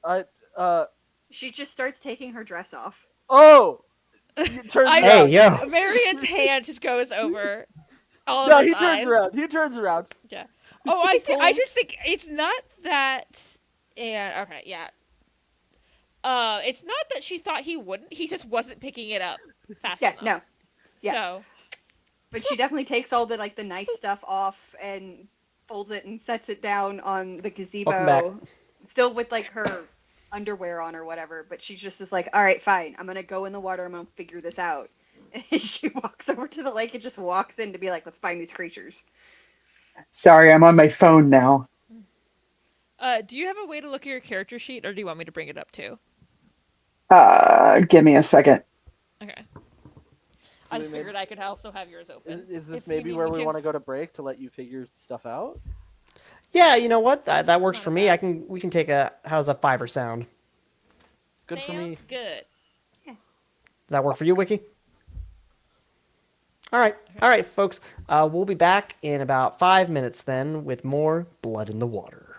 now. She just starts taking her dress off. Oh. It turns I- around. Hey, yo. Marian's hand just goes over all No, of he his turns eyes. around. He turns around. Yeah. Oh, He I pulls- just think it's not that. And okay, yeah. It's not that she thought he wouldn't. He just wasn't picking it up fast Yeah, enough. no. Yeah. So But she definitely takes all the the nice stuff off and folds it and sets it down on the Welcome back. gazebo. Still with her underwear on or whatever, but she just is like, all right, fine. I'm gonna go in the water. I'm gonna figure this out. And she walks over to the lake and just walks in to be like, let's find these creatures. Sorry, I'm on my phone now. do you have a way to look at your character sheet, or do you want me to bring it up too? Give me a second. Okay. I just figured I could also have yours open. Is this If you maybe need where me we to. want to go to break to let you figure stuff out? Yeah, you know what? That works Not for a me. bad- We can take a how's a 5 sound. Good for me. Sounds good. Does that work for you, Wiki? All right, folks. We'll be back in about 5 minutes then with more Blood in the Water.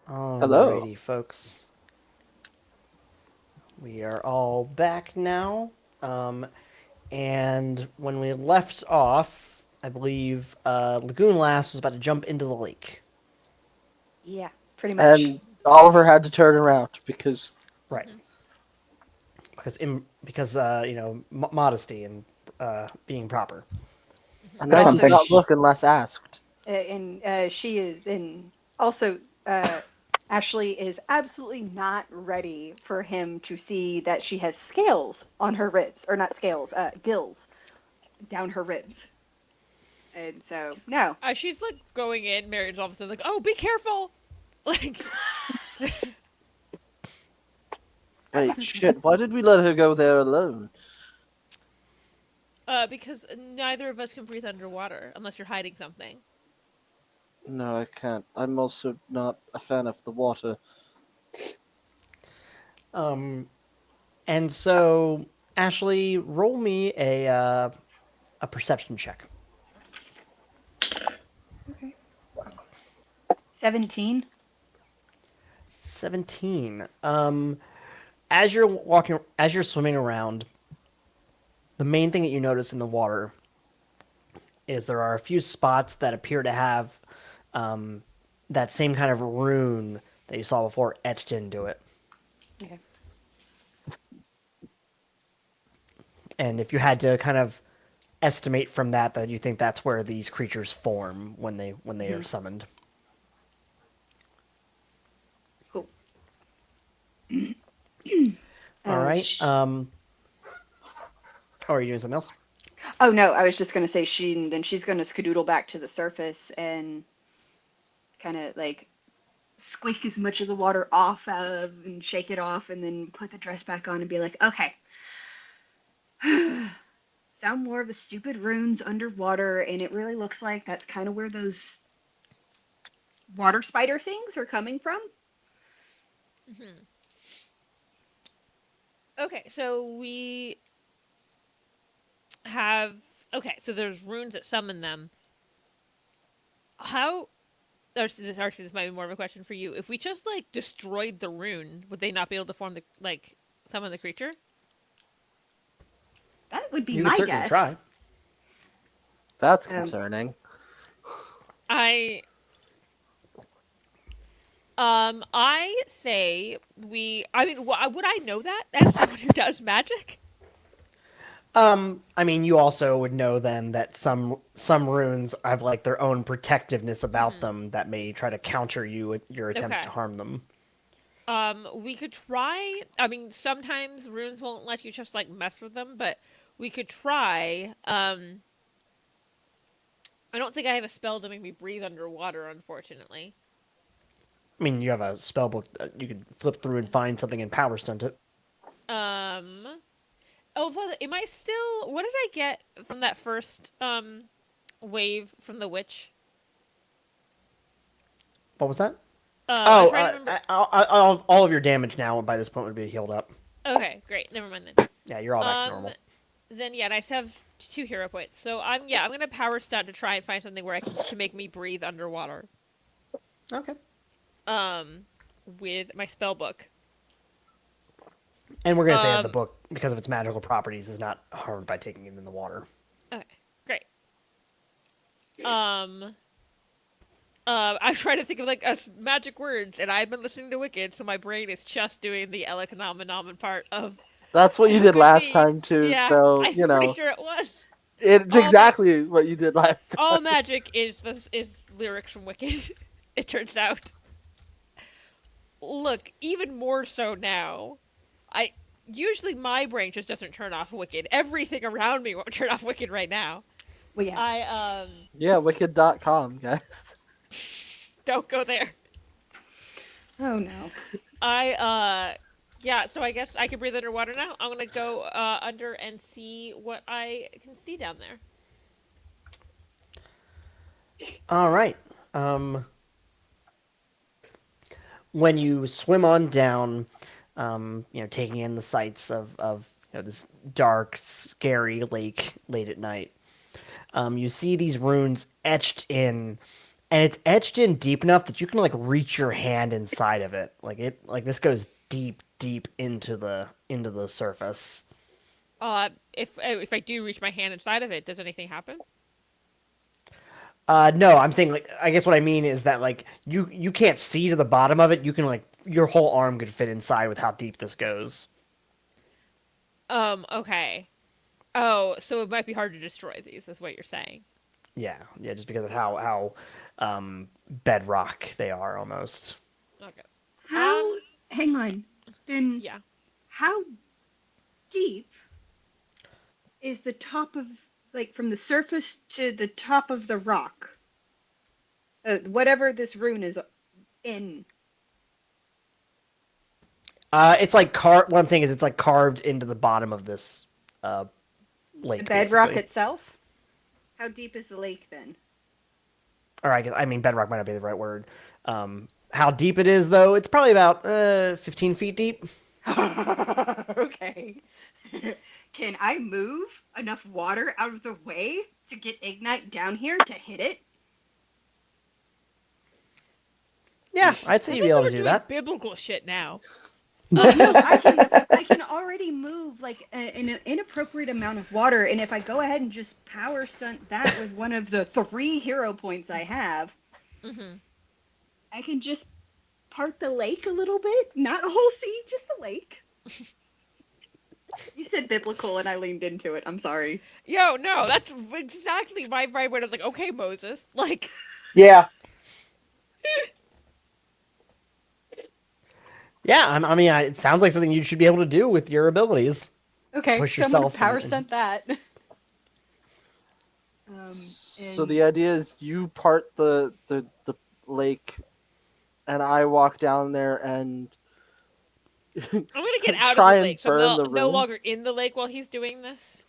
Hello. Alrighty, folks. We are all back now. And when we left off, I believe Lagoon Lass was about to jump into the lake. Yeah, pretty much. And Oliver had to turn around because Right. Because modesty and being proper. a knight does Something. not look unless asked. And she is, and also Ashley is absolutely not ready for him to see that she has scales on her ribs, or not scales, gills down her ribs. And so, no. As she's like going in, Marian's all of a sudden like, "Oh, be careful!" Like, Wait, shit, why did we let her go there alone? because neither of us can breathe underwater unless you're hiding something. No, I can't. I'm also not a fan of the water. And so, Ashley, roll me a perception check. Okay. 17. 17. As you're swimming around, the main thing that you notice in the water is there are a few spots that appear to have that same kind of rune that you saw before etched into it. Okay. And if you had to kind of estimate from that you think that's where these creatures form when they are summoned. Cool. All right. Sh- Or are you doing something else? oh no, I was just gonna say she's gonna skedoodle back to the surface and kind of like squeak as much of the water off of and shake it off, and then put the dress back on and be like, okay. Found more of the stupid runes underwater, and it really looks like that's kind of where those water spider things are coming from. Mm-hmm. Okay, so we have. Okay, so there's runes that summon them. How. This might be more of a question for you. If we just like destroyed the rune, would they not be able to form summon the creature? That would be You my could certainly guess. try. That's concerning. I say we. I mean, would I know that as someone who does magic? I mean, you also would know then that some runes have like their own protectiveness about them that may try to counter your attempts Okay. to harm them. We could try. I mean, sometimes runes won't let you just like mess with them, but we could try. I don't think I have a spell to make me breathe underwater, unfortunately. I mean, you have a spell book that you could flip through and find something and power stunt it. Oh, Father, am I still? What did I get from that first wave from the witch? What was that? I'm trying to remember. All of your damage now by this point would be healed up. Okay, great. Never mind then. Yeah, you're all back to normal. Then yeah, and I have 2 hero points. So I'm gonna power stunt to try and find something where to make me breathe underwater. Okay. With my spell book. And we're gonna say that the book, because of its magical properties, is not harmed by taking it in the water. Okay, great. I'm trying to think of like magic words, and I've been listening to Wicked, so my brain is just doing the Elikanomenon part of. That's what you did last time too. Yeah, so I'm you know, pretty sure it was. it's exactly what you did last time. All magic is lyrics from Wicked. It turns out. Look, even more so now. Usually my brain just doesn't turn off Wicked. Everything around me won't turn off Wicked right now. Well, yeah. Yeah, wicked.com, guys. Don't go there. Oh no. Yeah, so I guess I can breathe underwater now. I'm gonna go under and see what I can see down there. All right. When you swim on down, taking in the sights of this dark, scary lake late at night, you see these runes etched in, and it's etched in deep enough that you can like reach your hand inside of it. Like this goes deep into the surface. If I do reach my hand inside of it, does anything happen? No, I'm saying like I guess what I mean is that like you can't see to the bottom of it. You can like your whole arm could fit inside with how deep this goes. Okay. Oh, so it might be hard to destroy these, is what you're saying. Yeah, just because of how bedrock they are almost. Okay. Hang on. Then Yeah. how deep is the top of, like, from the surface to the top of the rock? Whatever this rune is in. It's like what I'm saying is it's like carved into the bottom of this lake. The bedrock basically. itself? How deep is the lake then? Or I mean bedrock might not be the right word. How deep it is though? It's probably about 15 feet deep. Okay. Can I move enough water out of the way to get Ignite down here to hit it? Yeah, I'd say you'd be able to do that. Biblical shit now. No, I can already move like an inappropriate amount of water, and if I go ahead and just power stunt that with one of the 3 hero points I have, I can just part the lake a little bit? Not a whole sea, just a lake. You said biblical, and I leaned into it. I'm sorry. Yo, no, that's exactly my brain when I was like, okay, Moses. Like, Yeah. Yeah, I mean, it sounds like something you should be able to do with your abilities. Okay, Push so I'm gonna yourself power and- stunt that. So the idea is you part the lake, and I walk down there and I'm gonna get out of try the and lake, so burn I'm the no room. longer in the lake while he's doing this.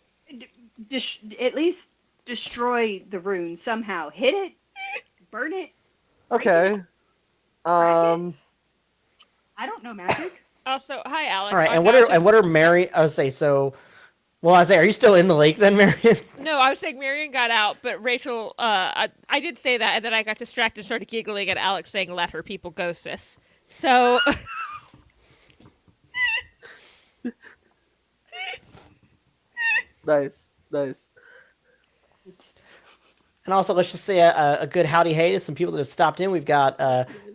At least destroy the rune somehow. Hit it, burn it. Okay. I don't know magic. Also, hi, Alex. All right, I'm and now what are Mary? I would say so. Well, I say, are you still in the lake then, Marian? No, I was saying Marian got out, but Rachel, I did say that, and then I got distracted and started giggling at Alex saying, let her people go, sis. So, Nice. And also, let's just say a good howdy hey to some people that have stopped in. We've got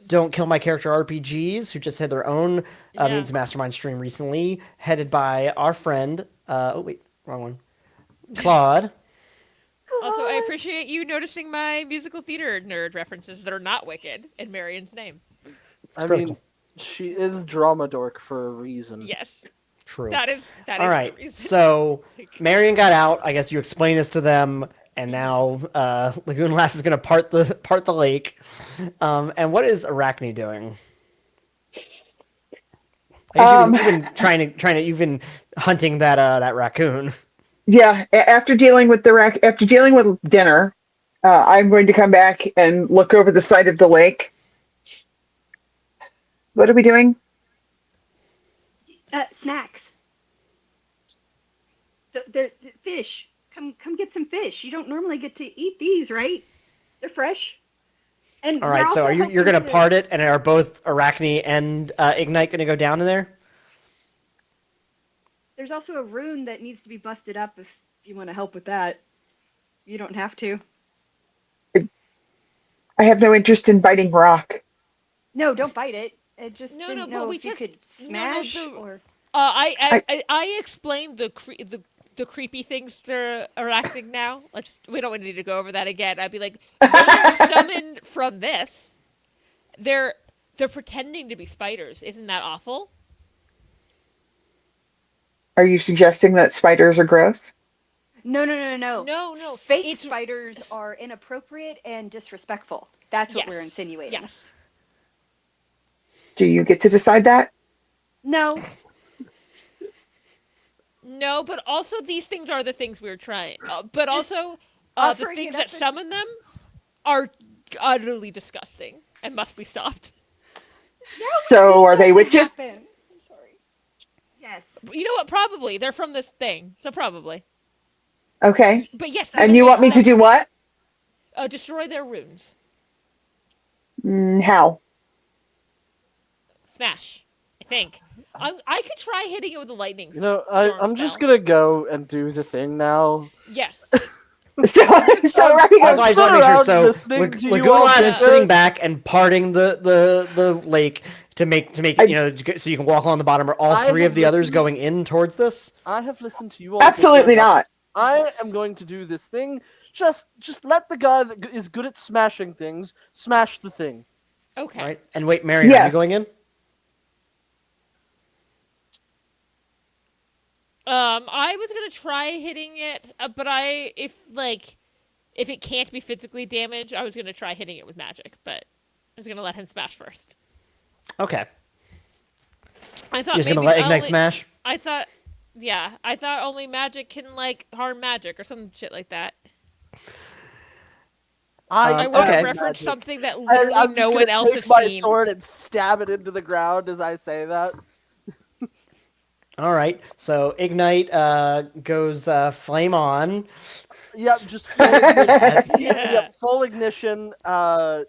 Don't Kill My Character RPGs, who just had their own Yeah. Mutants Mastermind stream recently, headed by our friend. Oh wait, wrong one. Claude. also, I appreciate you noticing my musical theater nerd references that are not Wicked in Marian's name. I critical. mean, she is drama dork for a reason. Yes, True. that is All right. the reason. So Marian got out. I guess you explained this to them, and now Lagoon Lass is going to part the lake. And what is Arachne doing? I guess you've been you've been hunting that raccoon. Yeah. After dealing with dinner, I'm going to come back and look over the side of the lake. What are we doing? Snacks. The fish. Come get some fish. You don't normally get to eat these, right? They're fresh. And All we're right. So also you're going to helping part it, and are both Arachne and Ignite going to go down in there? There's also a rune that needs to be busted up if you want to help with that. You don't have to. I have no interest in biting rock. No, don't bite it. I just No, didn't but know we if you just- could no, smash the- or. I explained the creepy things to Arachne now. We don't need to go over that again. I'd be like, they are summoned from this. They're pretending to be spiders. Isn't that awful? Are you suggesting that spiders are gross? No. No. Fake spiders are inappropriate and disrespectful. That's what we're Yes. insinuating. Yes. Do you get to decide that? No. No, but also these things are the things we're trying. But also, the offering things it that up as- summon them are utterly disgusting and must be stopped. So are they witches? I'm sorry. Yes. You know what? Probably they're from this thing, so probably. Okay. But yes. And you want me to do what? Destroy their runes. How? Smash. I think. I could try hitting it with a lightning. You know, storm I'm just spell. gonna go and do the thing now. Yes. So Rocky That's goes, why I just want to make around sure. listening to you Lagoon all Lass is bicker. sitting back and parting the lake to make it, so you can walk along the bottom. Are all I three have of the others listened- going in towards this? I have listened to you all. absolutely bicker about- not. I am going to do this thing. Just let the guy that is good at smashing things smash the thing. Okay. Right. And wait, Marian, are you Yes. going in? I was gonna try hitting it, but if it can't be physically damaged, I was gonna try hitting it with magic, but I was gonna let him smash first. Okay. I thought You're just maybe gonna let Ignite only- smash. I thought only magic can harm magic or some shit like that. I want okay. to reference something that I'm literally just no gonna one else take has my seen. sword and stab it into the ground as I say that. All right. So Ignite goes flame on. Yep, just full ignition. Yeah. Yep, full ignition.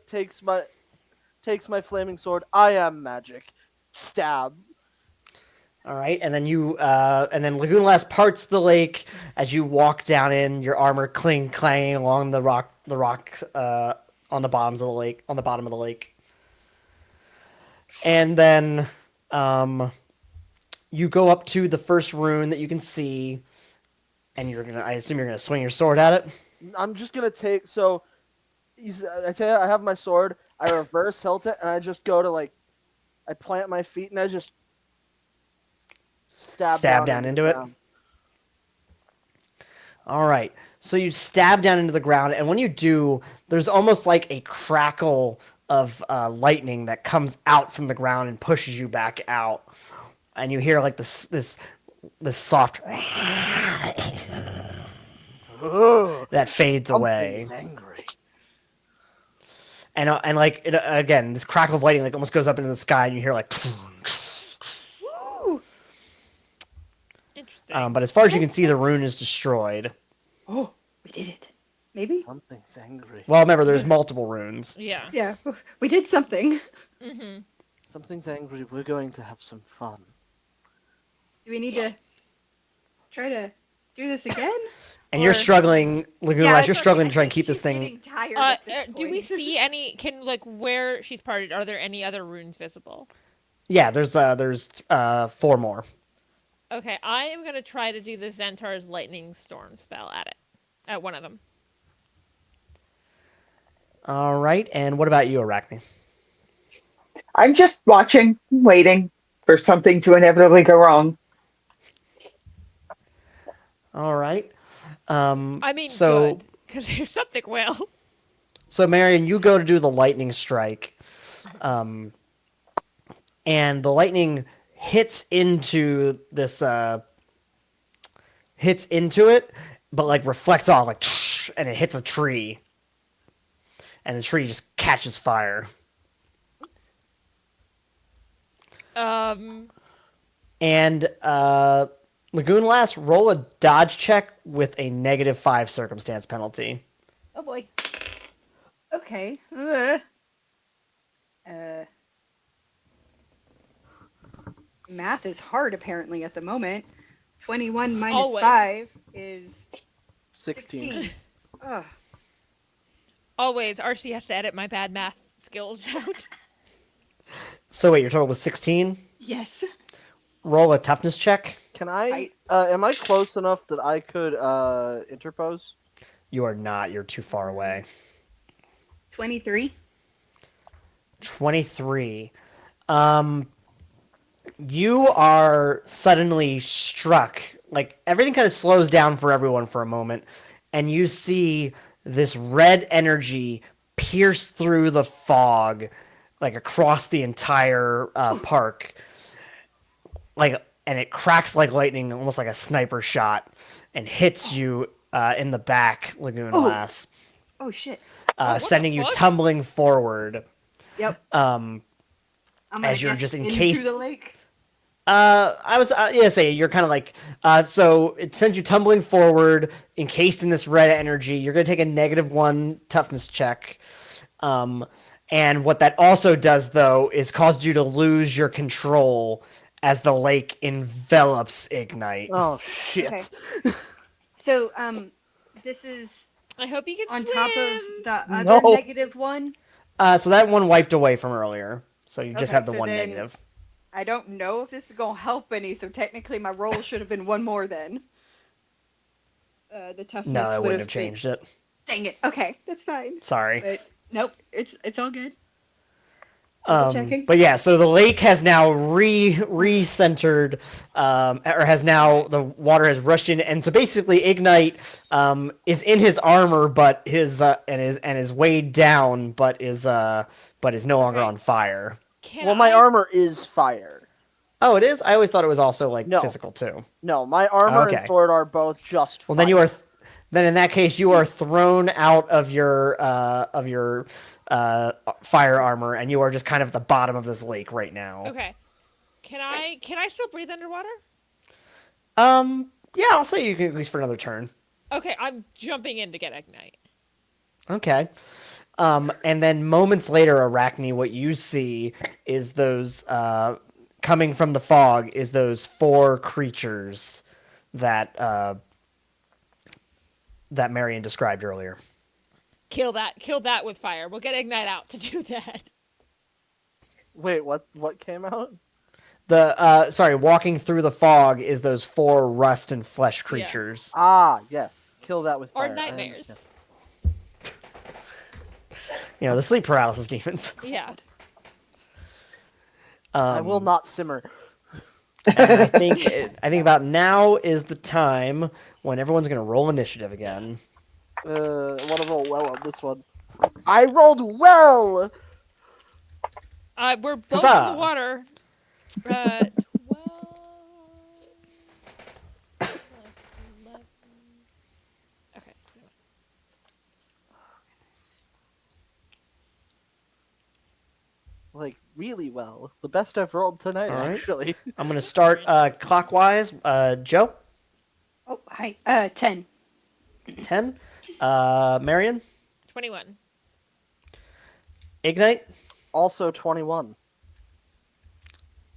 Takes my flaming sword. I am magic. Stab. All right, and then Lagoon Lass parts the lake as you walk down in, your armor clanging along the rocks on the bottom of the lake. On the bottom of the lake. And then Ignite, you go down, and then Lagoon Lass parts the lake as you walk down in, your armor clanging along the rocks on the bottom of the lake. All right, and then Lagoon Lass parts the lake as you walk down in, your armor clanging along the rocks on the bottom of the lake. And then you go up to the first rune that you can see, and I assume you're gonna swing your sword at it. I'm just gonna take. So, I tell you, I have my sword. I reverse hilt it, and I just go to I plant my feet, and I just stab Down the into it. ground. All right. So you stab down into the ground, and when you do, there's almost like a crackle of lightning that comes out from the ground and pushes you back out, and you hear like this soft Ugh, that fades away, something's angry. and like again, this crackle of lightning like almost goes up into the sky, and you hear like. Woo! Interesting. But as far as you can see, the rune is destroyed. Oh, we did it. Maybe? Something's angry. Well, remember, there's multiple runes. Yeah. Yeah, we did something. Mm-hmm. Something's angry. We're going to have some fun. Do we need to try to do this again? And you're struggling, Lagoon Yeah, Lash, you're it's struggling okay. to try and keep this She's thing. getting tired at this Do we point. see any? Can where she's parted? Are there any other runes visible? Yeah, there's 4 more. Okay, I am gonna try to do the Zentaur's lightning storm spell at one of them. All right, and what about you, Arachne? I'm just watching, waiting for something to inevitably go wrong. All right. I mean, so good, because if something will. so Marian, you go to do the lightning strike, and the lightning hits into it, but like reflects off like, and it hits a tree, and the tree just catches fire. And Lagoon Lass, roll a dodge check with a -5 circumstance penalty. Oh boy. Okay. Math is hard apparently at the moment. 21 minus Always. 5 is 16. 16. Ugh. Always, RC has to edit my bad math skills out. So wait, your total was 16? Yes. Roll a toughness check. Can I? Am I close enough that I could interpose? You are not. You're too far away. 23. 23. You are suddenly struck. Like, everything kind of slows down for everyone for a moment, and you see this red energy pierce through the fog, like across the entire park. And it cracks like lightning, almost like a sniper shot, and hits you in the back, Lagoon Lass, Oh shit. sending you fuck? tumbling forward. Yep. Um, I'm gonna as you're guess just into encased- the lake. say you're kind of like, so it sends you tumbling forward, encased in this red energy. You're gonna take a -1 toughness check. And what that also does, though, is cause you to lose your control as the lake envelops Ignite. Oh shit! Okay. So this is I hope you can on swim. top of the other No. -1. So that one wiped away from earlier. So you just Okay, have the so one then- negative. I don't know if this is gonna help any, so technically my roll should have been one more then. The toughness No, that would wouldn't have been- changed it. Dang it. Okay, that's fine. Sorry. But nope, it's all good. Double checking. But yeah, so the lake has now re-centered, or has now, the water has rushed in, and so basically Ignite is in his armor, but his and is weighed down, but is no longer Okay. on fire. Can Well, my I- armor is fire. Oh, it is. I always thought it was also like No. physical too. No, my armor Okay. and sword are both just. Well, fire. then you are. Then in that case, you are thrown out of your fire armor, and you are just kind of at the bottom of this lake right now. Okay. Can I still breathe underwater? Yeah, I'll say you can at least for another turn. Okay, I'm jumping in to get Ignite. Okay. And then moments later, Arachne, what you see is those coming from the fog is those 4 creatures that that Marian described earlier. Kill that with fire. We'll get Ignite out to do that. Wait, what came out? Walking through the fog is those 4 rust and flesh creatures. Ah, yes. Kill that with Or fire. I nightmares. understand. The sleep paralysis demons. Yeah. I will not simmer. And I think about now is the time when everyone's gonna roll initiative again. I want to roll well on this one. I rolled well! We're both Huzzah! in the water. 12. 11. Okay. Like, really well. The best I've rolled tonight, All right. actually. I'm gonna start clockwise. Joe, Oh, hi. 10. 10. Marian, 21. Ignite, Also 21.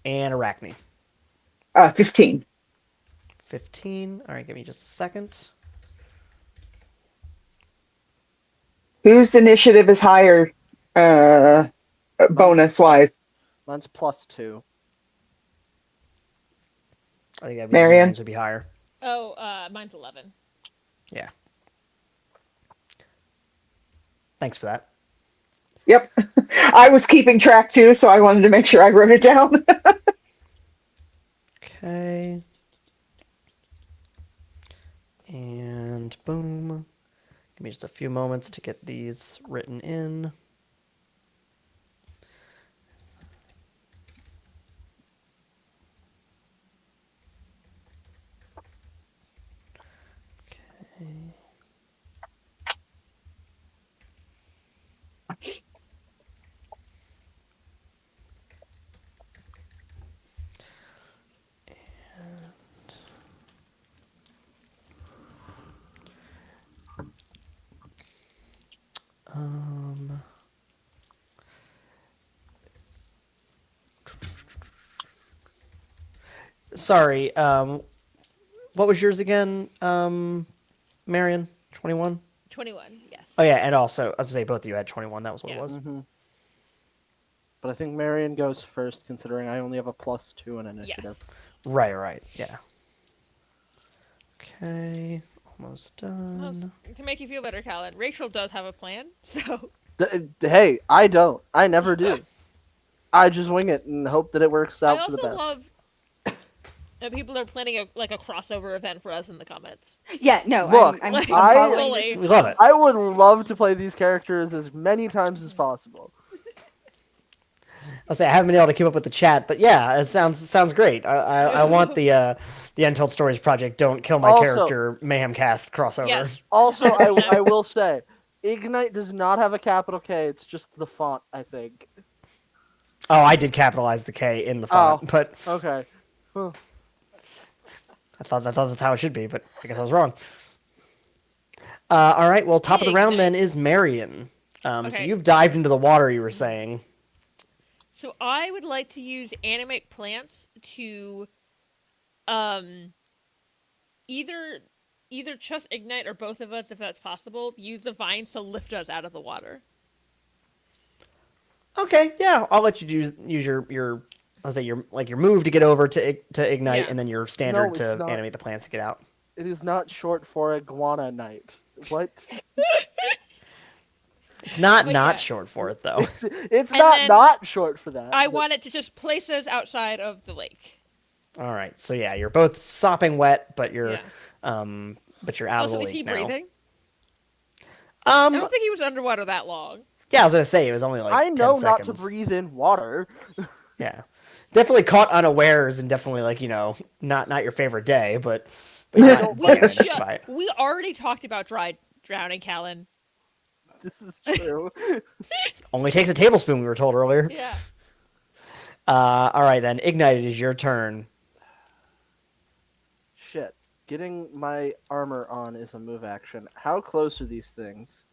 and Arachne. 15. 15. All right, give me just a second. Whose initiative is higher, bonus wise? Mine's +2. I think Marian? Marian's would be higher. Oh, mine's 11. Yeah. Thanks for that. Yep. I was keeping track too, so I wanted to make sure I wrote it down. Okay. And boom. Give me just a few moments to get these written in. Okay. Sorry, what was yours again, Marion? 21? 21, yes. Oh, yeah, and also, I was going to say, both of you had 21. That was what Yeah. it was. Mm-hmm. But I think Marian goes first, considering I only have a +2 in initiative. Right, yeah. Okay, almost done. Well, to make you feel better, Callan, Rachel does have a plan, so... Hey, I don't. I never do. I just wing it and hope that it works out I for the also best. love that people are planning a crossover event for us in the comments. Yeah, no, Look, I'm Like, following fully. We love it. I would love to play these characters as many times as possible. I'll say I haven't been able to keep up with the chat, but yeah, it sounds great. I want the Untold Stories project. Don't kill my Also- character Mayhem Cast crossover. Yes. Also, I will say, Ignite does not have a capital K. It's just the font, I think. Oh, I did capitalize the K in the font, but Okay. Huh. I thought that's how it should be, but I guess I was wrong. All right, well, top of the round then is Marian. So Okay. you've dived into the water. You were saying. So I would like to use animate plants to, either just Ignite or both of us, if that's possible, use the vines to lift us out of the water. Okay, yeah, I'll let you use your I'll say your move to get over to Ignite, Yeah. and then your standard it's to not. animate the plants to get out. It is not short for Iguana Night. What? It's not But yeah. short for it though. It's And not then not short for that. I but- want it to just place us outside of the lake. All right, so yeah, you're both sopping wet, but you're Yeah. but you're out of Also, the is lake he now. breathing? I Um, don't think he was underwater that long. yeah, I was gonna say it was only like I 10 know not to seconds. breathe in water. Yeah, definitely caught unawares, and definitely not your favorite day, but you're not We, damaged by it. we already talked about drowning, Callan. This is true. Only takes a tablespoon, we were told earlier. Yeah. All right then, Ignited is your turn. Shit. Getting my armor on is a move action. How close are these things?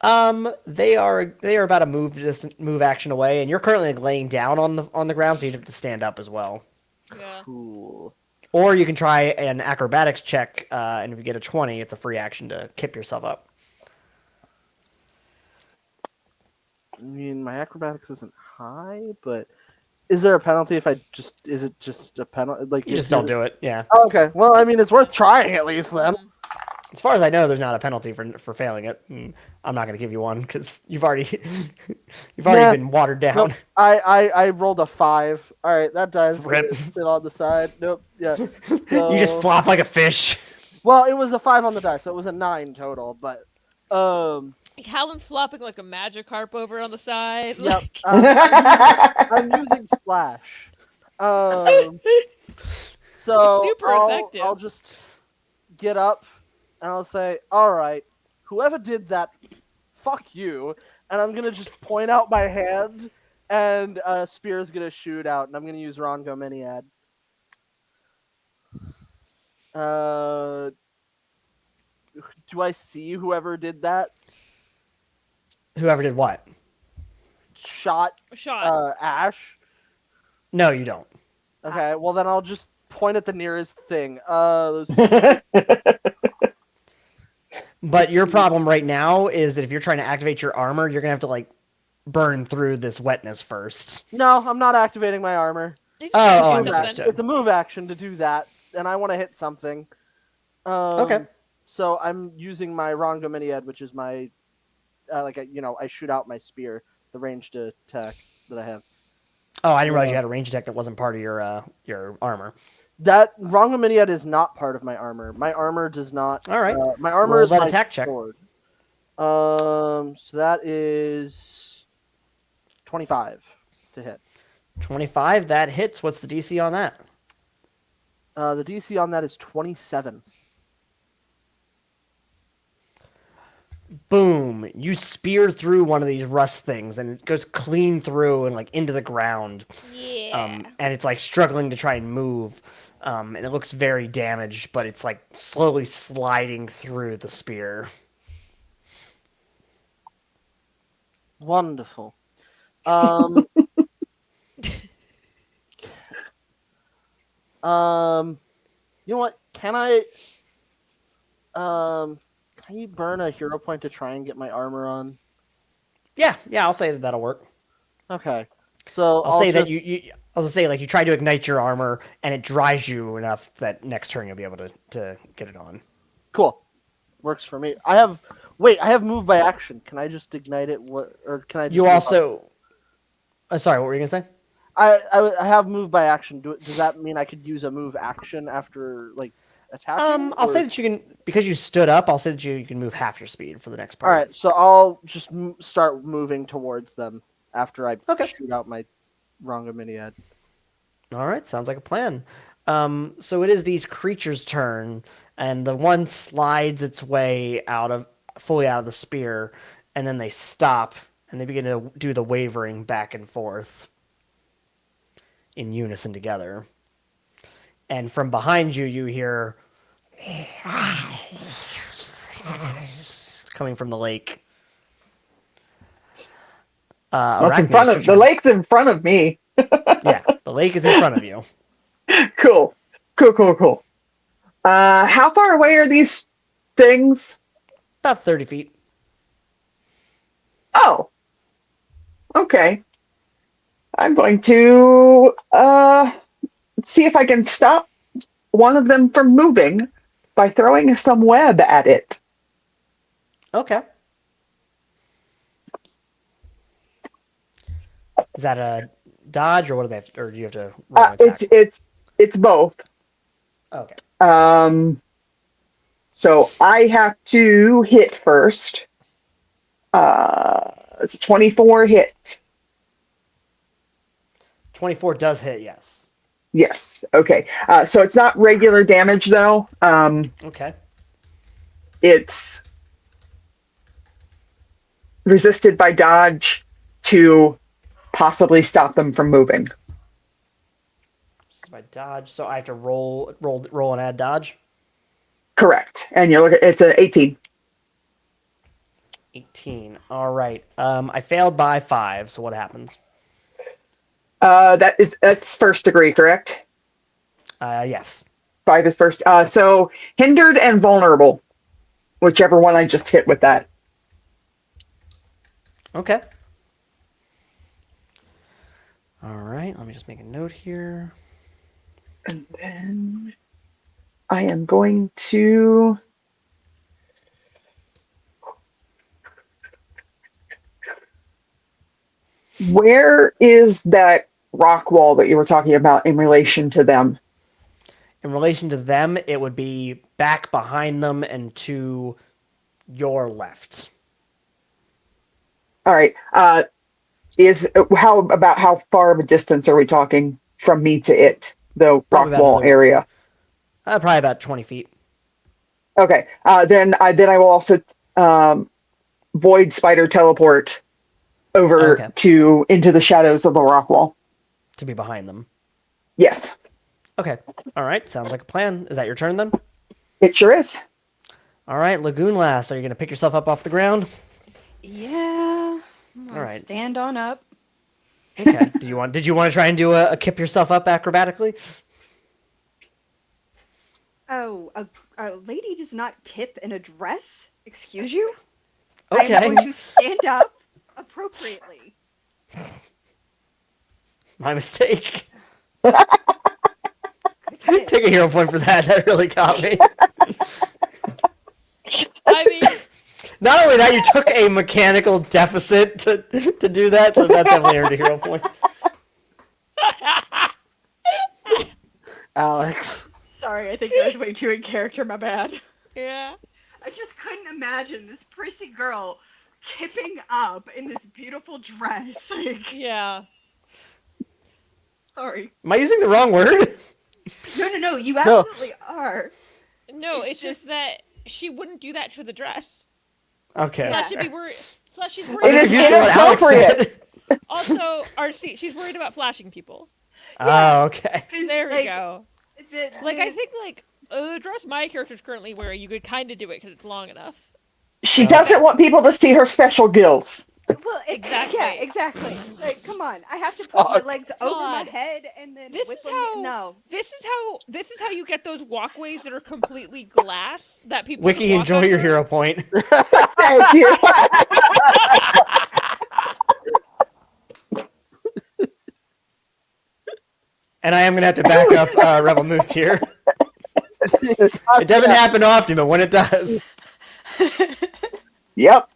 They are about a move action away, and you're currently laying down on the ground, so you have to stand up as well. Yeah. Cool. Or you can try an acrobatics check, and if you get a 20, it's a free action to kip yourself up. I mean, my acrobatics isn't high, but is there a penalty if I just? Is it just a penalty? Like You just don't do it. Yeah. Oh, okay. Well, I mean, it's worth trying at least then. As far as I know, there's not a penalty for failing it. I'm not going to give you one because you've already Yeah. been watered down. Nope. I rolled a 5. All right, that dies. Rip. Sit on the side. Nope. Yeah. So, You just flop like a fish. Well, it was a 5 on the die, so it was a 9 total. But Callan's flopping like a Magikarp over on the side. yep. Like, I'm using splash. So It's super effective. I'll just get up and I'll say, all right, whoever did that, fuck you. And I'm going to just point out my hand and a spear is going to shoot out. And I'm going to use Rongo Miniad. Do I see whoever did that? Whoever did what? Shot Ash? No, you don't. Okay, well then I'll just point at the nearest thing. But your problem right now is that if you're trying to activate your armor, you're gonna have to like burn through this wetness first. No, I'm not activating my armor. he's Oh, trying to I do understood. something. It's a move action to do that, and I want to hit something. Okay. So I'm using my Rongo Miniad, which is my, I shoot out my spear, the ranged attack that I have. Oh, I didn't realize you had a range attack that wasn't part of your armor. That Rongo Miniad is not part of my armor. My armor does not. All right. My armor Roll is that my attack check. sword. So that is 25 to hit. 25, that hits. What's the DC on that? The DC on that is 27. Boom! You spear through one of these rust things, and it goes clean through and like into the ground. Yeah. And it's like struggling to try and move. And it looks very damaged, but it's like slowly sliding through the spear. Wonderful. You know what? Can you burn a hero point to try and get my armor on? Yeah, I'll say that'll work. Okay. So I'll say that I'll just say like you try to ignite your armor and it dries you enough that next turn you'll be able to get it on. Cool. Works for me. I have move by action. Can I just ignite it? Or can I? Just You move also. Sorry, what were you gonna say? I have move by action. Does that mean I could use a move action after like attacking? I'll say that you can because you stood up. I'll say that you can move half your speed for the next part. All right, so I'll just start moving towards them after I Okay. shoot out my Rongo Miniad. All right, sounds like a plan. So it is these creatures' turn, and the one slides its way fully out of the spear, and then they stop and they begin to do the wavering back and forth in unison together. And from behind you, you hear coming from the lake. What's in Arachne, front it's of your the turn. lake's in front of me. Yeah, the lake is in front of you. Cool. How far away are these things? About 30 feet. Oh. Okay. I'm going to see if I can stop one of them from moving by throwing some web at it. Okay. Is that a dodge, or what do they have to, or do you have to roll an attack? It's both. Okay. So I have to hit first. It's a 24 hit. 24 does hit, yes. Yes. Okay. So it's not regular damage though. Okay. It's resisted by dodge to possibly stop them from moving. This is my dodge, so I have to roll and add dodge. Correct. And you look at it's an 18. 18. All right. I failed by 5, so what happens? That's first degree, correct? Yes. 5 is first. So hindered and vulnerable, whichever one I just hit with that. Okay. All right, let me just make a note here. And then I am going to. Where is that rock wall that you were talking about in relation to them? In relation to them, it would be back behind them and to your left. All right. How far of a distance are we talking from me to it, the Probably rock wall about area? probably about 20 feet. Okay. Then I will also void spider teleport over Okay. to into the shadows of the rock wall. To be behind them. Yes, Okay. All right. Sounds like a plan. Is that your turn then? it sure is. All right, Lagoon Lass, are you going to pick yourself up off the ground? Yeah. I'm gonna All right. stand on up. Okay. Did you want to try and do a kip yourself up acrobatically? Oh, a lady does not kip in a dress? Excuse you? Okay. I'm going to stand up appropriately. My mistake. Good Take a hero point for that. That really got me. I mean, Not only that, you took a mechanical deficit to do that, so that definitely earned a hero point. Alex. Sorry, I think I was way too in character, my bad. yeah. I just couldn't imagine this prissy girl kipping up in this beautiful dress. Like, Yeah. sorry. Am I using the wrong word? No, you No. absolutely are. No, It's it's just that she wouldn't do that to the dress. Okay. Yeah. Plus, she'd be worried. Plus, she's It worried. is confused at what Alex inappropriate. said. Also, RC, she's worried about flashing people. Oh, okay. 'Cause, There we like, go. Like, I think, like, the dress my character's currently wearing, you could kind of do it because it's long enough. She doesn't want people to see her special gills. Well, Exactly. Yeah, exactly. Like, come on. I have to put my legs over my God. head and then This whip is them. how. No. This is how you get those walkways that are completely glass that people can Wiki, walk enjoy your under. hero point. Thank you. And I am going to have to back up Rebel Moose here. It doesn't happen often, but when it does. Yep.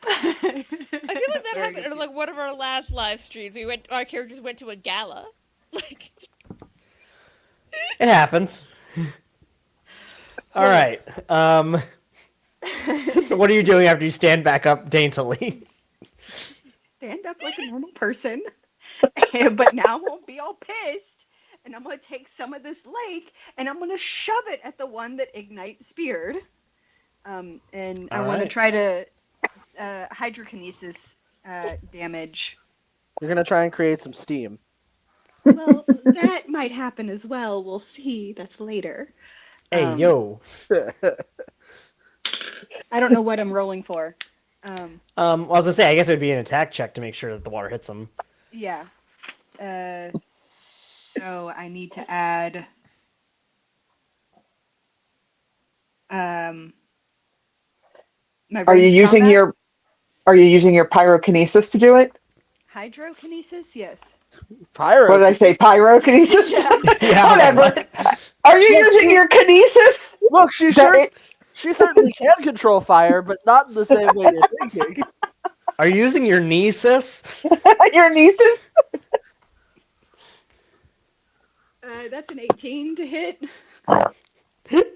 I feel like that Very happened good. at like one of our last live streams. Our characters went to a gala. Like, It happens. All right. So what are you doing after you stand back up daintily? Stand up like a normal person, but now I'm gonna be all pissed, and I'm gonna take some of this lake and I'm gonna shove it at the one that Ignite speared. And I All want to right. try to hydrokinesis damage. You're gonna try and create some steam. Well, that might happen as well. We'll see. That's later. Hey, yo. I don't know what I'm rolling for. Well, I was going to say, I guess it would be an attack check to make sure that the water hits them. Yeah. So I need to add. My Are you ranged using combat? Are you using your pyrokinesis to do it? Hydrokinesis? Yes. Pyro. What did I say? Pyrokinesis? Yeah, Whatever. Are you using your kinesis? Look, Is that she certainly can control fire, but not in the same way you're thinking. Are you using your nieces? your nieces? That's an 18 to hit.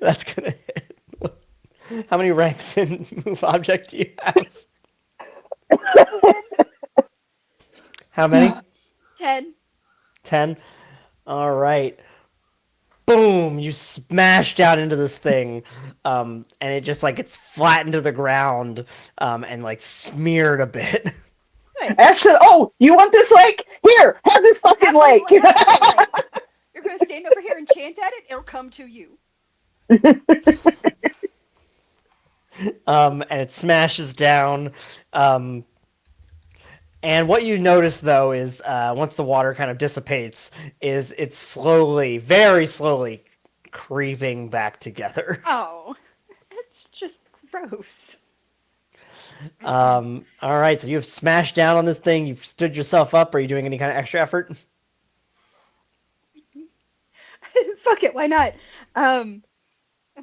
That's going to hit. How many ranks in move object do you have? How many? 10. 10? All right. Boom! You smash down into this thing, and it just like gets flattened to the ground, and like smeared a bit. Excellent. Oh, you want this lake? Here, have this fucking lake. You're going to stand over here and chant at it, it'll come to you. And it smashes down. And what you notice, though, is once the water kind of dissipates, is it's slowly, very slowly, creeping back together. Oh, it's just gross. All right, so you've smashed down on this thing. You've stood yourself up. Are you doing any kind of extra effort? Fuck it, why not? I'm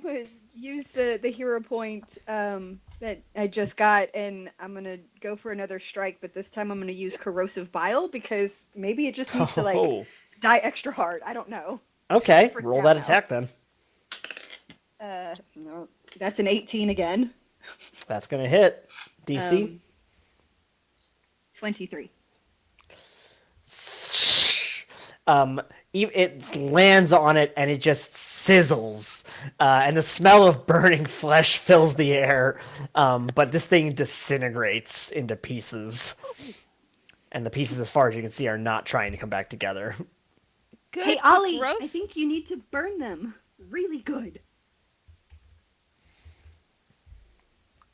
gonna use the hero point that I just got, and I'm gonna go for another strike. But this time I'm gonna use corrosive bile because maybe it just needs to like Oh, die extra hard. I don't know. okay. Freaked Roll out that now. attack then. No, that's an 18 again. That's gonna hit. DC. 23. It lands on it and it just sizzles, and the smell of burning flesh fills the air. But this thing disintegrates into pieces, and the pieces, as far as you can see, are not trying to come back together. Good, Hey, but Ollie, gross. I think you need to burn them. Really good.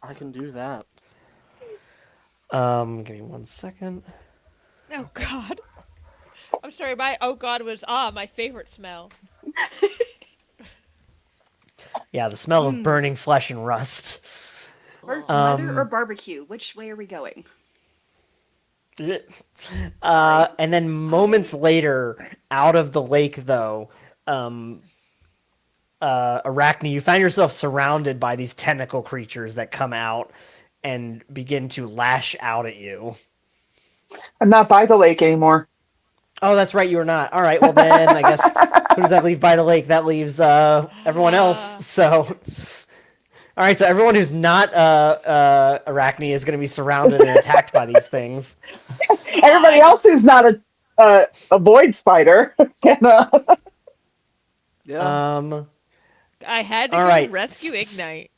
I can do that. Give me 1 second. Oh God. I'm sorry. My oh God was my favorite smell. Yeah, the smell of burning flesh and rust. Leather or barbecue? Which way are we going? And then moments later, out of the lake, though, Arachne, you find yourself surrounded by these tentacle creatures that come out and begin to lash out at you. I'm not by the lake anymore. Oh, that's right, you are not. All right, well then, I guess, who does that leave by the lake? That leaves everyone else, so... All right, so everyone who's not Arachne is going to be surrounded and attacked by these things. Everybody else who's not a void spider. Yeah. I had to All go right. rescue Ignite.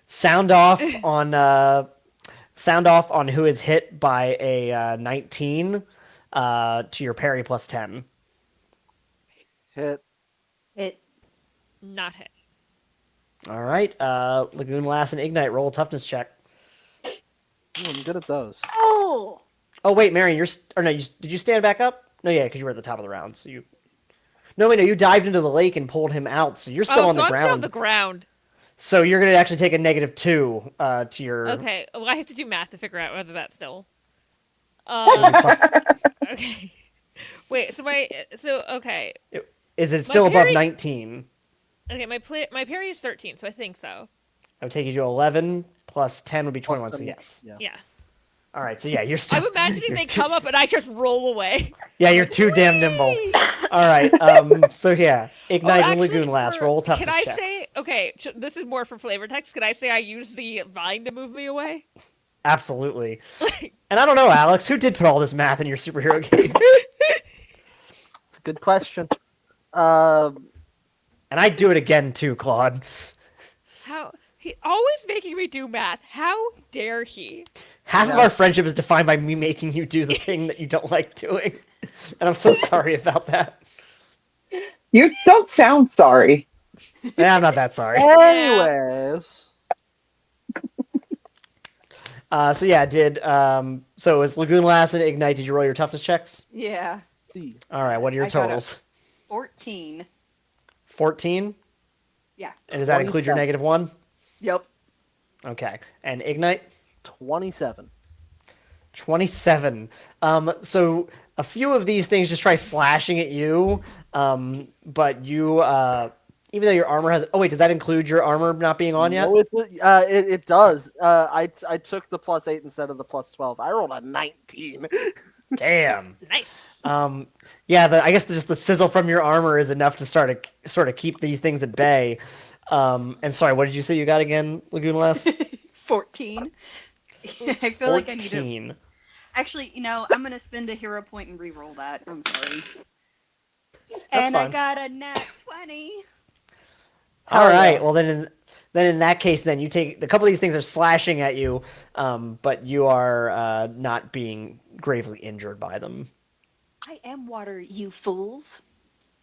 Sound off on who is hit by a 19 to your parry plus 10. Hit. It. Not hit. All right, Lagoon Lass and Ignite, roll a toughness check. Ooh, I'm good at those. Oh! Oh wait, Marian, did you stand back up? No, yeah, because you were at the top of the round. So you. No, wait, no, you dived into the lake and pulled him out, so you're still on so the I'm ground. still on the ground. So you're gonna actually take a -2 to your. Okay. Well, I have to do math to figure out whether that's still. Plus- Okay. Wait. Okay. Is it still above parry- 19? Okay. My parry is 13, so I think so. I would take you to 11 plus 10 would be 21. So 10, yes. Yeah. Yes. All right. So yeah, you're still. I'm imagining they come up and I just roll away. Yeah, you're too damn nimble. All right. So yeah, Ignite and actually, Lagoon Lass, roll toughness Can I checks. say? Okay. This is more for flavor text. Can I say I use the vine to move me away? Absolutely. And I don't know, Alex, who did put all this math in your superhero game? It's a good question. And I'd do it again too, Claude. How he always making me do math? How dare he? Half of our friendship is defined by me making you do the thing that you don't like doing. And I'm so sorry about that. You don't sound sorry. Yeah, I'm not that sorry. Anyways. So yeah, so is Lagoon Lass and Ignite, did you roll your toughness checks? Yeah. See. All right, what are your I got a- totals? 14. 14? Yeah. And does that include your 27. -1? Yep. Okay. And Ignite? 27. 27. So a few of these things just try slashing at you, but you, even though your armor has... Oh, wait, does that include your armor not being on yet? No, it does. I took the +8 instead of the +12. I rolled a 19. Damn. Nice. Yeah, I guess just the sizzle from your armor is enough to sort of keep these things at bay. And sorry, what did you say you got again, Lagoon Lass? 14. I feel like I need to. 14. Actually, I'm going to spend a hero point and re-roll that. I'm sorry. That's I fine. got a nat 20. All right. yeah. Well, then in that case, then you take a couple of these things are slashing at you, but you are not being gravely injured by them. I am water, you fools.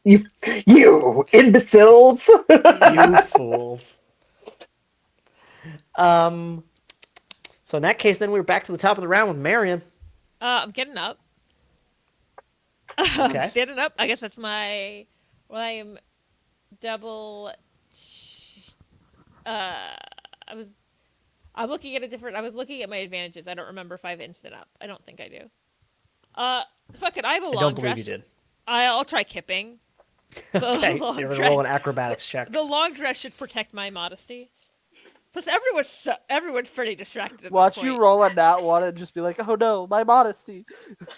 You imbeciles. You fools. So in that case, then we're back to the top of the round with Marian. I'm getting up. Okay. I'm standing up. I guess that's my. Well, I am double. I was. I'm looking at a different. I was looking at my advantages. I don't remember if I have instant up. I don't think I do. Fuck it. I have a I long don't dress. believe you did. I'll try kipping. The Okay, so long you're gonna dress- roll an acrobatics check. The long dress should protect my modesty. Plus, everyone's pretty distracted. At Watch this you point. roll on that one and just be like, oh no, my modesty.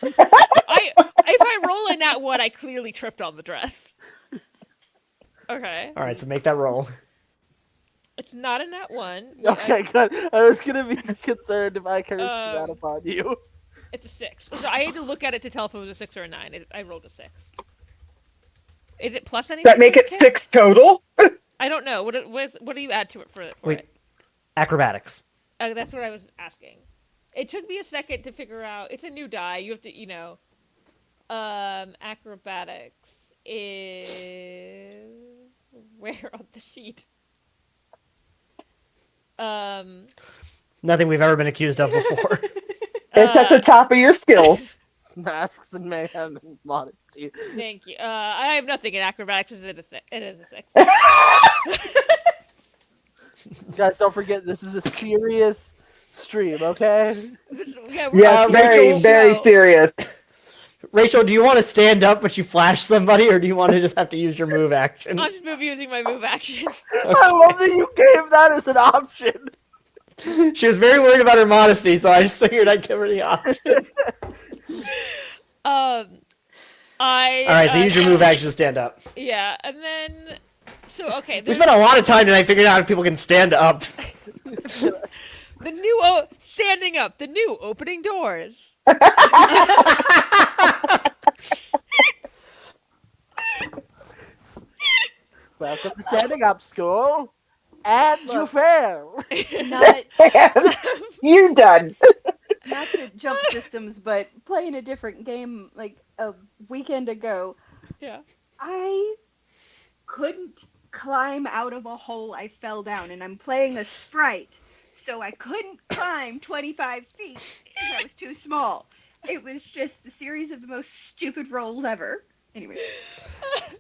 If I roll in that one, I clearly tripped on the dress. Okay. All right, so make that roll. It's not in that one. Okay, good. I was gonna be concerned if I cursed that Um, upon you. It's a 6. So I had to look at it to tell if it was a 6 or a 9. I rolled a 6. Is it plus anything? That make it Okay. 6 total? I don't know. What do you add to it for Wait. it? Acrobatics. That's what I was asking. It took me a second to figure out. It's a new die. You have to, acrobatics is where on the sheet? Nothing we've ever been accused of before. It's at the top of your skills. Masks and mayhem and modesty. Thank you. I have nothing in acrobatics. It is a 6. Guys, don't forget this is a serious stream, okay? Yeah, Yes, very, Rachel, very serious. Rachel, do you want to stand up but you flash somebody, or do you want to just have to use your move action? I'm just using my move action. I love that you gave that as an option. She was very worried about her modesty, so I just figured I'd give her the option. All All right, so use your move action to stand up. Yeah, and then okay. We spent a lot of time tonight figuring out how people can stand up. The new standing up, the new opening doors. Welcome to Standing Up School. And you fail. Not You done. not to jump systems, but playing a different game like a weekend ago, Yeah. I couldn't climb out of a hole I fell down, and I'm playing a sprite, so I couldn't climb 25 feet because I was too small. It was just the series of the most stupid rolls ever. Anyway,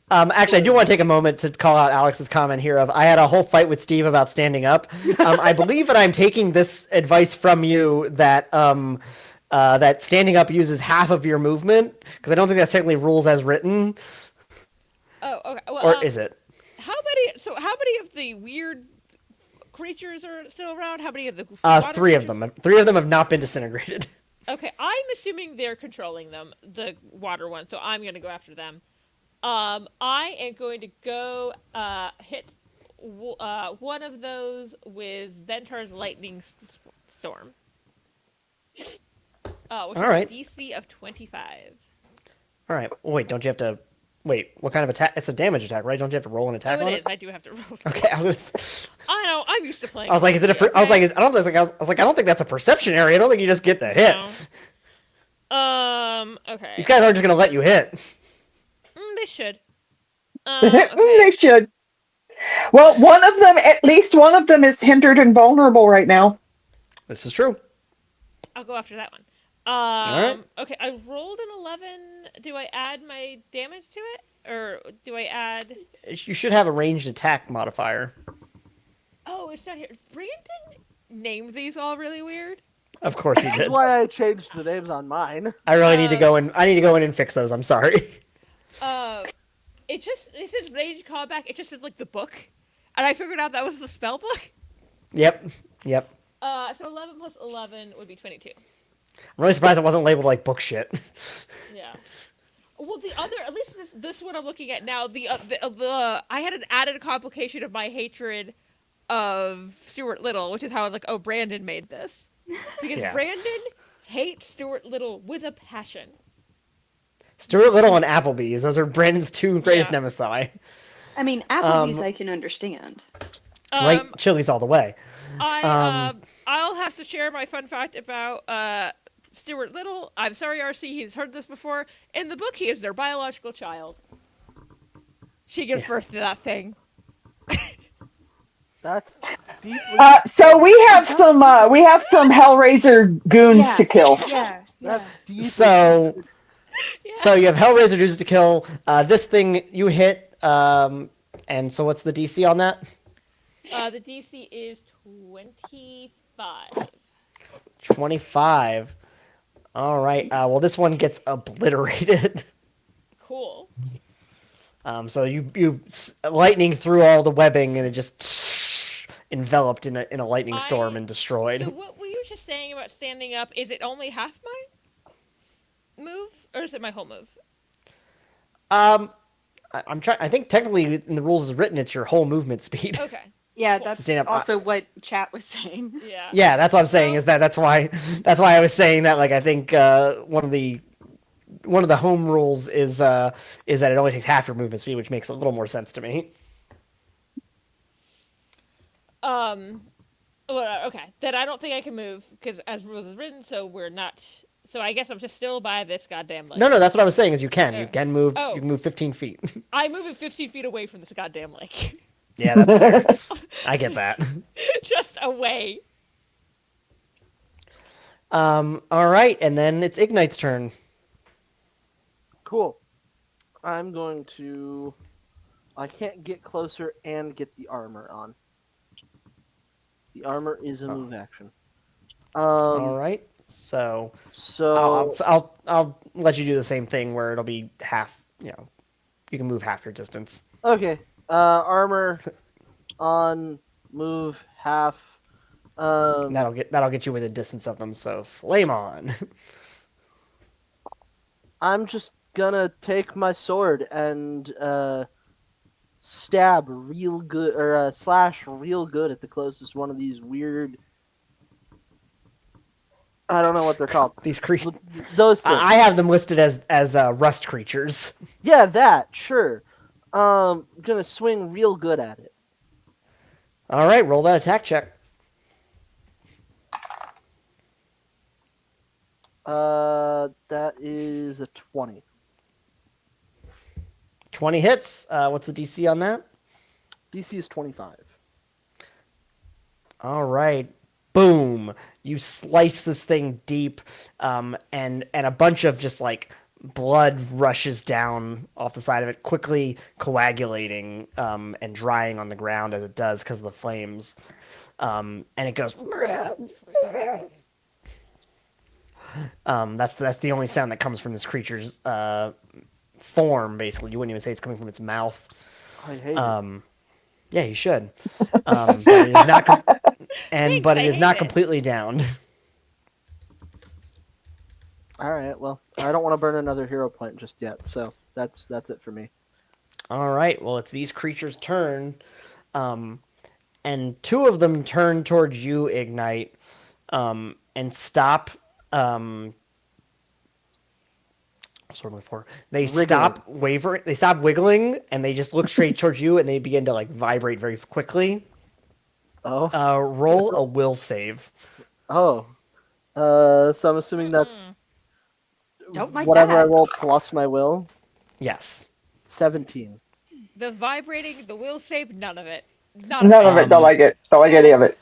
Actually, I do want to take a moment to call out Alex's comment here of, I had a whole fight with Steve about standing up. I believe that I'm taking this advice from you that that standing up uses half of your movement, because I don't think that's technically rules as written. Oh, okay. Well, Or is it? How many of the weird creatures are still around? How many of the water 3 of creatures? them. 3 of them have not been disintegrated. Okay, I'm assuming they're controlling them, the water one, so I'm gonna go after them. I am going to go hit one of those with Ventar's lightning storm. Which All is right. a DC of 25. All right. Wait, don't you have to... Wait, what kind of attack? It's a damage attack, right? Don't you have to roll an attack Oh, on it it? is. I do have to roll. Okay, I was I know. I'm used to playing. I was like, is it a? I was like, I don't think that's a perception area. I don't think you just get the hit. No. Okay. These guys aren't just gonna let you hit. They should. They should. Well, at least one of them is hindered and vulnerable right now. This is true. I'll go after that one. right. Okay, I rolled an 11. Do I add my damage to it? Or do I add... You should have a ranged attack modifier. Oh, it's not here. Brandon named these all really weird. Of course you That's did. why I changed the names on mine. I really need to go in. I need to go in and fix those. I'm sorry. It says ranged callback. It just says, like, the book. And I figured out that was the spell book. Yep. So 11 plus 11 would be 22. I'm really surprised it wasn't labeled like book shit. Yeah. Well, the other, at least this one I'm looking at now, the I had an added complication of my hatred of Stuart Little, which is how I was like, oh, Brandon made this. Because Yeah. Brandon hates Stuart Little with a passion. Stuart Little and Applebee's. Those are Brandon's 2 greatest Yeah. nemesis. I mean, Applebee's I can understand. Right? Chili's all the way. I'll have to share my fun fact about Stuart Little. I'm sorry, RC, he's heard this before. In the book, he is their biological child. She gives birth to that thing. That's deeply. So we have some Hellraiser goons to kill. Yeah. That's deeply. So Yeah. you have Hellraiser dudes to kill. This thing you hit. And so what's the DC on that? The DC is 23. 25. 25. All right. Well, this one gets obliterated. Cool. So you lightning through all the webbing, and it just enveloped in a lightning storm and destroyed. So what were you just saying about standing up? Is it only half my move, or is it my whole move? I'm trying. I think technically in the rules is written it's your whole movement speed. Okay. Yeah, Cool. that's Stand up. also what chat was saying. Yeah. Yeah, that's what I'm saying. Is that's why I was saying that. Like, I think one of the home rules is that it only takes half your movement speed, which makes a little more sense to me. Well, okay. Then I don't think I can move because as rules is written, so we're not. So I guess I'm just still by this goddamn lake. No, that's what I was saying. Is you can move. Oh. You can move 15 feet. I'm moving 15 feet away from this goddamn lake. Yeah, that's fair. I get that. Just away. All right, and then it's Ignite's turn. Cool. I'm going to. I can't get closer and get the armor on. The armor is a move action. All right, so So I'll let you do the same thing where it'll be half. You can move half your distance. okay. Armor on move half. That'll get you within distance of them. So flame on. I'm just gonna take my sword and stab real good or slash real good at the closest one of these weird. I don't know what they're called. These creatures. Those things. I have them listed as rust creatures. Yeah, that sure. Gonna swing real good at it. All right, roll that attack check. That is a 20. 20 hits. What's the DC on that? DC is 25. All right. Boom. You slice this thing deep, and a bunch of just like blood rushes down off the side of it, quickly coagulating and drying on the ground as it does because of the flames. And it goes. That's the only sound that comes from this creature's form. Basically, you wouldn't even say it's coming from its mouth. I hate it. Yeah, you should. But it is not. But it is not it. completely down. All right. Well, I don't want to burn another hero point just yet, so that's it for me. All right. Well, it's these creatures' turn, and two of them turn towards you, Ignite, and stop. What's what I'm looking for? They Wriggling. stop wavering. They stop wiggling, and they just look straight towards you, and they begin to like vibrate very quickly. Oh. Roll a will save. Oh. So I'm assuming that's Don't like whatever that. I roll plus my will. Yes. 17. The vibrating, the will save, none of it. None of it. Don't like it. Don't like any of it.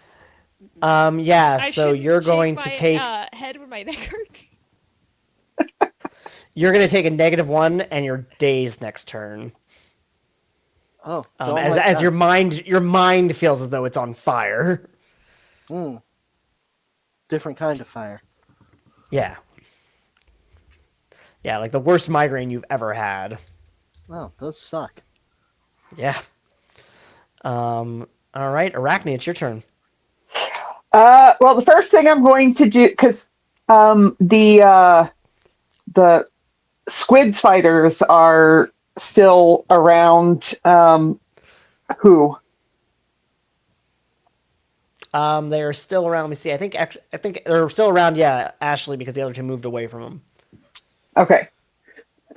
Yeah. I So shouldn't you're shake going to my, take. head with my neck hurts. You're going to take a -1, and you're dazed next turn. Oh. As your mind feels as though it's on fire. Different kind of fire. Yeah. Yeah, like the worst migraine you've ever had. Oh, those suck. Yeah. All right, Arachne, it's your turn. Well, the first thing I'm going to do, because the squid spiders are still around. Who? They are still around. Let me see. I think they're still around. Yeah, Ashley, because the other two moved away from them. Okay.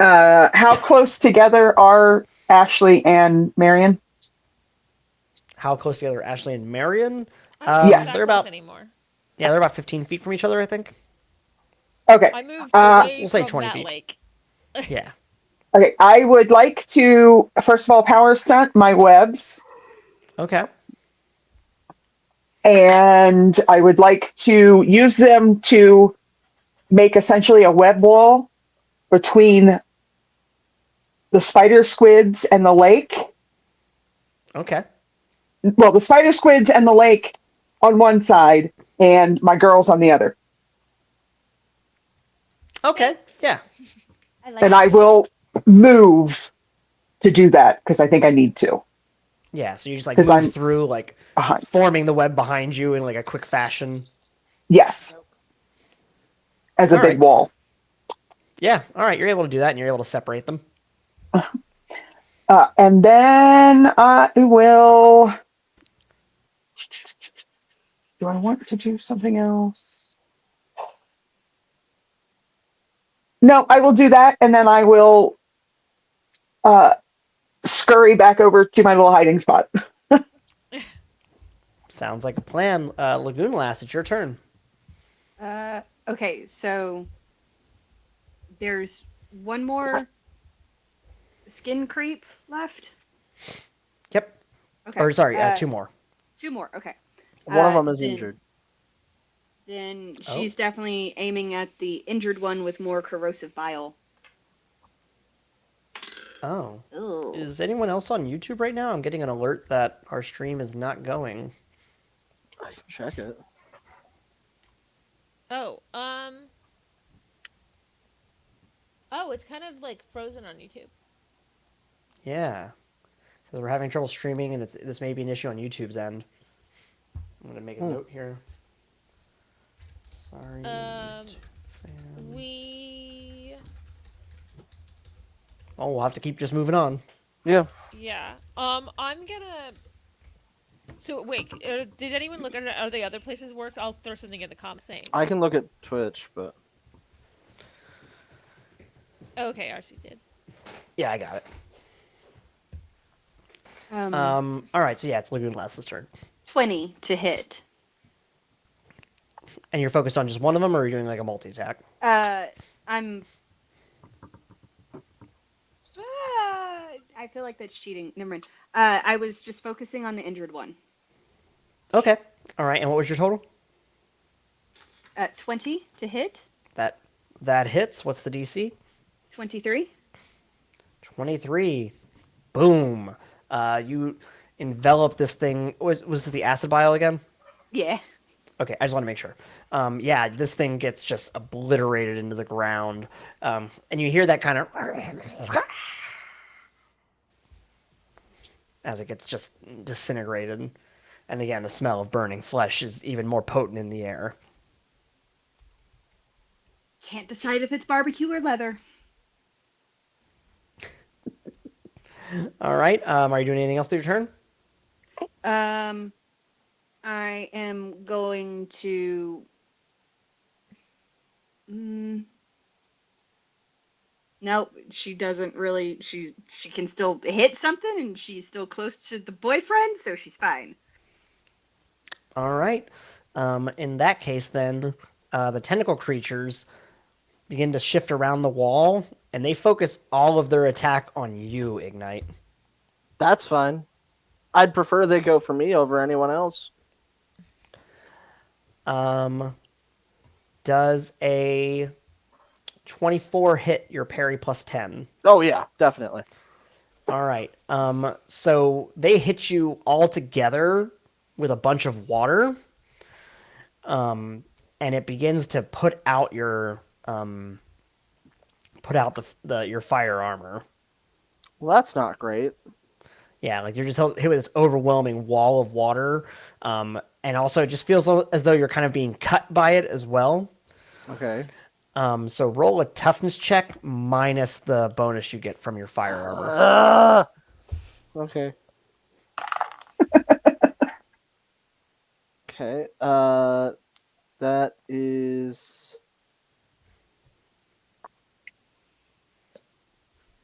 How close together are Ashley and Marian? How close together are Ashley and Marian? Yes. They're about anymore. Yeah, they're about 15 feet from each other, I think. Okay. I moved away we'll say from 20 that feet. lake. Yeah. Okay. I would like to first of all power stunt my webs, Okay. and I would like to use them to make essentially a web wall between the spider squids and the lake. Okay. Well, the spider squids and the lake on one side, and my girls on the other. Okay, yeah. I like And that. I will move to do that because I think I need to. Yeah, so you just like 'Cause move I'm through, like behind. forming the web behind you in like a quick fashion. Yes, as a All big right. wall. Yeah, all right. You're able to do that, and you're able to separate them. And then I will. Do I want to do something else? No, I will do that, and then I will uh, scurry back over to my little hiding spot. Sounds like a plan. Lagoon Lass, it's your turn. Okay, so there's one more skin creep left. Yep. Okay. Or sorry, two more. Two more. Okay. One of them is then, injured. Then Oh. she's definitely aiming at the injured one with more corrosive bile. Oh. Ugh. Is anyone else on YouTube right now? I'm getting an alert that our stream is not going. I can check it. Oh, oh, it's kind of like frozen on YouTube. Yeah. So we're having trouble streaming, and this may be an issue on YouTube's end. I'm gonna make a note here. Sorry. We. Oh, we'll have to keep just moving on. Yeah. Yeah. I'm gonna. So wait, did anyone look at are the other places worked? I'll throw something in the comments saying. I can look at Twitch, but Okay, RC did. Yeah, I got it. Um, All right. So yeah, it's Lagoon Lass's turn. 20 to hit. And you're focused on just one of them, or are you doing like a multi-attack? I'm. I feel like that's cheating. Never mind. I was just focusing on the injured one. Okay. All right. And what was your total? 20 to hit. That hits. What's the DC? 23. 23. Boom. You envelop this thing. Was this the acid bile again? Yeah. Okay, I just want to make sure. Yeah, this thing gets just obliterated into the ground. And you hear that kind of as it gets just disintegrated. And again, the smell of burning flesh is even more potent in the air. Can't decide if it's barbecue or leather. All right. Are you doing anything else to your turn? I am going to. Nope, she doesn't really. She can still hit something, and she's still close to the boyfriend, so she's fine. All right. In that case, then, the tentacle creatures begin to shift around the wall, and they focus all of their attack on you, Ignite. that's fine. I'd prefer they go for me over anyone else. Does a 24 hit your parry plus 10? Oh yeah, definitely. All right. So they hit you all together with a bunch of water. And it begins to put out your your fire armor. Well, that's not great. Yeah, like you're just hit with this overwhelming wall of water. And also it just feels as though you're kind of being cut by it as well. Okay. So roll a toughness check minus the bonus you get from your fire armor. Okay. Okay. That is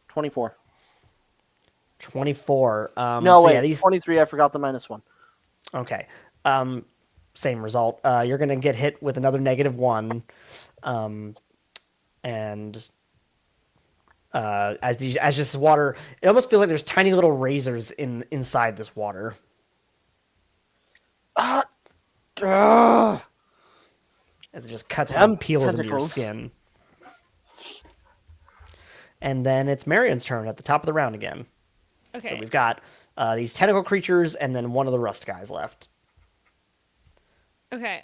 24. 24. No, so wait. yeah, these 23. I forgot the -1. Okay. Same result. You're going to get hit with another -1. And as this water, it almost feels like there's tiny little razors inside this water. As it just cuts Damn and peels into your tentacles. skin. And then it's Marian's turn at the top of the round again. Okay. So we've got these tentacle creatures and then one of the rust guys left. Okay.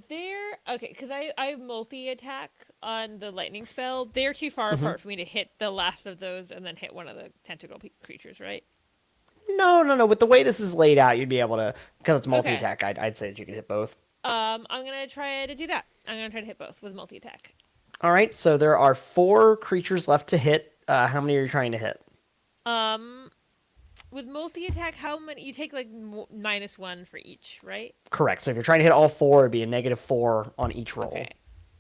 They're okay because I multi attack on the lightning spell. They're too far Mm-hmm. apart for me to hit the last of those and then hit one of the tentacle creatures, right? No. With the way this is laid out, you'd be able to, because it's multi Okay. attack. I'd say that you could hit both. I'm gonna try to do that. I'm gonna try to hit both with multi attack. All right. So there are 4 creatures left to hit. How many are you trying to hit? With multi attack, how many? You take like -1 for each, right? Correct. So if you're trying to hit all 4, it'd be a -4 on each roll. Okay.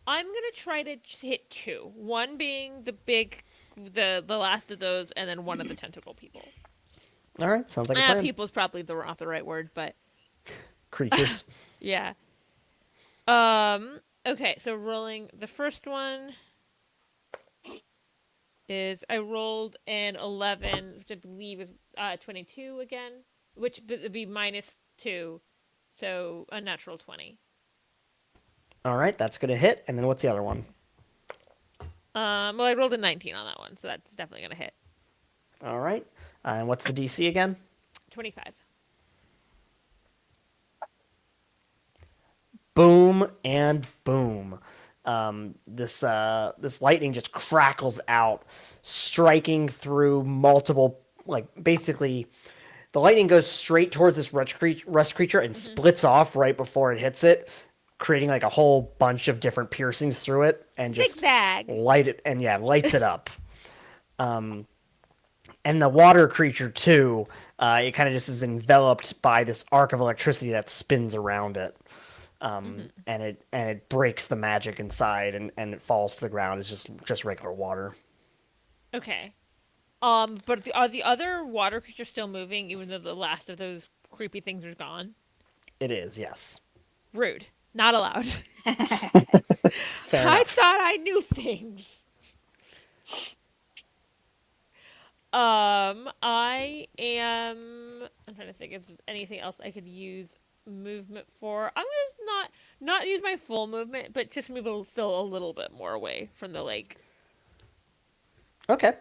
I'm gonna try to hit 2. One being the last of those, and then one of the tentacle people. All right. Sounds like a plan. People's probably not the right word, but Creatures. yeah. Okay, so rolling the first one is I rolled an 11, which I believe is 22 again, which would be -2, so a natural 20. All right. That's going to hit. And then what's the other one? Well, I rolled a 19 on that one, so that's definitely gonna hit. All right. And what's the DC again? 25. Boom and boom. This lightning just crackles out, striking through multiple, like basically, the lightning goes straight towards this rust creature and splits off right before it hits it, creating like a whole bunch of different piercings through it, and just Zigzag. lights it up. And the water creature too, it kind of just is enveloped by this arc of electricity that spins around it. And it breaks the magic inside, and it falls to the ground. It's just regular water. Okay. But are the other water creatures still moving, even though the last of those creepy things are gone? It is, yes. Rude. Not allowed. Fair I enough. thought I knew things. I am. I'm trying to think if there's anything else I could use movement for. I'm gonna just not use my full movement, but just move still a little bit more away from the lake. Okay.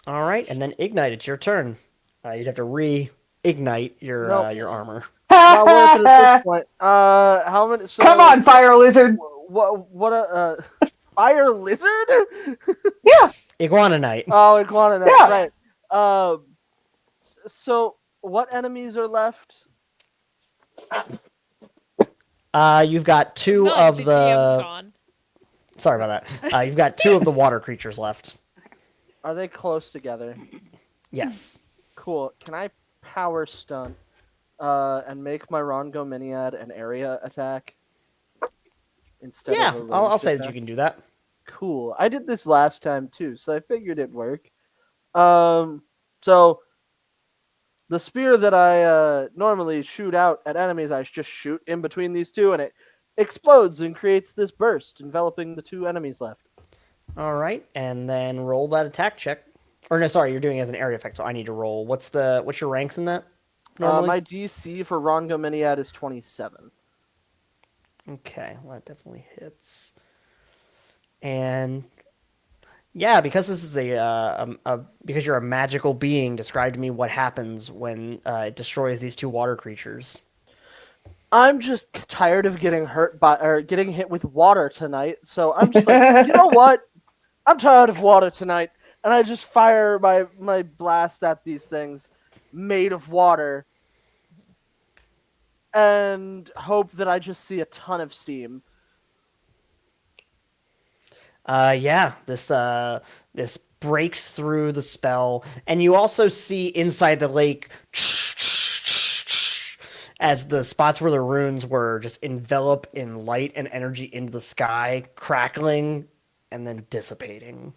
All right, and then Ignite, it's your turn. You'd have to reignite your armor. Not worth it at this point. How many? So, Come on, fire lizard. What a fire lizard? Yeah. Iguana Knight. Oh, iguana. Yeah. Right. So what enemies are left? You've got 2 None, of the the. GM's gone. Sorry about that. You've got 2 of the water creatures left. Are they close together? Yes. Cool. Can I power stunt and make my Rongo Miniad an area attack instead Yeah, of a I'll ranged say that attack? you can do that. Cool. I did this last time too, so I figured it'd work. So the spear that I normally shoot out at enemies, I just shoot in between these two, and it explodes and creates this burst, enveloping the 2 enemies left. All right, and then roll that attack check. Or no, sorry, you're doing it as an area effect, so I need to roll. What's your ranks in that? Normally? My DC for Rongo Miniad is 27. Okay, well, that definitely hits. And yeah, because this is because you're a magical being, describe to me what happens when it destroys these 2 water creatures. I'm just tired of getting getting hit with water tonight, so I'm just like, you know what? I'm tired of water tonight, and I just fire my blast at these things made of water and hope that I just see a ton of steam. Yeah, this breaks through the spell, and you also see inside the lake as the spots where the runes were just envelop in light and energy into the sky, crackling and then dissipating.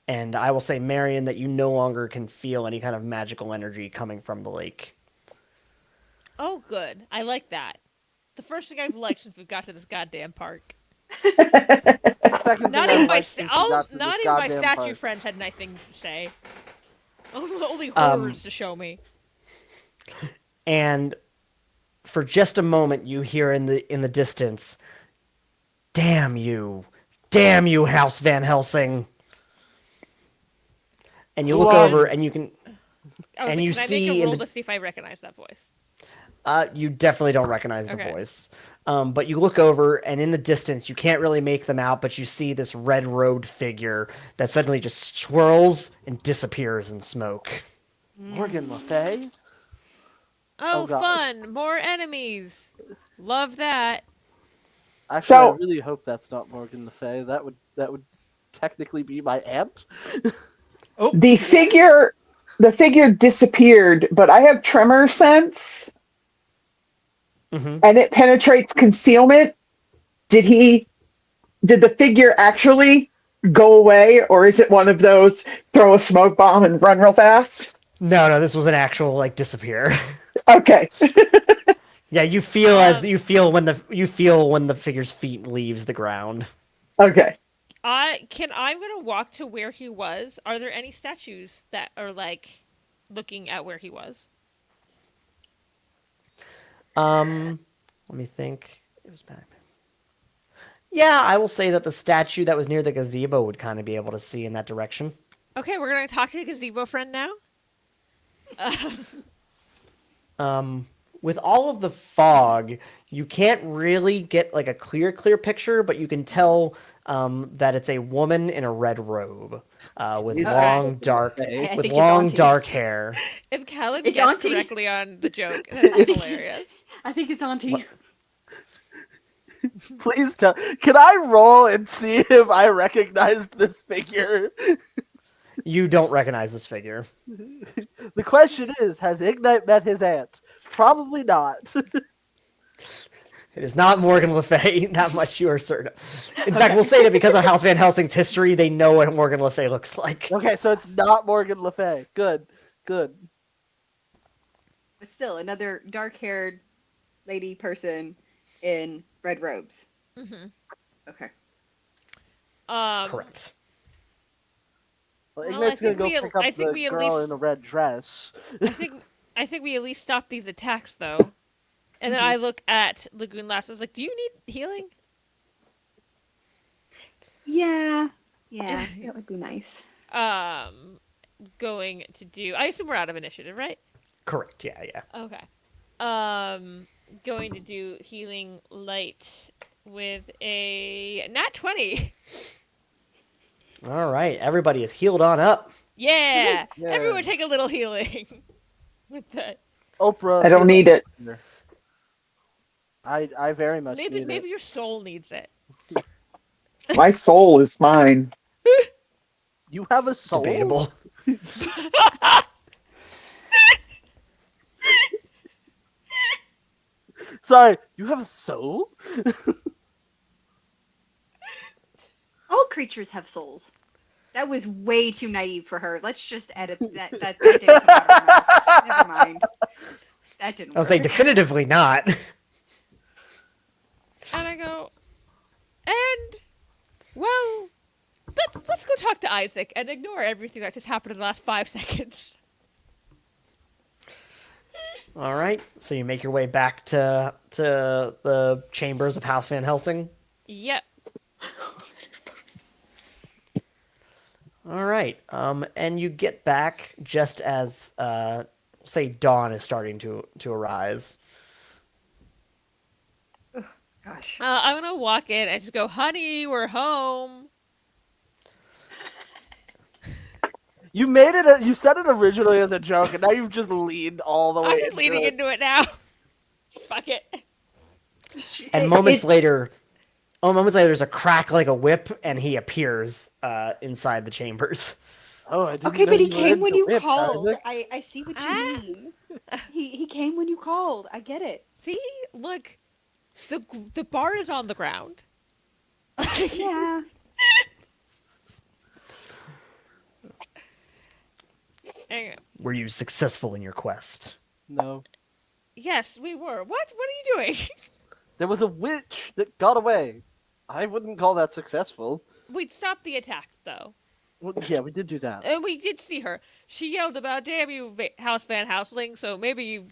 And I will say, Marian, that you no longer can feel any kind of magical energy coming from the lake. Oh, good. I like that. The first thing I've liked since we got to this goddamn park. Not even my statue friends had anything to say. Only horrors to show me. And for just a moment, you hear in the distance, damn you, House Van Helsing." And you look over, and you can And you can I make see a in roll the- to see if I recognize that voice? You definitely don't recognize the Okay. voice. But you look over, and in the distance, you can't really make them out, but you see this red-robed figure that suddenly just swirls and disappears in smoke. Morgan Le Fay? Oh, God. fun! More enemies. Love that. Actually, I So- really hope that's not Morgan Le Fay. That would technically be my aunt. The figure disappeared, but I have tremor sense Mm-hmm. and it penetrates concealment. Did the figure actually go away, or is it one of those throw a smoke bomb and run real fast? No, this was an actual like disappear. Okay. Yeah, you feel when the figure's feet leaves the ground. Okay. I'm gonna walk to where he was. Are there any statues that are like looking at where he was? Let me think. It was back. Yeah, I will say that the statue that was near the gazebo would kind of be able to see in that direction. Okay, we're gonna talk to the gazebo friend now. With all of the fog, you can't really get like a clear picture, but you can tell that it's a woman in a red robe with Is it long dark I think with it's long Auntie. dark hair. If Callan It's guessed Auntie. correctly on the joke, that's hilarious. I think it's Auntie. Please tell. Can I roll and see if I recognized this figure? You don't recognize this figure. The question is, has Ignite met his aunt? Probably not. It is not Morgan Le Fay. That much you are certain. In fact, we'll say that because of House Van Helsing's history, they know what Morgan Le Fay looks like. Okay, so it's not Morgan Le Fay. Good. But still, another dark-haired lady person in red robes. Mm-hmm. Okay. Correct. Well, Well, Ignite's I gonna think go we- pick up I think the we at girl least- in a red dress. I think we at least stop these attacks though. And then I look at Lagoon Lass. I was like, "Do you need healing?" Yeah. Yeah, that would be nice. Going to do. I assume we're out of initiative, right? Correct. Yeah. Okay. Going to do healing light with a nat 20. All right. Everybody is healed on up. Yeah. Yeah. Everyone take a little healing with that. Oprah. I don't need it. I very much Maybe need maybe your soul needs it. My soul is mine. it. You have a soul. Debatable. Sorry, you have a soul? All creatures have souls. That was way too naive for her. Let's just edit that. That didn't come out of her mouth. Never mind. That didn't I'll work. say definitively not. And I go, and well, let's go talk to Isaac and ignore everything that just happened in the last 5 seconds. All right. So you make your way back to the chambers of House Van Helsing. Yep. All right. And you get back just as say dawn is starting to arise. Gosh. I'm gonna walk in and just go, "Honey, we're home." You made it. You said it originally as a joke, and now you've just leaned all the way. I'm just leaning into it now. Fuck it. And moments later, there's a crack like a whip, and he appears inside the chambers. Oh, I didn't Okay, know but he were came when into you whip, called. Isaac. I see what you Ah. mean. He came when you called. I get it. See, look, the bar is on the ground. Yeah. Anyway, Were you successful in your quest? No, yes, we were. What? What are you doing? there was a witch that got away. I wouldn't call that successful. We stopped the attack though, Well, yeah, we did do that. and we did see her. She yelled about "Damn you, House Van Helsing!" So maybe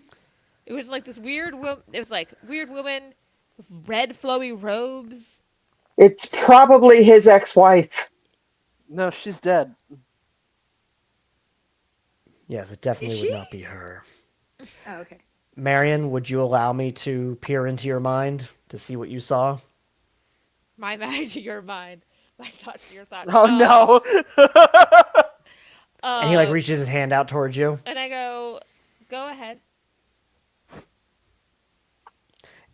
it was like this weird woman. It was like weird woman with red flowy robes. It's probably his ex-wife. No, she's dead. Yes, it definitely Is would she? not be her. Oh, okay. Marian, would you allow me to peer into your mind to see what you saw? My mind to your mind. My thoughts to your thoughts. Oh no. And he reaches his hand out towards you. And I go ahead.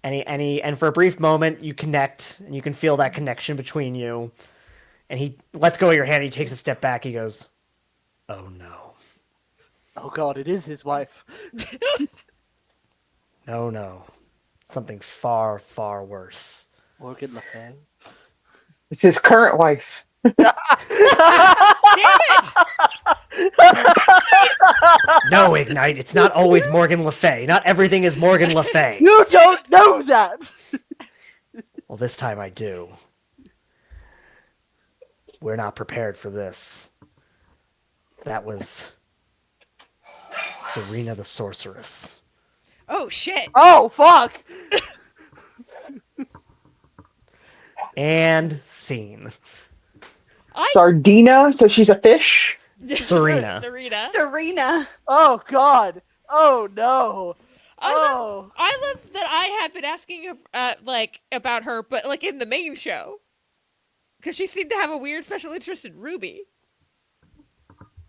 And for a brief moment you connect and you can feel that connection between you. And he lets go of your hand, he takes a step back, he goes, "Oh no. Oh god, it is his wife. No, no. Something far, far worse." Morgan Le Fay. It's his current wife. Damn it! No, Ignite, it's not always Morgan Le Fay. Not everything is Morgan Le Fay. You don't know that. Well, this time I do. We're not prepared for this. That was Serena the Sorceress. Oh shit! Oh fuck. And scene. Sardina, so she's a fish. Serena. Serena. Oh god. Oh no. I Oh. love that I have been asking about her, but like in the main show, because she seemed to have a weird special interest in Ruby.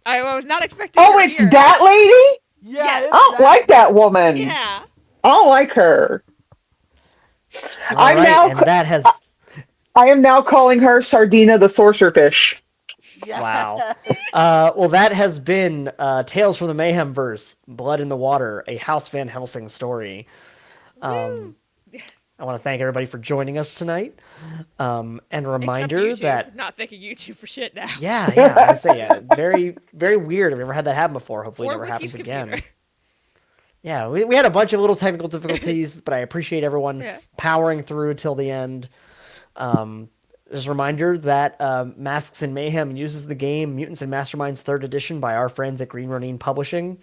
I was not expecting. Oh, her it's here. that lady? Yeah. Yes. it's I don't like that woman. Yeah. I don't like her. All I'm right, now and that has... I am now calling her Sardina the Sorcerer Fish. Yeah. Wow. Well, that has been Tales from the Mayhemverse, Blood in the Water, a House Van Helsing story. I want to thank everybody for joining us tonight. And a reminder Except YouTube. that... Not thanking YouTube for shit now. Yeah, I say, very, very weird. I've never had that happen before. Hopefully it Or never Wiki's happens again. computer. Yeah, we had a bunch of little technical difficulties, but I appreciate everyone Yeah. powering through till the end. Just a reminder that Masks and Mayhem uses the game Mutants and Masterminds 3rd Edition by our friends at Green Ronin Publishing.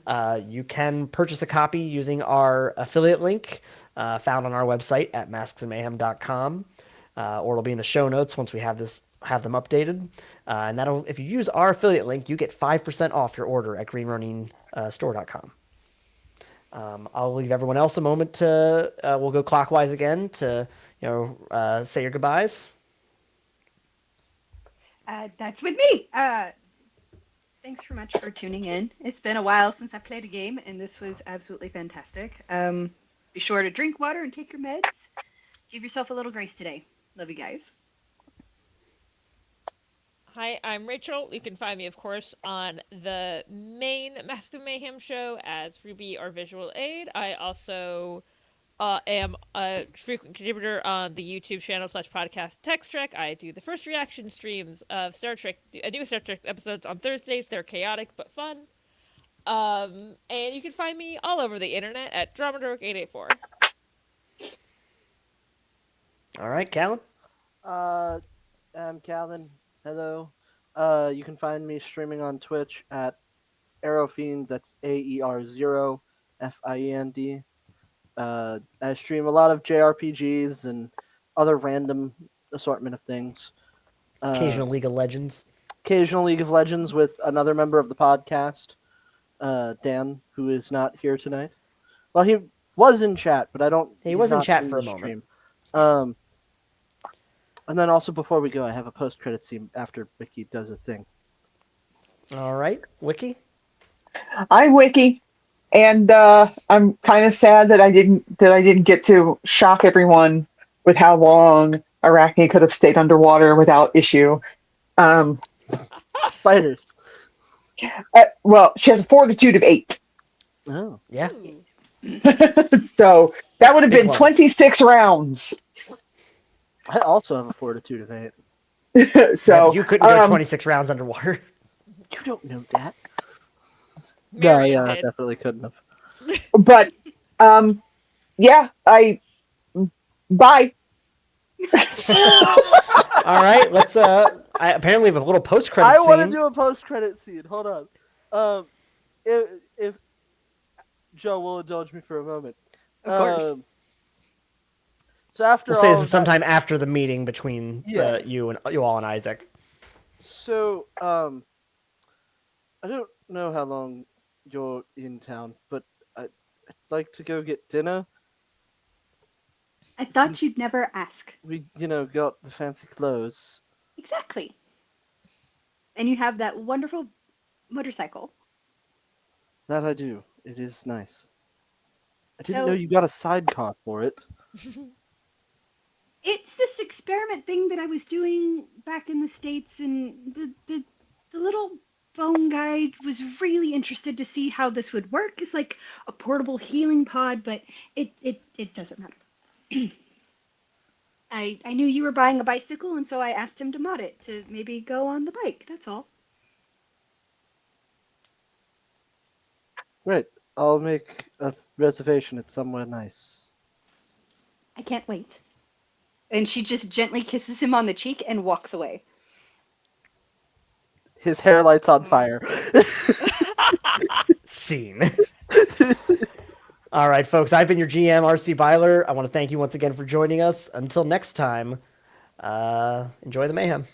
You can purchase a copy using our affiliate link found on our website at masksandmayhem.com, or it'll be in the show notes once we have them updated. And that'll, if you use our affiliate link, you get 5% off your order at greenroninstore.com. I'll leave everyone else a moment to. We'll go clockwise again to say your goodbyes. That's with me. Thanks so much for tuning in. It's been a while since I played a game, and this was absolutely fantastic. Be sure to drink water and take your meds. Give yourself a little grace today. Love you guys. Hi, I'm Rachel. You can find me, of course, on the main Master Mayhem show as Ruby or Visual Aid. I also am a frequent contributor on the YouTube channel / podcast Text Trek. I do the first reaction streams of Star Trek. I do Star Trek episodes on Thursdays. They're chaotic but fun. And you can find me all over the internet at Dramadark884. All right, Callan. I'm Calvin. Hello. You can find me streaming on Twitch at Aerofiend. That's AER0FIEND. I stream a lot of JRPGs and other random assortment of things. Occasional League of Legends. Occasional League of Legends with another member of the podcast, Dan, who is not here tonight. Well, he was in chat, but I don't. He was in not chat for a the moment. stream. And then also before we go, I have a post-credit scene after Wiki does a thing. All right, Wiki. I'm Wiki, and I'm kind of sad that I didn't get to shock everyone with how long Arachne could have stayed underwater without issue. Spiders. Well, she has a fortitude of 8. Oh. Yeah. So that would have Big been ones. 26 rounds. I also have a fortitude of 8. So you couldn't go 26 rounds underwater. You don't know that. Marian No, yeah, did. definitely couldn't have. but yeah, bye. All right, let's. Apparently, we have a little post-credit I scene. want to do a post-credit scene. Hold on. If Joe will indulge me for a moment. Of course. So after We'll say all this of is that- sometime after the meeting between Yeah. you all and Isaac. So I don't know how long you're in town, but I'd like to go get dinner. I thought Since you'd never ask. we, got the fancy clothes. Exactly. And you have that wonderful motorcycle. That I do. It is nice. I didn't know So you got a sidecar for it. it's this experiment thing that I was doing back in the States, and the little phone guy was really interested to see how this would work. It's like a portable healing pod, but it doesn't matter. I knew you were buying a bicycle, and so I asked him to mod it to maybe go on the bike. That's all. Great. I'll make a reservation at somewhere nice. I can't wait. And she just gently kisses him on the cheek and walks away. His hair lights on fire. Scene. All right, folks. I've been your GM, RC Byler. I want to thank you once again for joining us. Until next time, enjoy the mayhem.